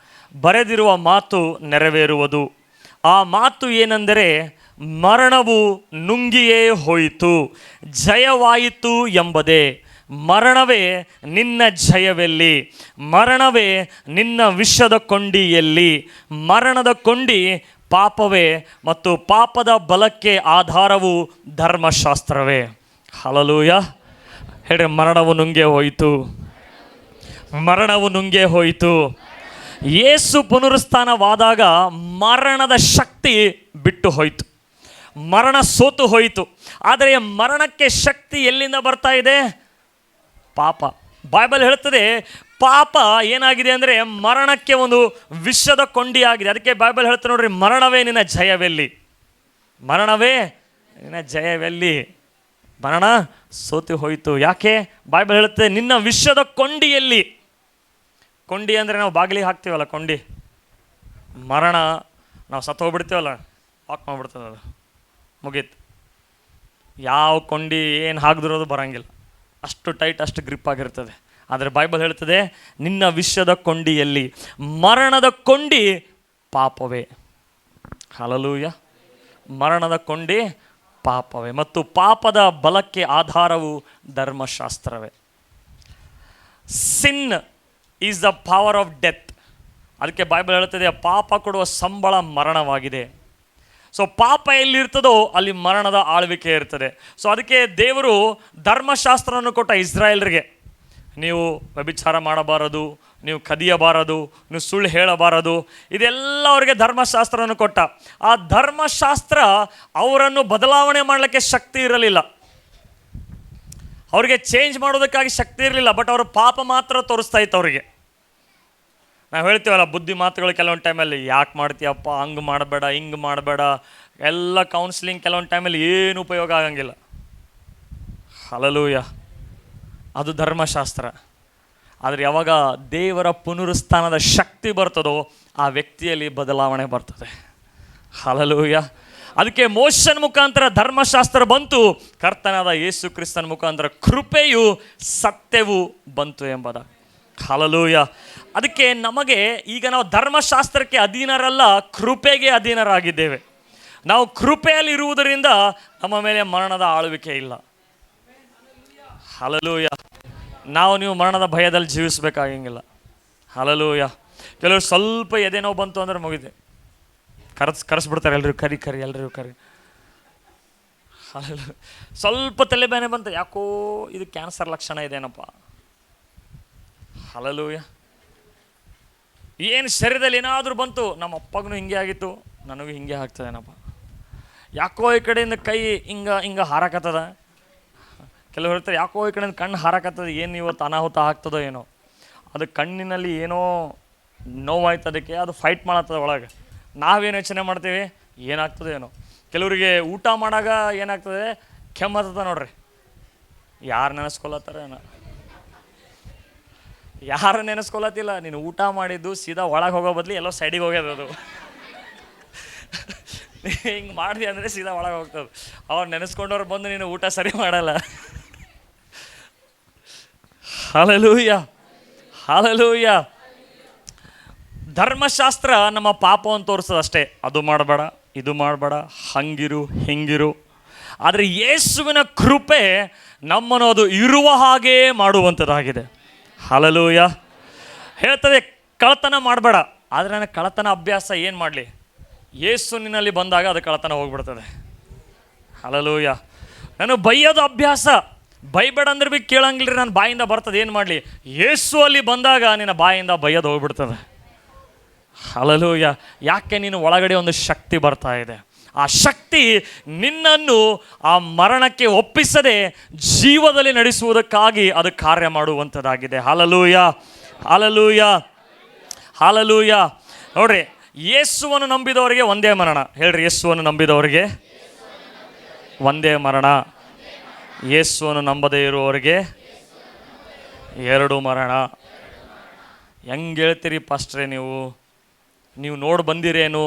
S1: ಬರೆದಿರುವ ಮಾತು ನೆರವೇರುವುದು. ಆ ಮಾತು ಏನೆಂದರೆ, ಮರಣವು ನುಂಗಿಯೇ ಹೋಯಿತು, ಜಯವಾಯಿತು ಎಂಬುದೇ. ಮರಣವೇ ನಿನ್ನ ಜಯವೆಲ್ಲಿ? ಮರಣವೇ ನಿನ್ನ ವಿಷದ ಕೊಂಡಿಯಲ್ಲಿ? ಮರಣದ ಕೊಂಡಿ ಪಾಪವೇ ಮತ್ತು ಪಾಪದ ಬಲಕ್ಕೆ ಆಧಾರವು ಧರ್ಮಶಾಸ್ತ್ರವೇ. ಹಲ್ಲೆಲೂಯಾ. ಹೇಳ್ರಿ, ಮರಣವು ನುಂಗೇ ಹೋಯಿತು, ಮರಣವು ನುಂಗೇ ಹೋಯಿತು. ಯೇಸು ಪುನರುತ್ಥಾನವಾದಾಗ ಮರಣದ ಶಕ್ತಿ ಬಿಟ್ಟು ಹೋಯಿತು, ಮರಣ ಸೋತು ಹೋಯಿತು. ಆದರೆ ಮರಣಕ್ಕೆ ಶಕ್ತಿ ಎಲ್ಲಿಂದ ಬರ್ತಾ ಇದೆ? ಪಾಪ. ಬೈಬಲ್ ಹೇಳ್ತದೆ ಪಾಪ ಏನಾಗಿದೆ ಅಂದರೆ ಮರಣಕ್ಕೆ ಒಂದು ವಿಷದ ಕೊಂಡಿ ಆಗಿದೆ. ಅದಕ್ಕೆ ಬೈಬಲ್ ಹೇಳ್ತಾರೆ ನೋಡ್ರಿ, ಮರಣವೇ ನಿನ್ನ ಜಯವೆಲ್ಲಿ? ಮರಣವೇ ನಿನ್ನ ಜಯವೆಲ್ಲಿ? ಮರಣ ಸೋತು ಹೋಯಿತು. ಯಾಕೆ? ಬೈಬಲ್ ಹೇಳುತ್ತೆ ನಿನ್ನ ವಿಷದ ಕೊಂಡಿಯಲ್ಲಿ. ಕೊಂಡಿ ಅಂದರೆ ನಾವು ಬಾಗಿಲಿಗೆ ಹಾಕ್ತೀವಲ್ಲ ಕೊಂಡಿ. ಮರಣ ನಾವು ಸತ್ತು ಹೋಗ್ಬಿಡ್ತೀವಲ್ಲ, ಲಾಕ್ ಮಾಡಿಬಿಡ್ತದೆ, ಅದು ಮುಗೀತು. ಯಾವ ಕೊಂಡಿ ಏನು ಹಾಕಿದ್ರೂ ಅದು ಬರೋಂಗಿಲ್ಲ, ಅಷ್ಟು ಟೈಟ್, ಅಷ್ಟು ಗ್ರಿಪ್ ಆಗಿರ್ತದೆ. ಆದರೆ ಬೈಬಲ್ ಹೇಳ್ತದೆ ನಿನ್ನ ವಿಷದ ಕೊಂಡಿಯಲ್ಲಿ. ಮರಣದ ಕೊಂಡಿ ಪಾಪವೇ. ಹಲ್ಲೆಲೂಯಾ. ಮರಣದ ಕೊಂಡಿ ಪಾಪವೇ ಮತ್ತು ಪಾಪದ ಬಲಕ್ಕೆ ಆಧಾರವು ಧರ್ಮಶಾಸ್ತ್ರವೇ. Sin is the power of death. ಅದಕ್ಕೆ ಬೈಬಲ್ ಹೇಳ್ತದೆ ಪಾಪ ಕೊಡುವ ಸಂಬಳ ಮರಣವಾಗಿದೆ. ಸೊ ಪಾಪ ಎಲ್ಲಿರ್ತದೋ ಅಲ್ಲಿ ಮರಣದ ಆಳ್ವಿಕೆ ಇರ್ತದೆ. ಸೊ ಅದಕ್ಕೆ ದೇವರು ಧರ್ಮಶಾಸ್ತ್ರವನ್ನು ಕೊಟ್ಟ ಇಸ್ರಾಯೇಲರಿಗೆ. ನೀವು ವ್ಯಭಿಚಾರ ಮಾಡಬಾರದು, ನೀವು ಕದಿಯಬಾರದು, ನೀವು ಸುಳ್ಳು ಹೇಳಬಾರದು, ಇದೆಲ್ಲ ಅವರಿಗೆ ಧರ್ಮಶಾಸ್ತ್ರವನ್ನು ಕೊಟ್ಟ. ಆ ಧರ್ಮಶಾಸ್ತ್ರ ಅವರನ್ನು ಬದಲಾವಣೆ ಮಾಡಲಿಕ್ಕೆ ಶಕ್ತಿ ಇರಲಿಲ್ಲ, ಅವರಿಗೆ ಚೇಂಜ್ ಮಾಡೋದಕ್ಕಾಗಿ ಶಕ್ತಿ ಇರಲಿಲ್ಲ. ಬಟ್ ಅವರು ಪಾಪ ಮಾತ್ರ ತೋರಿಸ್ತಾ ಇತ್ತು ಅವರಿಗೆ. ನಾವು ಹೇಳ್ತೀವಲ್ಲ ಬುದ್ಧಿ ಮಾತುಗಳು ಕೆಲವೊಂದು ಟೈಮಲ್ಲಿ, ಯಾಕೆ ಮಾಡ್ತೀಯಪ್ಪ, ಹಂಗೆ ಮಾಡಬೇಡ, ಹಿಂಗೆ ಮಾಡಬೇಡ, ಎಲ್ಲ ಕೌನ್ಸಿಲಿಂಗ್ ಕೆಲವೊಂದು ಟೈಮಲ್ಲಿ ಏನು ಉಪಯೋಗ ಆಗಂಗಿಲ್ಲ. ಹಲ್ಲೆಲೂಯಾ. ಅದು ಧರ್ಮಶಾಸ್ತ್ರ. ಆದರೆ ಯಾವಾಗ ದೇವರ ಪುನರುತ್ಥಾನದ ಶಕ್ತಿ ಬರ್ತದೋ ಆ ವ್ಯಕ್ತಿಯಲ್ಲಿ ಬದಲಾವಣೆ ಬರ್ತದೆ. ಹಲ್ಲೆಲೂಯಾ. ಅದಕ್ಕೆ ಮೋಶನ ಮುಖಾಂತರ ಧರ್ಮಶಾಸ್ತ್ರ ಬಂತು, ಕರ್ತನಾದ ಯೇಸು ಕ್ರಿಸ್ತನ ಮುಖಾಂತರ ಕೃಪೆಯು ಸತ್ಯವೂ ಬಂತು ಎಂಬುದ. ಹಲ್ಲೆಲೂಯಾ. ಅದಕ್ಕೆ ನಮಗೆ ಈಗ ನಾವು ಧರ್ಮಶಾಸ್ತ್ರಕ್ಕೆ ಅಧೀನರಲ್ಲ, ಕೃಪೆಗೆ ಅಧೀನರಾಗಿದ್ದೇವೆ. ನಾವು ಕೃಪೆಯಲ್ಲಿ ಇರುವುದರಿಂದ ನಮ್ಮ ಮೇಲೆ ಮರಣದ ಆಳ್ವಿಕೆ ಇಲ್ಲ. ಹಲ್ಲೆಲೂಯಾ. ನೀವು ಮರಣದ ಭಯದಲ್ಲಿ ಜೀವಿಸಬೇಕಾಗಿಲ್ಲ. ಹಲ್ಲೆಲೂಯಾ. ಕೆಲವರು ಸ್ವಲ್ಪ ಎದೆ ನೋವು ಬಂತು ಅಂದರೆ ಮುಗಿದೆ, ಕರೆಸ್ಬಿಡ್ತಾರೆ, ಎಲ್ರಿಗೂ ಕರಿ, ಎಲ್ರಿಗೂ ಕರಿ. ಸ್ವಲ್ಪ ತಲೆಬೇನೆ ಬಂತು, ಯಾಕೋ ಇದು ಕ್ಯಾನ್ಸರ್ ಲಕ್ಷಣ ಇದೇನಪ್ಪ. ಹಲ್ಲೆಲೂಯಾ. ಏನು ಶರೀರದಲ್ಲಿ ಏನಾದರೂ ಬಂತು, ನಮ್ಮ ಅಪ್ಪಗೂ ಹಿಂಗೆ ಆಗಿತ್ತು, ನನಗೂ ಹಿಂಗೆ ಆಗ್ತದೇನಪ್ಪ. ಯಾಕೋ ಈ ಕಡೆಯಿಂದ ಕೈ ಹಿಂಗೆ ಹಾರಾಕತ್ತದ. ಕೆಲವರು ಹೇಳ್ತಾರೆ ಯಾಕೋ ಈ ಕಡೆಯಿಂದ ಕಣ್ಣು ಹಾರಾಕತ್ತದ, ಏನು ಇವತ್ತು ಅನಾಹುತ ಆಗ್ತದೋ ಏನೋ. ಅದು ಕಣ್ಣಿನಲ್ಲಿ ಏನೋ ನೋವಾಯ್ತು, ಅದಕ್ಕೆ ಅದು ಫೈಟ್ ಮಾಡತ್ತದ ಒಳಗೆ. ನಾವೇನು ಯೋಚನೆ ಮಾಡ್ತೀವಿ, ಏನಾಗ್ತದೆ ಏನೋ. ಕೆಲವರಿಗೆ ಊಟ ಮಾಡಾಗ ಏನಾಗ್ತದೆ, ಕೆಮ್ಮತ್ತದ ನೋಡ್ರಿ. ಯಾರು ನೆನೆಸ್ಕೊಳತ್ತಾರ ಏನೋ, ಯಾರು ನೆನೆಸ್ಕೊಳತ್ತಿಲ್ಲ. ನೀನು ಊಟ ಮಾಡಿದ್ದು ಸೀದಾ ಒಳಗೆ ಹೋಗೋ ಬದಲು ಎಲ್ಲೋ ಸೈಡಿಗೆ ಹೋಗ್ಯದ ಅದು. ಹಿಂಗೆ ಮಾಡಿದೆ ಅಂದರೆ ಸೀದಾ ಒಳಗೆ ಹೋಗ್ತದೆ. ಅವ್ರು ನೆನೆಸ್ಕೊಂಡವ್ರು ಬಂದು ನೀನು ಊಟ ಸರಿ ಮಾಡಲ್ಲ. ಹಲ್ಲೆಲೂಯಾ. ಹಲ್ಲೆಲೂಯಾ. ಧರ್ಮಶಾಸ್ತ್ರ ನಮ್ಮ ಪಾಪವನ್ನು ತೋರಿಸೋದು ಅಷ್ಟೇ. ಅದು ಮಾಡಬೇಡ, ಇದು ಮಾಡಬೇಡ, ಹಂಗಿರು, ಹಿಂಗಿರು. ಆದರೆ ಯೇಸುವಿನ ಕೃಪೆ ನಮ್ಮನ್ನು ಅದು ಇರುವ ಹಾಗೇ ಮಾಡುವಂಥದ್ದಾಗಿದೆ. ಹಲ್ಲೆಲೂಯಾ. ಹೇಳ್ತದೆ ಕಳ್ಳತನ ಮಾಡಬೇಡ. ಆದರೆ ನನಗೆ ಕಳ್ಳತನ ಅಭ್ಯಾಸ ಏನು ಮಾಡಲಿ? ಯೇಸು ನಿನ್ನಲ್ಲಿ ಬಂದಾಗ ಅದು ಕಳ್ಳತನ ಹೋಗ್ಬಿಡ್ತದೆ. ಹಲ್ಲೆಲೂಯಾ. ನಾನು ಬೈಯೋದು ಅಭ್ಯಾಸ, ಬೈಬೇಡ ಅಂದ್ರೆ ಭೀ ಕೇಳಂಗಿಲ್ಲ, ನನ್ನ ಬಾಯಿಂದ ಬರ್ತದೆ. ಏನು ಮಾಡಲಿ? ಯೇಸು ಅಲ್ಲಿ ಬಂದಾಗ ನಿನ್ನ ಬಾಯಿಂದ ಬೈಯೋದು ಹೋಗ್ಬಿಡ್ತದೆ. ಹಲ್ಲೆಲೂಯಾ. ಯಾಕೆ? ನೀನು ಒಳಗಡೆ ಒಂದು ಶಕ್ತಿ ಬರ್ತಾ ಇದೆ. ಆ ಶಕ್ತಿ ನಿನ್ನನ್ನು ಆ ಮರಣಕ್ಕೆ ಒಪ್ಪಿಸದೆ ಜೀವದಲ್ಲಿ ನಡೆಸುವುದಕ್ಕಾಗಿ ಅದು ಕಾರ್ಯ ಮಾಡುವಂಥದ್ದಾಗಿದೆ. ಹಲ್ಲೆಲೂಯಾ. Hallelujah, hallelujah. ನೋಡ್ರಿ, ಯೇಸುವನ್ನು ನಂಬಿದವರಿಗೆ ಒಂದೇ ಮರಣ. ಹೇಳ್ರಿ, ಯೇಸುವನ್ನು ನಂಬಿದವರಿಗೆ ಒಂದೇ ಮರಣ. ಯೇಸುವನ್ನು ನಂಬದೇ ಇರುವವರಿಗೆ 2 ಮರಣ. ಹೆಂಗೆ ಹೇಳ್ತೀರಿ ಪಾಸ್ಟ್ರೇ ನೀವು ನೋಡಿ ಬಂದಿರೇನು?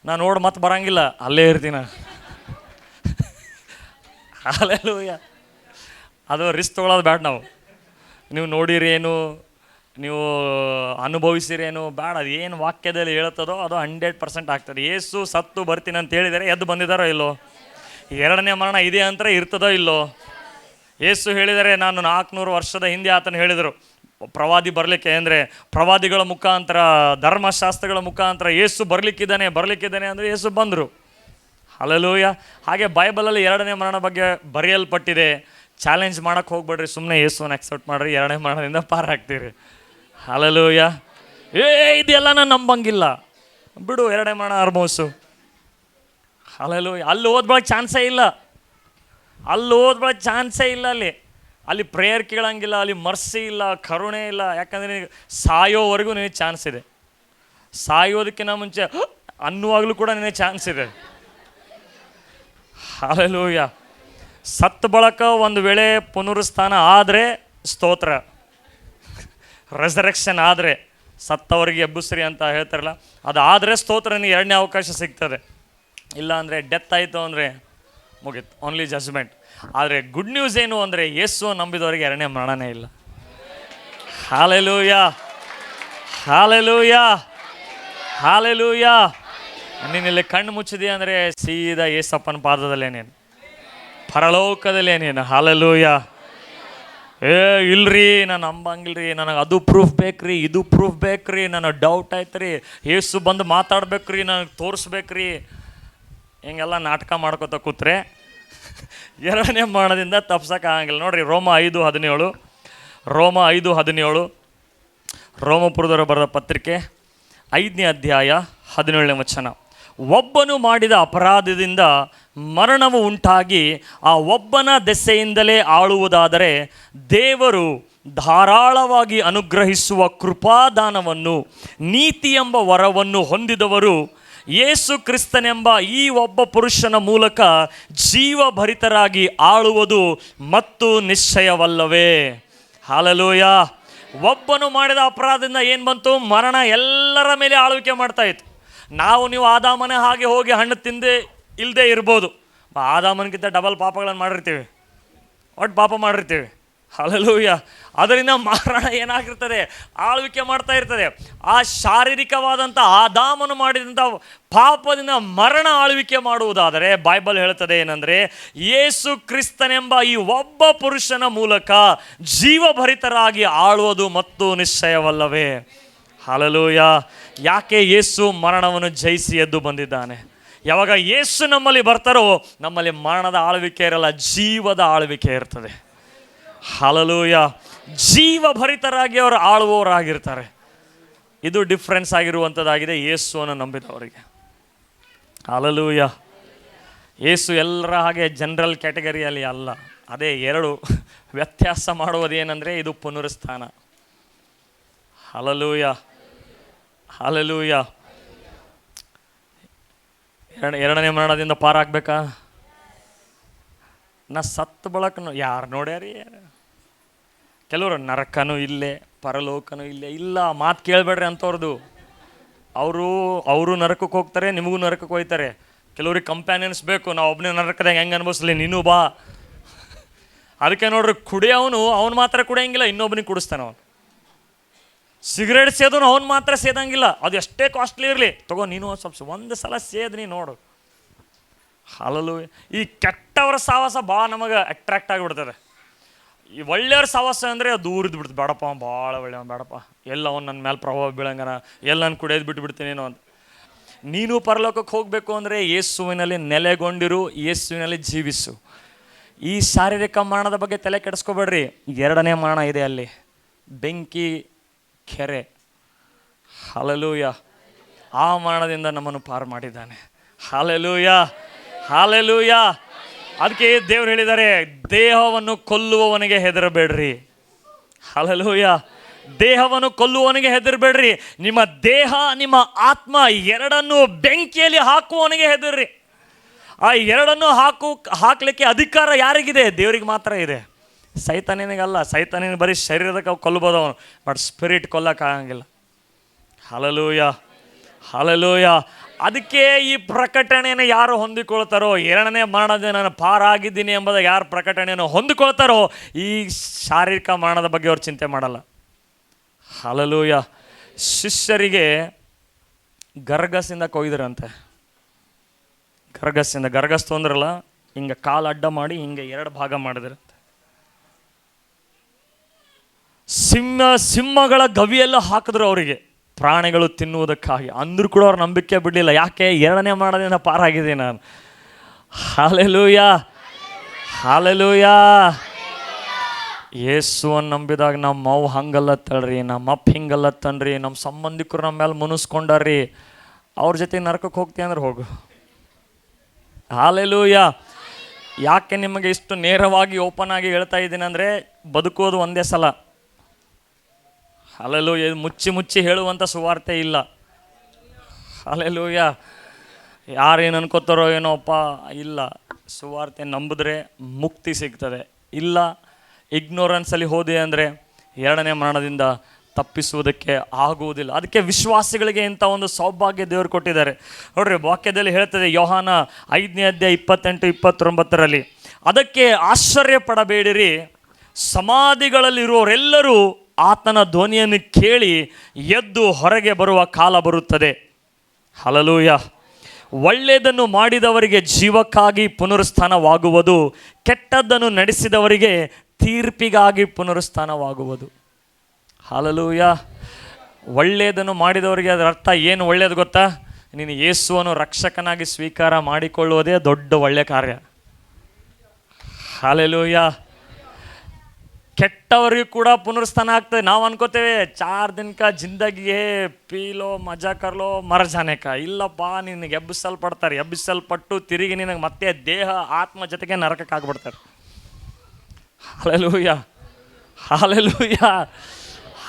S1: ನಾನು ನೋಡಿ ಮತ್ತೆ ಬರಂಗಿಲ್ಲ, ಅಲ್ಲೇ ಇರ್ತೀನ. ಹಾಲೆಲೂಯ. ಅದು ರಿಸ್ಕ್ ತೊಗೊಳೋದು ಬೇಡ. ನೀವು ನೋಡಿರೇನು, ನೀವು ಅನುಭವಿಸಿರೇನು ಬೇಡ. ಅದು ಏನು ವಾಕ್ಯದಲ್ಲಿ ಹೇಳ್ತದೋ ಅದು 100% ಆಗ್ತದೆ. ಯೇಸು ಸತ್ತು ಬರ್ತೀನಿ ಅಂತ ಹೇಳಿದರೆ ಎದ್ದು ಬಂದಿದ್ದಾರೋ ಇಲ್ಲೋ? 2ನೇ ಮರಣ ಇದೆ ಅಂತ ಇರ್ತದೋ ಇಲ್ಲೋ? ಯೇಸು ಹೇಳಿದರೆ, ನಾನು 400 ವರ್ಷದ ಹಿಂದೆ ಆತನು ಹೇಳಿದರು ಪ್ರವಾದಿ ಬರಲಿಕ್ಕೆ. ಅಂದರೆ ಪ್ರವಾದಿಗಳ ಮುಖಾಂತರ, ಧರ್ಮಶಾಸ್ತ್ರಗಳ ಮುಖಾಂತರ ಯೇಸು ಬರಲಿಕ್ಕಿದ್ದಾನೆ ಅಂದರೆ ಯೇಸು ಬಂದರು. ಹಲ್ಲೆಲೂಯಾ. ಹಾಗೆ ಬೈಬಲಲ್ಲಿ 2ನೇ ಮರಣ ಬಗ್ಗೆ ಬರೆಯಲ್ಪಟ್ಟಿದೆ. ಚಾಲೆಂಜ್ ಮಾಡೋಕ್ಕೆ ಹೋಗ್ಬೇಡ್ರಿ, ಸುಮ್ಮನೆ ಯೇಸುವನ್ನು ಅಕ್ಸೆಪ್ಟ್ ಮಾಡಿರಿ, 2ನೇ ಮರಣದಿಂದ ಪಾರಾಗ್ತೀರಿ. ಹಲ್ಲೆಲೂಯಾ. ಇದೆಲ್ಲ ನಾನು ನಂಬಂಗಿಲ್ಲ, ಬಿಡು 2ನೇ ಮರಣ ಅರ್ಮೋಸು. ಹಲ್ಲೆಲೂಯಾ. ಅಲ್ಲಿ ಓದ್ಬಳಕ್ಕೆ ಚಾನ್ಸೇ ಇಲ್ಲ, ಅಲ್ಲಿ ಪ್ರೇಯರ್ ಕೇಳಂಗಿಲ್ಲ, ಅಲ್ಲಿ ಮರ್ಸಿ ಇಲ್ಲ, ಕರುಣೆ ಇಲ್ಲ. ಯಾಕಂದರೆ ನಿನಗೆ ಸಾಯೋವರೆಗೂ ನಿನಗೆ ಚಾನ್ಸ್ ಇದೆ. ಸಾಯೋದಕ್ಕಿಂತ ಮುಂಚೆ ಅನ್ನುವಾಗಲೂ ಕೂಡ ನಿನಗೆ ಚಾನ್ಸ್ ಇದೆ. ಹಲ್ಲೆಲೂಯಾ. ಸತ್ತ ಬಳಕ ಒಂದು ವೇಳೆ ಪುನರುತ್ಥಾನ ಆದರೆ ಸ್ತೋತ್ರ, ರೆಸರೆಕ್ಷನ್ ಆದರೆ, ಸತ್ತವರಿಗೆ ಎಬ್ಬುಸ್ರಿ ಅಂತ ಹೇಳ್ತಾರಲ್ಲ, ಅದು ಆದರೆ ಸ್ತೋತ್ರ, ನಿನಗೆ 2ನೇ ಅವಕಾಶ ಸಿಗ್ತದೆ. ಇಲ್ಲ ಅಂದರೆ ಡೆತ್ ಆಯಿತು ಅಂದರೆ ಮುಗೀತು, ಓನ್ಲಿ ಜಜ್ಮೆಂಟ್. ಆದರೆ ಗುಡ್ ನ್ಯೂಸ್ ಏನು ಅಂದರೆ ಯೇಸು ನಂಬಿದವರಿಗೆ 2ನೇ ಮರಣನೇ ಇಲ್ಲ. Hallelujah, hallelujah, hallelujah. ನೀನಿಲ್ಲಿ ಕಣ್ಣು ಮುಚ್ಚಿದೆ ಅಂದರೆ ಸೀದಾ ಯೇಸಪ್ಪನ ಪಾದದಲ್ಲೇ ನೀನು, ಪರಲೋಕದಲ್ಲೇ ನೀನು. ಹಲ್ಲೆಲೂಯಾ. ಇಲ್ರಿ ನಾನು ನಂಬಂಗಿಲ್ರಿ, ನನಗೆ ಅದು ಪ್ರೂಫ್ ಬೇಕ್ರಿ, ಇದು ಪ್ರೂಫ್ ಬೇಕ್ರಿ, ನನಗೆ ಡೌಟ್ ಆಯ್ತು ರೀ, ಯೇಸು ಬಂದು ಮಾತಾಡ್ಬೇಕ್ರಿ, ನನಗೆ ತೋರಿಸ್ಬೇಕ್ರಿ, ಹಿಂಗೆಲ್ಲ ನಾಟಕ ಮಾಡ್ಕೊತ ಕೂತ್ರೆ 2ನೇ ಮರಣದಿಂದ ತಪ್ಸೋಕ್ಕಾಗಂಗಿಲ್ಲ. ನೋಡಿರಿ, ರೋಮ 5:17 ರೋಮಪುರದವರು ಬರೆದ ಪತ್ರಿಕೆ 5ನೇ ಅಧ್ಯಾಯ 17ನೇ ವಚನ. ಒಬ್ಬನು ಮಾಡಿದ ಅಪರಾಧದಿಂದ ಮರಣವು ಉಂಟಾಗಿ ಆ ಒಬ್ಬನ ದೆಸೆಯಿಂದಲೇ ಆಳುವುದಾದರೆ, ದೇವರು ಧಾರಾಳವಾಗಿ ಅನುಗ್ರಹಿಸುವ ಕೃಪಾದಾನವನ್ನು, ನೀತಿ ಎಂಬ ವರವನ್ನು ಹೊಂದಿದವರು ಯೇಸು ಕ್ರಿಸ್ತನೆಂಬ ಈ ಒಬ್ಬ ಪುರುಷನ ಮೂಲಕ ಜೀವಭರಿತರಾಗಿ ಆಳುವುದು ಮತ್ತು ನಿಶ್ಚಯವಲ್ಲವೇ? ಹಲ್ಲೆಲೂಯಾ. ಒಬ್ಬನು ಮಾಡಿದ ಅಪರಾಧದಿಂದ ಏನು ಬಂತು? ಮರಣ ಎಲ್ಲರ ಮೇಲೆ ಆಳ್ವಿಕೆ ಮಾಡ್ತಾ ಇತ್ತು. ನೀವು ಆದಾಮನ ಹಾಗೆ ಹೋಗಿ ಹಣ್ಣು ತಿಂದೇ ಇಲ್ಲದೆ ಇರ್ಬೋದು, ಆದಾಮನಿಗಿಂತ ಡಬಲ್ ಪಾಪಗಳನ್ನು ಮಾಡಿರ್ತೀವಿ, ಒಟ್ಟು ಪಾಪ ಮಾಡಿರ್ತೀವಿ. ಹಲ್ಲೆಲೂಯಾ. ಅದರಿಂದ ಮರಣ ಏನಾಗಿರ್ತದೆ? ಆಳ್ವಿಕೆ ಮಾಡ್ತಾ ಇರ್ತದೆ. ಆ ಶಾರೀರಿಕವಾದಂಥ ಆದಾಮನು ಮಾಡಿದಂಥ ಪಾಪದಿಂದ ಮರಣ ಆಳ್ವಿಕೆ ಮಾಡುವುದಾದರೆ ಬೈಬಲ್ ಹೇಳ್ತದೆ ಏನಂದರೆ, ಯೇಸು ಕ್ರಿಸ್ತನೆಂಬ ಈ ಒಬ್ಬ ಪುರುಷನ ಮೂಲಕ ಜೀವಭರಿತರಾಗಿ ಆಳುವುದು ಮತ್ತು ನಿಶ್ಚಯವಲ್ಲವೇ? ಹಲ್ಲೆಲೂಯಾ. ಯಾಕೆ? ಯೇಸು ಮರಣವನ್ನು ಜಯಿಸಿ ಎದ್ದು ಬಂದಿದ್ದಾನೆ. ಯಾವಾಗ ಯೇಸು ನಮ್ಮಲ್ಲಿ ಬರ್ತಾರೋ ನಮ್ಮಲ್ಲಿ ಮರಣದ ಆಳ್ವಿಕೆ ಇರಲ್ಲ, ಜೀವದ ಆಳ್ವಿಕೆ ಇರ್ತದೆ. ಹಲ್ಲೆಲೂಯಾ. ಜೀವಭರಿತರಾಗಿ ಅವರು ಆಳುವವರಾಗಿರ್ತಾರೆ. ಇದು ಡಿಫ್ರೆನ್ಸ್ ಆಗಿರುವಂಥದ್ದಾಗಿದೆ ಯೇಸುವನ್ನು ನಂಬಿದವರಿಗೆ. ಹಲ್ಲೆಲೂಯಾ. ಯೇಸು ಎಲ್ಲರ ಹಾಗೆ ಜನರಲ್ ಕ್ಯಾಟಗರಿಯಲ್ಲಿ ಅಲ್ಲ. ಅದೇ 2 ವ್ಯತ್ಯಾಸ ಮಾಡುವುದೇನೆಂದರೆ ಇದು ಪುನರುತ್ಥಾನ. Hallelujah, hallelujah. 2ನೇ ಮರಣದಿಂದ ಪಾರಾಗಬೇಕಾ? ಸತ್ತ ಬಳಕನು ಯಾರು ನೋಡ್ಯಾರಿ? ಕೆಲವರು ನರಕನೂ ಇಲ್ಲೇ, ಪರಲೋಕನೂ ಇಲ್ಲೇ. ಇಲ್ಲ, ಮಾತು ಕೇಳಬೇಡ್ರಿ ಅಂಥವ್ರದ್ದು. ಅವರು ನರಕಕ್ಕೆ ಹೋಗ್ತಾರೆ, ನಿಮಗೂ ನರಕಕ್ಕೆ ಹೋಗ್ತಾರೆ. ಕೆಲವ್ರಿಗೆ ಕಂಪ್ಯಾನಿಯನ್ಸ್ ಬೇಕು. ನಾವು ಒಬ್ಬನೇ ನರಕದಾಗ ಹೆಂಗೆ ಅನ್ಭವಿಸ್ಲಿ, ನೀನು ಬಾ. ಅದಕ್ಕೆ ನೋಡ್ರಿ, ಕುಡಿಯೋನು ಅವ್ನು ಮಾತ್ರ ಕುಡಿಯೋಂಗಿಲ್ಲ, ಇನ್ನೊಬ್ಬನಿಗೆ ಕುಡಿಸ್ತಾನೆ. ಅವನು ಸಿಗರೇಟ್ ಸೇದೋನು ಅವ್ನು ಮಾತ್ರ ಸೇದಂಗಿಲ್ಲ, ಅದು ಎಷ್ಟೇ ಕಾಸ್ಟ್ಲಿ ಇರಲಿ. ತಗೋ ನೀನು ಒಂದು ಸಲ ಸೇದ್ನಿ ನೋಡು. ಹಲ್ಲೆಲೂಯಾ. ಈ ಕೆಟ್ಟವರ ಸಾವಾಸ ಭಾಳ ನಮಗೆ ಅಟ್ರಾಕ್ಟ್ ಆಗಿಬಿಡ್ತದೆ. ಈ ಒಳ್ಳೆಯವ್ರ ಸಾವಾಸ ಅಂದರೆ ದೂರ ಇದ್ದು ಬೇಡಪ್ಪ, ಭಾಳ ಒಳ್ಳೆಯವ ಬೇಡಪ್ಪ, ಎಲ್ಲ ಅವ್ನು ನನ್ನ ಮೇಲೆ ಪ್ರಭಾವ ಬೀಳಂಗನ, ಎಲ್ಲ ನಾನು ಕುಡಿಯೋದು ಬಿಟ್ಬಿಡ್ತೀನೇನೋ ಅಂತ. ನೀನು ಪರಲೋಕಕ್ಕೆ ಹೋಗಬೇಕು ಅಂದರೆ ಯೇಸುವಿನಲ್ಲಿ ನೆಲೆಗೊಂಡಿರು, ಯೇಸುವಿನಲ್ಲಿ ಜೀವಿಸು. ಈ ಶಾರೀರಿಕ ಮರಣದ ಬಗ್ಗೆ ತಲೆ ಕೆಡಿಸ್ಕೋಬೇಡ್ರಿ. 2ನೇ ಮರಣ ಇದೆ ಅಲ್ಲಿ, ಬೆಂಕಿ ಕೆರೆ. ಹಲ್ಲೆಲೂಯಾ. ಆ ಮರಣದಿಂದ ನಮ್ಮನ್ನು ಪಾರು ಮಾಡಿದ್ದಾನೆ. Hallelujah, hallelujah. ಅದಕ್ಕೆ ದೇವ್ರು ಹೇಳಿದ್ದಾರೆ, ದೇಹವನ್ನು ಕೊಲ್ಲುವವನಿಗೆ ಹೆದರಬೇಡ್ರಿ. ಹಲ್ಲೆಲೂಯಾ. ದೇಹವನ್ನು ಕೊಲ್ಲುವವನಿಗೆ ಹೆದರಬೇಡ್ರಿ, ನಿಮ್ಮ ದೇಹ ನಿಮ್ಮ ಆತ್ಮ ಎರಡನ್ನೂ ಬೆಂಕಿಯಲ್ಲಿ ಹಾಕುವವನಿಗೆ ಹೆದರ್ರಿ. ಆ ಎರಡನ್ನೂ ಹಾಕಲಿಕ್ಕೆ ಅಧಿಕಾರ ಯಾರಿಗಿದೆ? ದೇವರಿಗೆ ಮಾತ್ರ ಇದೆ, ಸೈತಾನಿನಿಗಲ್ಲ. ಸೈತಾನಿನ ಬರೀ ಶರೀರದಕ್ಕೆ ಕೊಲ್ಲಬಹುದು ಅವನು, ಬಟ್ ಸ್ಪಿರಿಟ್ ಕೊಲ್ಲಕ್ಕಾಗಂಗಿಲ್ಲ. Hallelujah, hallelujah. ಅದಕ್ಕೆ ಈ ಪ್ರಕಟಣೆಯನ್ನು ಯಾರು ಹೊಂದಿಕೊಳ್ತಾರೋ, ಎರಡನೇ ಮರಣದ ನಾನು ಪಾರಾಗಿದ್ದೀನಿ ಎಂಬುದಾಗಿ ಯಾರು ಪ್ರಕಟಣೆಯನ್ನು ಹೊಂದಿಕೊಳ್ತಾರೋ, ಈ ಶಾರೀರಿಕ ಮರಣದ ಬಗ್ಗೆ ಅವ್ರು ಚಿಂತೆ ಮಾಡಲ್ಲ. ಹಲ್ಲೆಲೂಯಾ. ಶಿಷ್ಯರಿಗೆ ಗರ್ಗಸಿಂದ ಕೊಯ್ದ್ರಂತೆ. ಗರ್ಗಸ್ ತೊಂದ್ರಲ್ಲ, ಹಿಂಗೆ ಕಾಲು ಅಡ್ಡ ಮಾಡಿ ಹಿಂಗೆ ಎರಡು ಭಾಗ ಮಾಡಿದ್ರಂತೆ. ಸಿಂಹಗಳ ಗವಿಯೆಲ್ಲ ಹಾಕಿದ್ರು ಅವರಿಗೆ, ಪ್ರಾಣಿಗಳು ತಿನ್ನುವುದಕ್ಕಾಗಿ. ಅಂದ್ರೂ ಕೂಡ ಅವ್ರ ನಂಬಿಕೆ ಬಿಡಲಿಲ್ಲ. ಯಾಕೆ? ಎರಡನೇ ಮರಣದಿಂದ ಪಾರಾಗಿದೆ ನಾನು. Hallelujah, hallelujah. ಯೇಸುವನ್ನು ನಂಬಿದಾಗ ನಮ್ಮ ಅವ್ವ ಹಂಗಲ್ಲತ್ತಳ್ರಿ, ನಮ್ಮ ಅಪ್ಪ ಹಿಂಗಲ್ಲತ್ತನ್ರಿ, ನಮ್ಮ ಸಂಬಂಧಿಕರು ನಮ್ಮ ಮೇಲೆ ಮುನಿಸ್ಕೊಂಡಾರ್ರಿ, ಅವ್ರ ಜೊತೆ ನರಕಕ್ಕೆ ಹೋಗ್ತೀಯ ಅಂದ್ರೆ ಹೋಗು. ಹಲ್ಲೆಲೂಯಾ. ಯಾಕೆ ನಿಮಗೆ ಇಷ್ಟು ನೇರವಾಗಿ ಓಪನ್ ಆಗಿ ಹೇಳ್ತಾ ಇದ್ದೀನಿ ಅಂದರೆ, ಬದುಕೋದು ಒಂದೇ ಸಲ. ಹಲ್ಲೆಲೂಯಾ. ಮುಚ್ಚಿ ಹೇಳುವಂಥ ಸುವಾರ್ತೆ ಇಲ್ಲ. ಹಲ್ಲೆಲೂಯಾ. ಯಾರೇನು ಅನ್ಕೋತಾರೋ ಏನೋಪ್ಪ, ಇಲ್ಲ. ಸುವಾರ್ತೆ ನಂಬಿದ್ರೆ ಮುಕ್ತಿ ಸಿಗ್ತದೆ. ಇಲ್ಲ, ಇಗ್ನೋರೆನ್ಸಲ್ಲಿ ಹೋದೆ ಅಂದರೆ ಎರಡನೇ ಮರಣದಿಂದ ತಪ್ಪಿಸುವುದಕ್ಕೆ ಆಗುವುದಿಲ್ಲ. ಅದಕ್ಕೆ ವಿಶ್ವಾಸಿಗಳಿಗೆ ಇಂಥ ಒಂದು ಸೌಭಾಗ್ಯ ದೇವರು ಕೊಟ್ಟಿದ್ದಾರೆ. ನೋಡ್ರಿ, ವಾಕ್ಯದಲ್ಲಿ ಹೇಳ್ತದೆ, ಯೋಹಾನ 5ನೇ ಅಧ್ಯಾಯ 28-29ರಲ್ಲಿ, ಅದಕ್ಕೆ ಆಶ್ಚರ್ಯ ಪಡಬೇಡಿರಿ, ಸಮಾಧಿಗಳಲ್ಲಿರುವವರೆಲ್ಲರೂ ಆತನ ಧ್ವನಿಯನ್ನು ಕೇಳಿ ಎದ್ದು ಹೊರಗೆ ಬರುವ ಕಾಲ ಬರುತ್ತದೆ. ಹಲ್ಲೆಲೂಯಾ. ಒಳ್ಳೆಯದನ್ನು ಮಾಡಿದವರಿಗೆ ಜೀವಕ್ಕಾಗಿ ಪುನರುತ್ಥಾನವಾಗುವುದು, ಕೆಟ್ಟದ್ದನ್ನು ನಡೆಸಿದವರಿಗೆ ತೀರ್ಪಿಗಾಗಿ ಪುನರುತ್ಥಾನವಾಗುವುದು. ಹಲ್ಲೆಲೂಯಾ. ಒಳ್ಳೆಯದನ್ನು ಮಾಡಿದವರಿಗೆ ಅದರ ಅರ್ಥ ಏನು? ಒಳ್ಳೆಯದು ಗೊತ್ತಾ? ನೀನು ಯೇಸುವನ್ನು ರಕ್ಷಕನಾಗಿ ಸ್ವೀಕಾರ ಮಾಡಿಕೊಳ್ಳುವುದೇ ದೊಡ್ಡ ಒಳ್ಳೆಯ ಕಾರ್ಯ. ಹಲ್ಲೆಲೂಯಾ. ಕೆಟ್ಟವರಿಗೂ ಕೂಡ ಪುನರುತ್ಥಾನ ಆಗ್ತದೆ. ನಾವು ಅನ್ಕೋತೇವೆ 4 ದಿನಕ ಜಿಂದಗಿಗೆ ಪೀಲೋ ಮಜಾ ಕರ್ಲೋ ಮರ ಜಾನೆಕ. ಇಲ್ಲಪ್ಪ, ನಿನಗೆ ಎಬ್ಬಿಸಲ್ಪಡ್ತಾರೆ. ಎಬ್ಬಿಸಲ್ಪಟ್ಟು ತಿರುಗಿ ನಿನಗೆ ಮತ್ತೆ ದೇಹ ಆತ್ಮ ಜೊತೆಗೆ ನರಕಕ್ಕೆ ಆಗ್ಬಿಡ್ತಾರೆ. Hallelujah, hallelujah,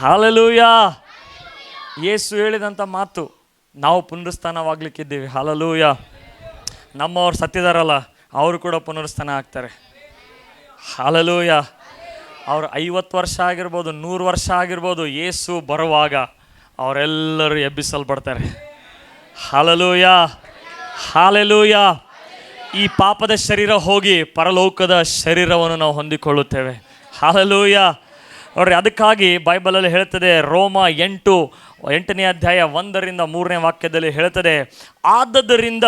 S1: hallelujah. ಯೇಸು ಹೇಳಿದಂಥ ಮಾತು, ನಾವು ಪುನರುತ್ಥಾನವಾಗ್ಲಿಕ್ಕಿದ್ದೀವಿ. ಹಲ್ಲೆಲೂಯಾ. ನಮ್ಮವ್ರು ಸತ್ತಿದಾರಲ್ಲ, ಅವರು ಕೂಡ ಪುನರುತ್ಥಾನ ಆಗ್ತಾರೆ. ಹಲ್ಲೆಲೂಯಾ. ಅವ್ರು 50 ವರ್ಷ ಆಗಿರ್ಬೋದು, 100 ವರ್ಷ ಆಗಿರ್ಬೋದು, ಯೇಸು ಬರುವಾಗ ಅವರೆಲ್ಲರೂ ಎಬ್ಬಿಸಲ್ಪಡ್ತಾರೆ. Hallelujah, hallelujah. ಈ ಪಾಪದ ಶರೀರ ಹೋಗಿ ಪರಲೋಕದ ಶರೀರವನ್ನು ನಾವು ಹೊಂದಿಕೊಳ್ಳುತ್ತೇವೆ. ಹಲ್ಲೆಲೂಯಾ. ನೋಡ್ರಿ, ಅದಕ್ಕಾಗಿ ಬೈಬಲಲ್ಲಿ ಹೇಳ್ತದೆ, ರೋಮ 8ನೇ ಅಧ್ಯಾಯ 1-3ನೇ ವಾಕ್ಯದಲ್ಲಿ ಹೇಳ್ತದೆ, ಆದದರಿಂದ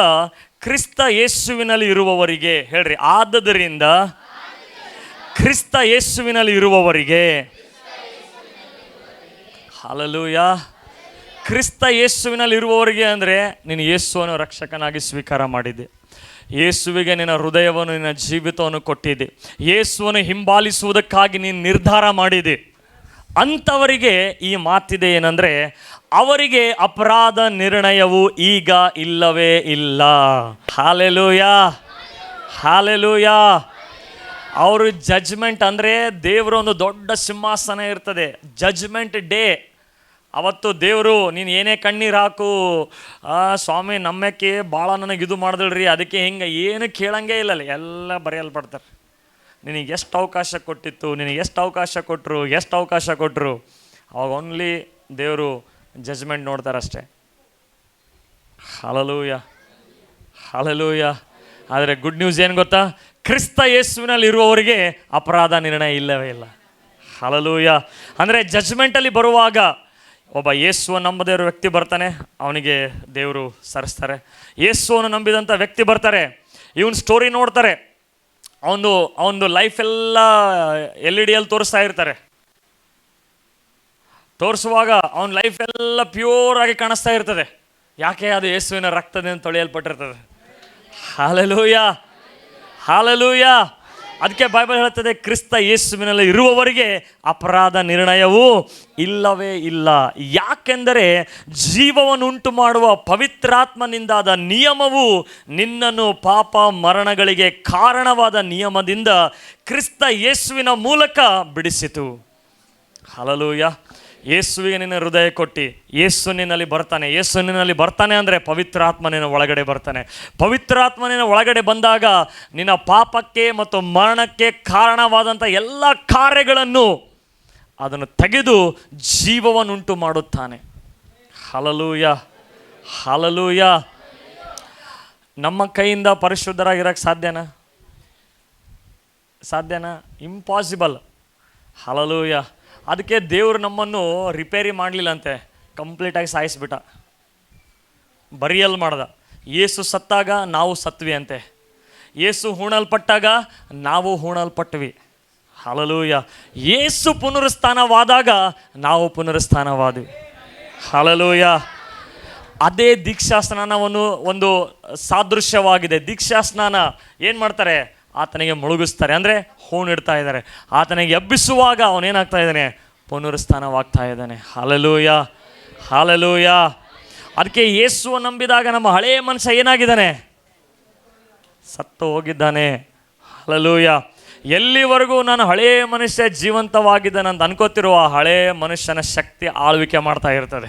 S1: ಕ್ರಿಸ್ತ ಯೇಸುವಿನಲ್ಲಿ ಇರುವವರಿಗೆ, ಹೇಳ್ರಿ, ಆದದರಿಂದ ಕ್ರಿಸ್ತ ಯೇಸುವಿನಲ್ಲಿ ಇರುವವರಿಗೆ. ಹಲ್ಲೆಲೂಯಾ. ಕ್ರಿಸ್ತ ಯೇಸುವಿನಲ್ಲಿ ಇರುವವರಿಗೆ ಅಂದರೆ ನೀನು ಯೇಸುವನ್ನು ರಕ್ಷಕನಾಗಿ ಸ್ವೀಕಾರ ಮಾಡಿದ್ದೆ, ಯೇಸುವಿಗೆ ನಿನ್ನ ಹೃದಯವನ್ನು, ನಿನ್ನ ಜೀವಿತವನ್ನು ಕೊಟ್ಟಿದ್ದೆ, ಯೇಸುವನ್ನು ಹಿಂಬಾಲಿಸುವುದಕ್ಕಾಗಿ ನೀನು ನಿರ್ಧಾರ ಮಾಡಿದೆ. ಅಂಥವರಿಗೆ ಈ ಮಾತಿದೆ, ಏನಂದರೆ ಅವರಿಗೆ ಅಪರಾಧ ನಿರ್ಣಯವು ಈಗ ಇಲ್ಲವೇ ಇಲ್ಲ. Hallelujah, hallelujah. ಅವರು ಜಡ್ಜ್ಮೆಂಟ್ ಅಂದರೆ ದೇವರ ಒಂದು ದೊಡ್ಡ ಸಿಂಹಾಸನ ಇರ್ತದೆ. ಜಡ್ಜ್ಮೆಂಟ್ ಡೇ ಅವತ್ತು ದೇವರು, ನೀನು ಏನೇ ಕಣ್ಣೀರು ಹಾಕು, ಸ್ವಾಮಿ ನಮ್ಮಕ್ಕೆ ಭಾಳ ನನಗೆ ಇದು ಮಾಡಿದಳ್ರಿ, ಅದಕ್ಕೆ ಹಿಂಗೆ ಏನು ಕೇಳಂಗೇ ಇಲ್ಲ, ಎಲ್ಲ ಬರೆಯಲ್ಪಡ್ತಾರೆ. ನಿನಗೆ ಎಷ್ಟು ಅವಕಾಶ ಕೊಟ್ಟಿತ್ತು, ನಿನಗೆ ಎಷ್ಟು ಅವಕಾಶ ಕೊಟ್ಟರು, ಅವಾಗ ಓನ್ಲಿ ದೇವರು ಜಡ್ಜ್ಮೆಂಟ್ ನೋಡ್ತಾರಷ್ಟೇ. Hallelujah, hallelujah. ಆದರೆ ಗುಡ್ ನ್ಯೂಸ್ ಏನು ಗೊತ್ತಾ? ಕ್ರಿಸ್ತ ಯೇಸುವಿನಲ್ಲಿ ಇರುವವರಿಗೆ ಅಪರಾಧ ನಿರ್ಣಯ ಇಲ್ಲವೇ ಇಲ್ಲ. ಹಲ್ಲೆಲೂಯಾ. ಅಂದರೆ ಜಡ್ಜ್ಮೆಂಟಲ್ಲಿ ಬರುವಾಗ ಒಬ್ಬ ಯೇಸುವನ್ನು ನಂಬದೇ ಇರೋ ವ್ಯಕ್ತಿ ಬರ್ತಾನೆ, ಅವನಿಗೆ ದೇವರು ಸರಿಸ್ತಾರೆ. ಯೇಸುವನ್ನು ನಂಬಿದಂಥ ವ್ಯಕ್ತಿ ಬರ್ತಾರೆ, ಇವನ್ ಸ್ಟೋರಿ ನೋಡ್ತಾರೆ, ಅವನದು ಲೈಫ್ ಎಲ್ಲ LED ತೋರಿಸ್ತಾ ಇರ್ತಾರೆ. ತೋರಿಸುವಾಗ ಅವನ ಲೈಫ್ ಎಲ್ಲ ಪ್ಯೂರ್ ಆಗಿ ಕಾಣಿಸ್ತಾ ಇರ್ತದೆ. ಯಾಕೆ? ಅದು ಯೇಸುವಿನ ರಕ್ತದಿಂದ ತೊಳೆಯಲ್ಪಟ್ಟಿರ್ತದೆ. Hallelujah, hallelujah. ಅದಕ್ಕೆ ಬೈಬಲ್ ಹೇಳ್ತದೆ, ಕ್ರಿಸ್ತ ಯೇಸುವಿನಲ್ಲಿ ಇರುವವರಿಗೆ ಅಪರಾಧ ನಿರ್ಣಯವೂ ಇಲ್ಲವೇ ಇಲ್ಲ. ಯಾಕೆಂದರೆ ಜೀವವನ್ನುಂಟು ಮಾಡುವ ಪವಿತ್ರಾತ್ಮನಿಂದಾದ ನಿಯಮವು ನಿನ್ನನ್ನು ಪಾಪ ಮರಣಗಳಿಗೆ ಕಾರಣವಾದ ನಿಯಮದಿಂದ ಕ್ರಿಸ್ತ ಯೇಸುವಿನ ಮೂಲಕ ಬಿಡಿಸಿತು. ಹಲ್ಲೆಲೂಯಾ. ಯೇಸುವಿಗೆ ನಿನ್ನ ಹೃದಯ ಕೊಟ್ಟು ಯೇಸು ನಿನ್ನಲ್ಲಿ ಬರ್ತಾನೆ. ಯೇಸು ನಿನ್ನಲ್ಲಿ ಬರ್ತಾನೆ ಅಂದರೆ ಪವಿತ್ರಾತ್ಮ ನಿನ್ನ ಒಳಗಡೆ ಬರ್ತಾನೆ. ಪವಿತ್ರಾತ್ಮ ನಿನ್ನ ಒಳಗಡೆ ಬಂದಾಗ ನಿನ್ನ ಪಾಪಕ್ಕೆ ಮತ್ತು ಮರಣಕ್ಕೆ ಕಾರಣವಾದಂಥ ಎಲ್ಲ ಕಾರ್ಯಗಳನ್ನು ಅದನ್ನು ತೆಗೆದು ಜೀವವನ್ನುಂಟು ಮಾಡುತ್ತಾನೆ. Hallelujah, hallelujah. ನಮ್ಮ ಕೈಯಿಂದ ಪರಿಶುದ್ಧರಾಗಿರೋಕ್ಕೆ ಸಾಧ್ಯನಾ? ಇಂಪಾಸಿಬಲ್. ಹಲ್ಲೆಲೂಯಾ. ಅದಕ್ಕೆ ದೇವರು ನಮ್ಮನ್ನು ರಿಪೇರಿ ಮಾಡಲಿಲ್ಲಂತೆ, ಕಂಪ್ಲೀಟಾಗಿ ಸಾಯಿಸ್ಬಿಟ್ಟ, ಬರಿಯಲ್ ಮಾಡ್ದ. ಯೇಸು ಸತ್ತಾಗ ನಾವು ಸತ್ವಿ ಅಂತೆ, ಯೇಸು ಹೂಣಲ್ಪಟ್ಟಾಗ ನಾವು ಹೂಣಲ್ಪಟ್ವಿ. ಹಲ್ಲೆಲೂಯಾ. ಯೇಸು ಪುನರುತ್ಥಾನವಾದಾಗ ನಾವು ಪುನರುತ್ಥಾನವಾದ್ವಿ. ಹಲ್ಲೆಲೂಯಾ. ಅದೇ ದೀಕ್ಷಾ ಸ್ನಾನವನ್ನು ಒಂದು ಸಾದೃಶ್ಯವಾಗಿದೆ. ದೀಕ್ಷಾ ಸ್ನಾನ ಏನು ಮಾಡ್ತಾರೆ? ಆತನಿಗೆ ಮುಳುಗಿಸ್ತಾರೆ, ಅಂದರೆ ಹೂಣಿಡ್ತಾ ಇದ್ದಾರೆ. ಆತನಿಗೆ ಎಬ್ಬಿಸುವಾಗ ಅವನೇನಾಗ್ತಾ ಇದ್ದಾನೆ? ಪುನರುತ್ಥಾನವಾಗ್ತಾ ಇದ್ದಾನೆ. Hallelujah, hallelujah. ಅದಕ್ಕೆ ಯೇಸುವನ್ನು ನಂಬಿದಾಗ ನಮ್ಮ ಹಳೆಯ ಮನುಷ್ಯ ಏನಾಗಿದ್ದಾನೆ? ಸತ್ತು ಹೋಗಿದ್ದಾನೆ. ಹಲ್ಲೆಲೂಯಾ. ಎಲ್ಲಿವರೆಗೂ ನಾನು ಹಳೆಯ ಮನುಷ್ಯ ಜೀವಂತವಾಗಿದ್ದಾನೆ ಅಂತ ಅನ್ಕೋತಿರುವ ಹಳೆಯ ಮನುಷ್ಯನ ಶಕ್ತಿ ಆಳ್ವಿಕೆ ಮಾಡ್ತಾ ಇರ್ತದೆ.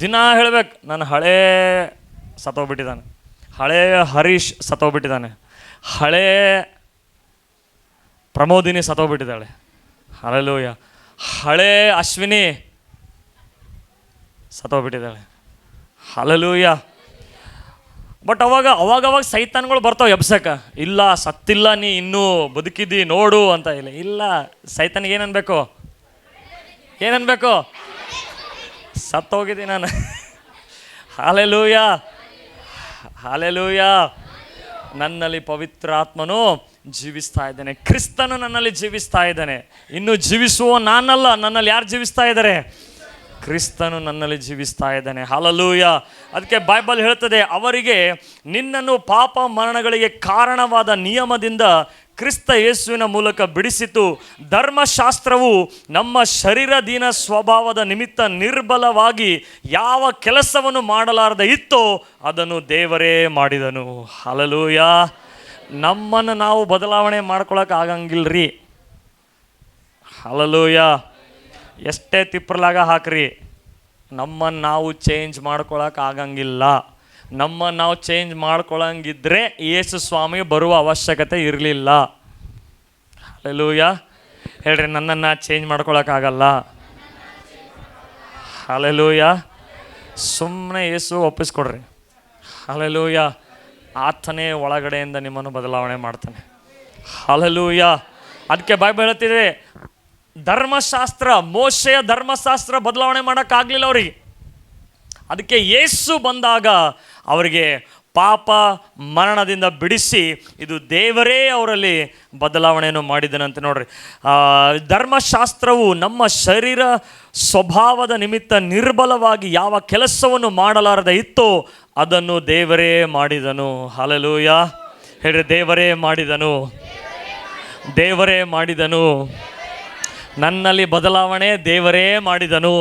S1: ದಿನ ಹೇಳಬೇಕು, ನಾನು ಹಳೇ ಸತ್ತೋಗ್ಬಿಟ್ಟಿದ್ದಾನೆ, ಹಳೇ ಹರೀಶ್ ಸತ್ತೋಗ್ಬಿಟ್ಟಿದ್ದಾನೆ, ಹಳೇ ಪ್ರಮೋದಿನಿ ಸತ್ತೋಗ್ಬಿಟ್ಟಿದ್ದಾಳೆ. ಹಲ್ಲೆಲೂಯಾ. ಹಳೇ ಅಶ್ವಿನಿ ಸತ್ತೋಗ್ಬಿಟ್ಟಿದ್ದಾಳೆ. ಹಲ್ಲೆಲೂಯಾ. ಬಟ್ ಅವಾಗ ಸೈತಾನ್ಗಳು ಬರ್ತಾವೆ ಎಬ್ಸಕ್ಕೆ. ಇಲ್ಲ, ಸತ್ತಿಲ್ಲ, ನೀ ಇನ್ನೂ ಬದುಕಿದ್ದಿ ನೋಡು ಅಂತ. ಇಲ್ಲ, ಸೈತಾನಿಗೆ ಏನನ್ಬೇಕು? ಸತ್ತೋಗಿದ್ದೀನಿ ನಾನು. Hallelujah, hallelujah. ನನ್ನಲ್ಲಿ ಪವಿತ್ರಾತ್ಮನು ಜೀವಿಸ್ತಾ ಇದ್ದಾನೆ, ಕ್ರಿಸ್ತನು ನನ್ನಲ್ಲಿ ಜೀವಿಸ್ತಾ ಇದ್ದಾನೆ. ಇನ್ನು ಜೀವಿಸುವ ನಾನಲ್ಲ, ನನ್ನಲ್ಲಿ ಯಾರು ಜೀವಿಸ್ತಾ ಇದ್ದಾರೆ? ಕ್ರಿಸ್ತನು ನನ್ನಲ್ಲಿ ಜೀವಿಸ್ತಾ ಇದ್ದಾನೆ. ಹಲ್ಲೆಲೂಯಾ. ಅದಕ್ಕೆ ಬೈಬಲ್ ಹೇಳ್ತದೆ, ಅವರಿಗೆ ನಿನ್ನನ್ನು ಪಾಪ ಮರಣಗಳಿಗೆ ಕಾರಣವಾದ ನಿಯಮದಿಂದ ಕ್ರಿಸ್ತ ಯೇಸುವಿನ ಮೂಲಕ ಬಿಡಿಸಿತು. ಧರ್ಮಶಾಸ್ತ್ರವು ನಮ್ಮ ಶರೀರದೀನ ಸ್ವಭಾವದ ನಿಮಿತ್ತ ನಿರ್ಬಲವಾಗಿ ಯಾವ ಕೆಲಸವನ್ನು ಮಾಡಲಾರದೆ ಇತ್ತೋ ಅದನ್ನು ದೇವರೇ ಮಾಡಿದನು. ಹಲ್ಲೆಲೂಯಾ. ನಮ್ಮನ್ನು ನಾವು ಬದಲಾವಣೆ ಮಾಡ್ಕೊಳಕ್ಕೆ ಆಗಂಗಿಲ್ರಿ. ಹಲ್ಲೆಲೂಯಾ. ಎಷ್ಟೇ ತಿಪ್ಪಲಾಗ ಹಾಕ್ರಿ, ನಮ್ಮನ್ನು ನಾವು ಚೇಂಜ್ ಮಾಡ್ಕೊಳಕ್ಕೆ ಆಗಂಗಿಲ್ಲ. ನಮ್ಮನ್ನು ನಾವು ಚೇಂಜ್ ಮಾಡ್ಕೊಳಂಗಿದ್ರೆ ಯೇಸು ಸ್ವಾಮಿ ಬರುವ ಅವಶ್ಯಕತೆ ಇರಲಿಲ್ಲ. ಹಲ್ಲೆಲೂಯಾ. ಹೇಳ್ರಿ, ನನ್ನನ್ನು ಚೇಂಜ್ ಮಾಡ್ಕೊಳಕ್ಕಾಗಲ್ಲ. ಹಲ್ಲೆಲೂಯಾ. ಸುಮ್ಮನೆ ಯೇಸು ಒಪ್ಪಿಸ್ಕೊಡ್ರಿ. ಹಲ್ಲೆಲೂಯಾ. ಆತನೇ ಒಳಗಡೆಯಿಂದ ನಿಮ್ಮನ್ನು ಬದಲಾವಣೆ ಮಾಡ್ತಾನೆ. ಹಲ್ಲೆಲೂಯಾ. ಅದಕ್ಕೆ ಬೈಬಲ್ ಹೇಳ್ತಿದೆ, ಧರ್ಮಶಾಸ್ತ್ರ, ಮೋಶೆಯ ಧರ್ಮಶಾಸ್ತ್ರ ಬದಲಾವಣೆ ಮಾಡೋಕ್ಕಾಗಲಿಲ್ಲ ಅವರಿಗೆ. ಅದಕ್ಕೆ ಯೇಸು ಬಂದಾಗ ಅವರಿಗೆ ಪಾಪ ಮರಣದಿಂದ ಬಿಡಿಸಿ ಇದು ದೇವರೇ ಅವರಲ್ಲಿ ಬದಲಾವಣೆಯನ್ನು ಮಾಡಿದನಂತೆ. ನೋಡ್ರಿ, ಧರ್ಮಶಾಸ್ತ್ರವು ನಮ್ಮ ಶರೀರ ಸ್ವಭಾವದ ನಿಮಿತ್ತ ನಿರ್ಬಲವಾಗಿ ಯಾವ ಕೆಲಸವನ್ನು ಮಾಡಲಾರದೆ ಇತ್ತೋ ಅದನ್ನು ದೇವರೇ ಮಾಡಿದನು. ಹಲ್ಲೆಲೂಯಾ. ಹೇಳ್ರಿ, ದೇವರೇ ಮಾಡಿದನು, ದೇವರೇ ಮಾಡಿದನು. ನನ್ನಲ್ಲಿ ಬದಲಾವಣೆ ದೇವರೇ ಮಾಡಿದನು.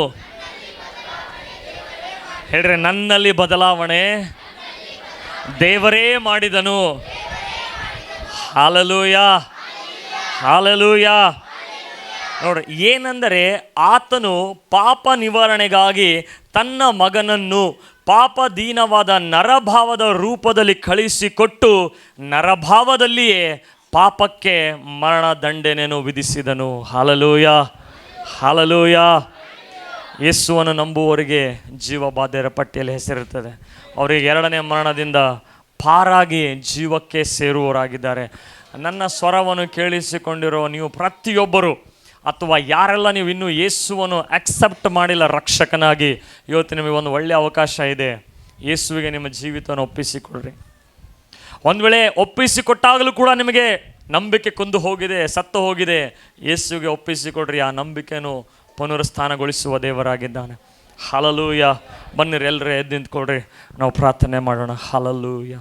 S1: ಹೇಳ್ರಿ, ನನ್ನಲ್ಲಿ ಬದಲಾವಣೆ ದೇವರೇ ಮಾಡಿದನು. Hallelujah, hallelujah. ನೋಡ್ರಿ, ಏನೆಂದರೆ ಆತನು ಪಾಪ ನಿವಾರಣೆಗಾಗಿ ತನ್ನ ಮಗನನ್ನು ಪಾಪದೀನವಾದ ನರಭಾವದ ರೂಪದಲ್ಲಿ ಕಳಿಸಿಕೊಟ್ಟು ನರಭಾವದಲ್ಲಿಯೇ ಪಾಪಕ್ಕೆ ಮರಣ ದಂಡನೆಯನ್ನು ವಿಧಿಸಿದನು. Hallelujah, hallelujah. ಯೇಸುವನ್ನು ನಂಬುವವರಿಗೆ ಜೀವಬಾಧ್ಯರ ಪಟ್ಟಿಯಲ್ಲಿ ಹೆಸರಿರ್ತದೆ. ಅವರಿಗೆ ಎರಡನೇ ಮರಣದಿಂದ ಪಾರಾಗಿ ಜೀವಕ್ಕೆ ಸೇರುವವರಾಗಿದ್ದಾರೆ. ನನ್ನ ಸ್ವರವನ್ನು ಕೇಳಿಸಿಕೊಂಡಿರೋ ನೀವು ಪ್ರತಿಯೊಬ್ಬರು, ಅಥವಾ ಯಾರೆಲ್ಲ ನೀವು ಇನ್ನೂ ಯೇಸುವನ್ನು ಅಕ್ಸೆಪ್ಟ್ ಮಾಡಿಲ್ಲ ರಕ್ಷಕನಾಗಿ, ಇವತ್ತು ನಿಮಗೆ ಒಂದು ಒಳ್ಳೆಯ ಅವಕಾಶ ಇದೆ. ಯೇಸುವಿಗೆ ನಿಮ್ಮ ಜೀವಿತವನ್ನು ಒಪ್ಪಿಸಿಕೊಡ್ರಿ. ಒಂದು ವೇಳೆ ಒಪ್ಪಿಸಿಕೊಟ್ಟಾಗಲೂ ಕೂಡ ನಿಮಗೆ ನಂಬಿಕೆ ಕುಂದು ಹೋಗಿದೆ, ಸತ್ತು ಹೋಗಿದೆ, ಯೇಸುವಿಗೆ ಒಪ್ಪಿಸಿಕೊಡ್ರಿ. ಆ ನಂಬಿಕೆಯನ್ನು ಪುನರುತ್ಥಾನಗೊಳಿಸುವ ದೇವರಾಗಿದ್ದಾನೆ. ಹಲ್ಲೆಲೂಯಾ. ಬನ್ನಿರಿ, ಎಲ್ಲರೂ ಎದ್ದು ನಿಂತ್ಕೊಡ್ರಿ, ನಾವು ಪ್ರಾರ್ಥನೆ ಮಾಡೋಣ. ಹಲ್ಲೆಲೂಯಾ.